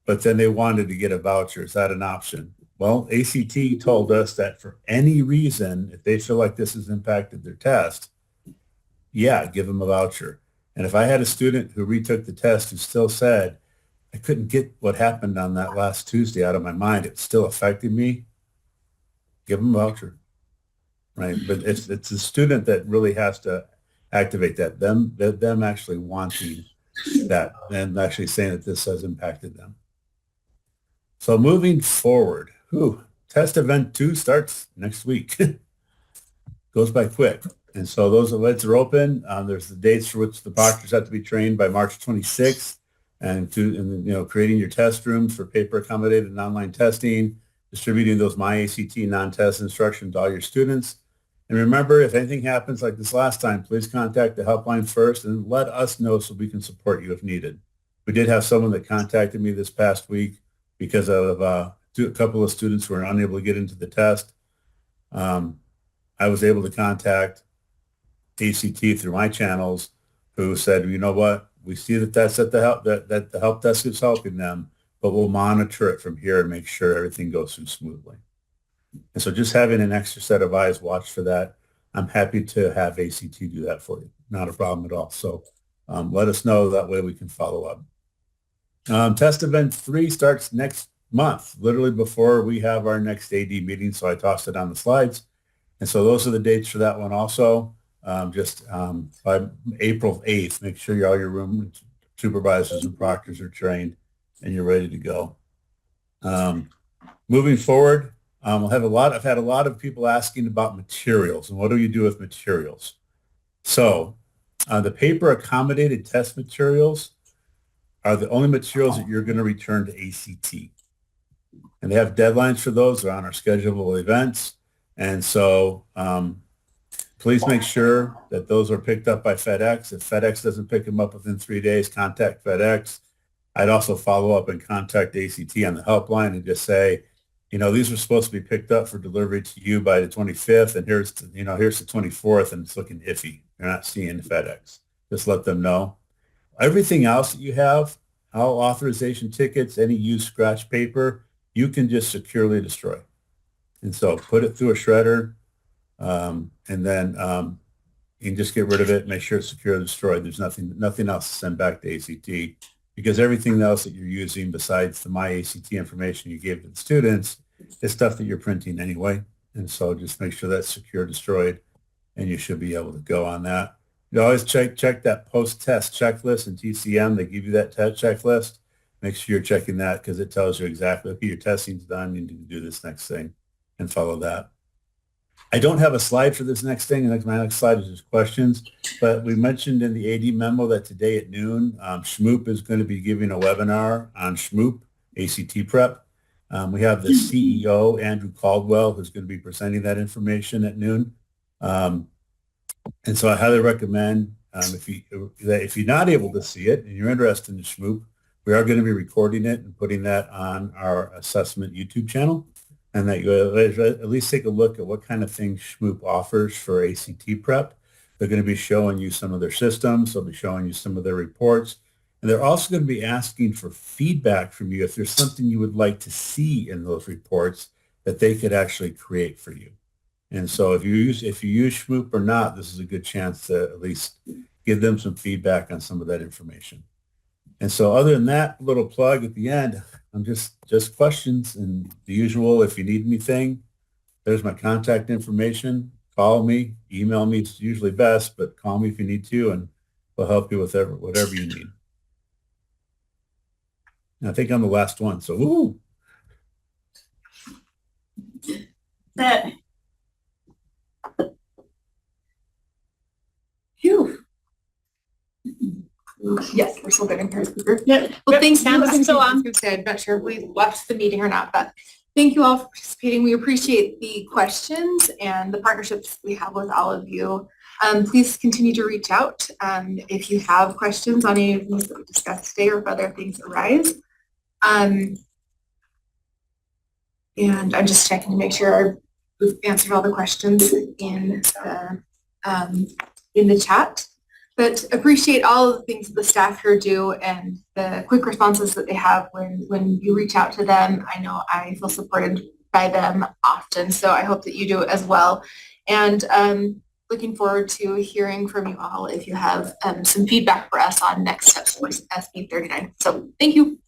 but then they wanted to get a voucher. Is that an option? Well, ACT told us that for any reason, if they feel like this has impacted their test, yeah, give them a voucher. And if I had a student who retook the test who still said, I couldn't get what happened on that last Tuesday out of my mind, it still affected me, give them a voucher, right? But it's the student that really has to activate that, them actually wanting that and actually saying that this has impacted them. So moving forward, test event 2 starts next week. Goes by quick. And so those events are open. There's the dates for which the proctors have to be trained by March 26th, and creating your test rooms for paper accommodated and online testing, distributing those MyACT non-test instructions to all your students. And remember, if anything happens like this last time, please contact the helpline first and let us know so we can support you if needed. We did have someone that contacted me this past week because of a couple of students who were unable to get into the test. I was able to contact ACT through my channels, who said, you know what, we see that that's at the help, that the help desk is helping them, but we'll monitor it from here and make sure everything goes through smoothly. And so just having an extra set of eyes watch for that, I'm happy to have ACT do that for you. Not a problem at all. So let us know, that way we can follow up. Test event 3 starts next month, literally before we have our next AD meeting. So I tossed it on the slides. And so those are the dates for that one also. By April 8th, make sure all your room supervisors and proctors are trained and you're ready to go. Moving forward, I've had a lot of people asking about materials and what do you do with materials? So the paper accommodated test materials are the only materials that you're going to return to ACT. And they have deadlines for those. They're on our schedulable events. And so please make sure that those are picked up by FedEx. If FedEx doesn't pick them up within 3 days, contact FedEx. I'd also follow up and contact ACT on the helpline and just say, these are supposed to be picked up for delivery to you by the 25th, and here's the 24th, and it's looking iffy. You're not seeing FedEx. Just let them know. Everything else that you have, all authorization tickets, any used scratch paper, you can just securely destroy. And so put it through a shredder, and then you can just get rid of it, make sure it's securely destroyed. There's nothing else to send back to ACT, because everything else that you're using besides the MyACT information you gave to the students is stuff that you're printing anyway. And so just make sure that's secure destroyed, and you should be able to go on that. You always check that post-test checklist in TCM. They give you that test checklist. Make sure you're checking that, because it tells you exactly, okay, your testing's done, you need to do this next thing and follow that. I don't have a slide for this next thing. My next slide is just questions, but we mentioned in the AD memo that today at noon, SHMOOP is going to be giving a webinar on SHMOOP, ACT prep. We have the CEO, Andrew Caldwell, who's going to be presenting that information at noon. And so I highly recommend, if you're not able to see it and you're interested in SHMOOP, we are going to be recording it and putting that on our assessment YouTube channel, and that you at least take a look at what kind of things SHMOOP offers for ACT prep. They're going to be showing you some of their systems. They'll be showing you some of their reports. And they're also going to be asking for feedback from you if there's something you would like to see in those reports that they could actually create for you. And so if you use SHMOOP or not, this is a good chance to at least give them some feedback on some of that information. And so other than that little plug at the end, I'm just questions and the usual. If you need anything, there's my contact information. Call me, email me. It's usually best, but call me if you need to, and we'll help you with whatever you need. And I think I'm the last one, so woo! That. Phew. Yes, we're still getting her speaker. Yep. Well, thanks. Sounds still on. I'm not sure if we left the meeting or not, but thank you all for participating. We appreciate the questions and the partnerships we have with all of you. Please continue to reach out if you have questions on any of these that we discussed today or if other things arise. And I'm just checking to make sure we've answered all the questions in the chat. But appreciate all of the things that the staff here do and the quick responses that they have when you reach out to them. I know I feel supported by them often, so I hope that you do as well. And looking forward to hearing from you all if you have some feedback for us on next steps for SB 39. So thank you.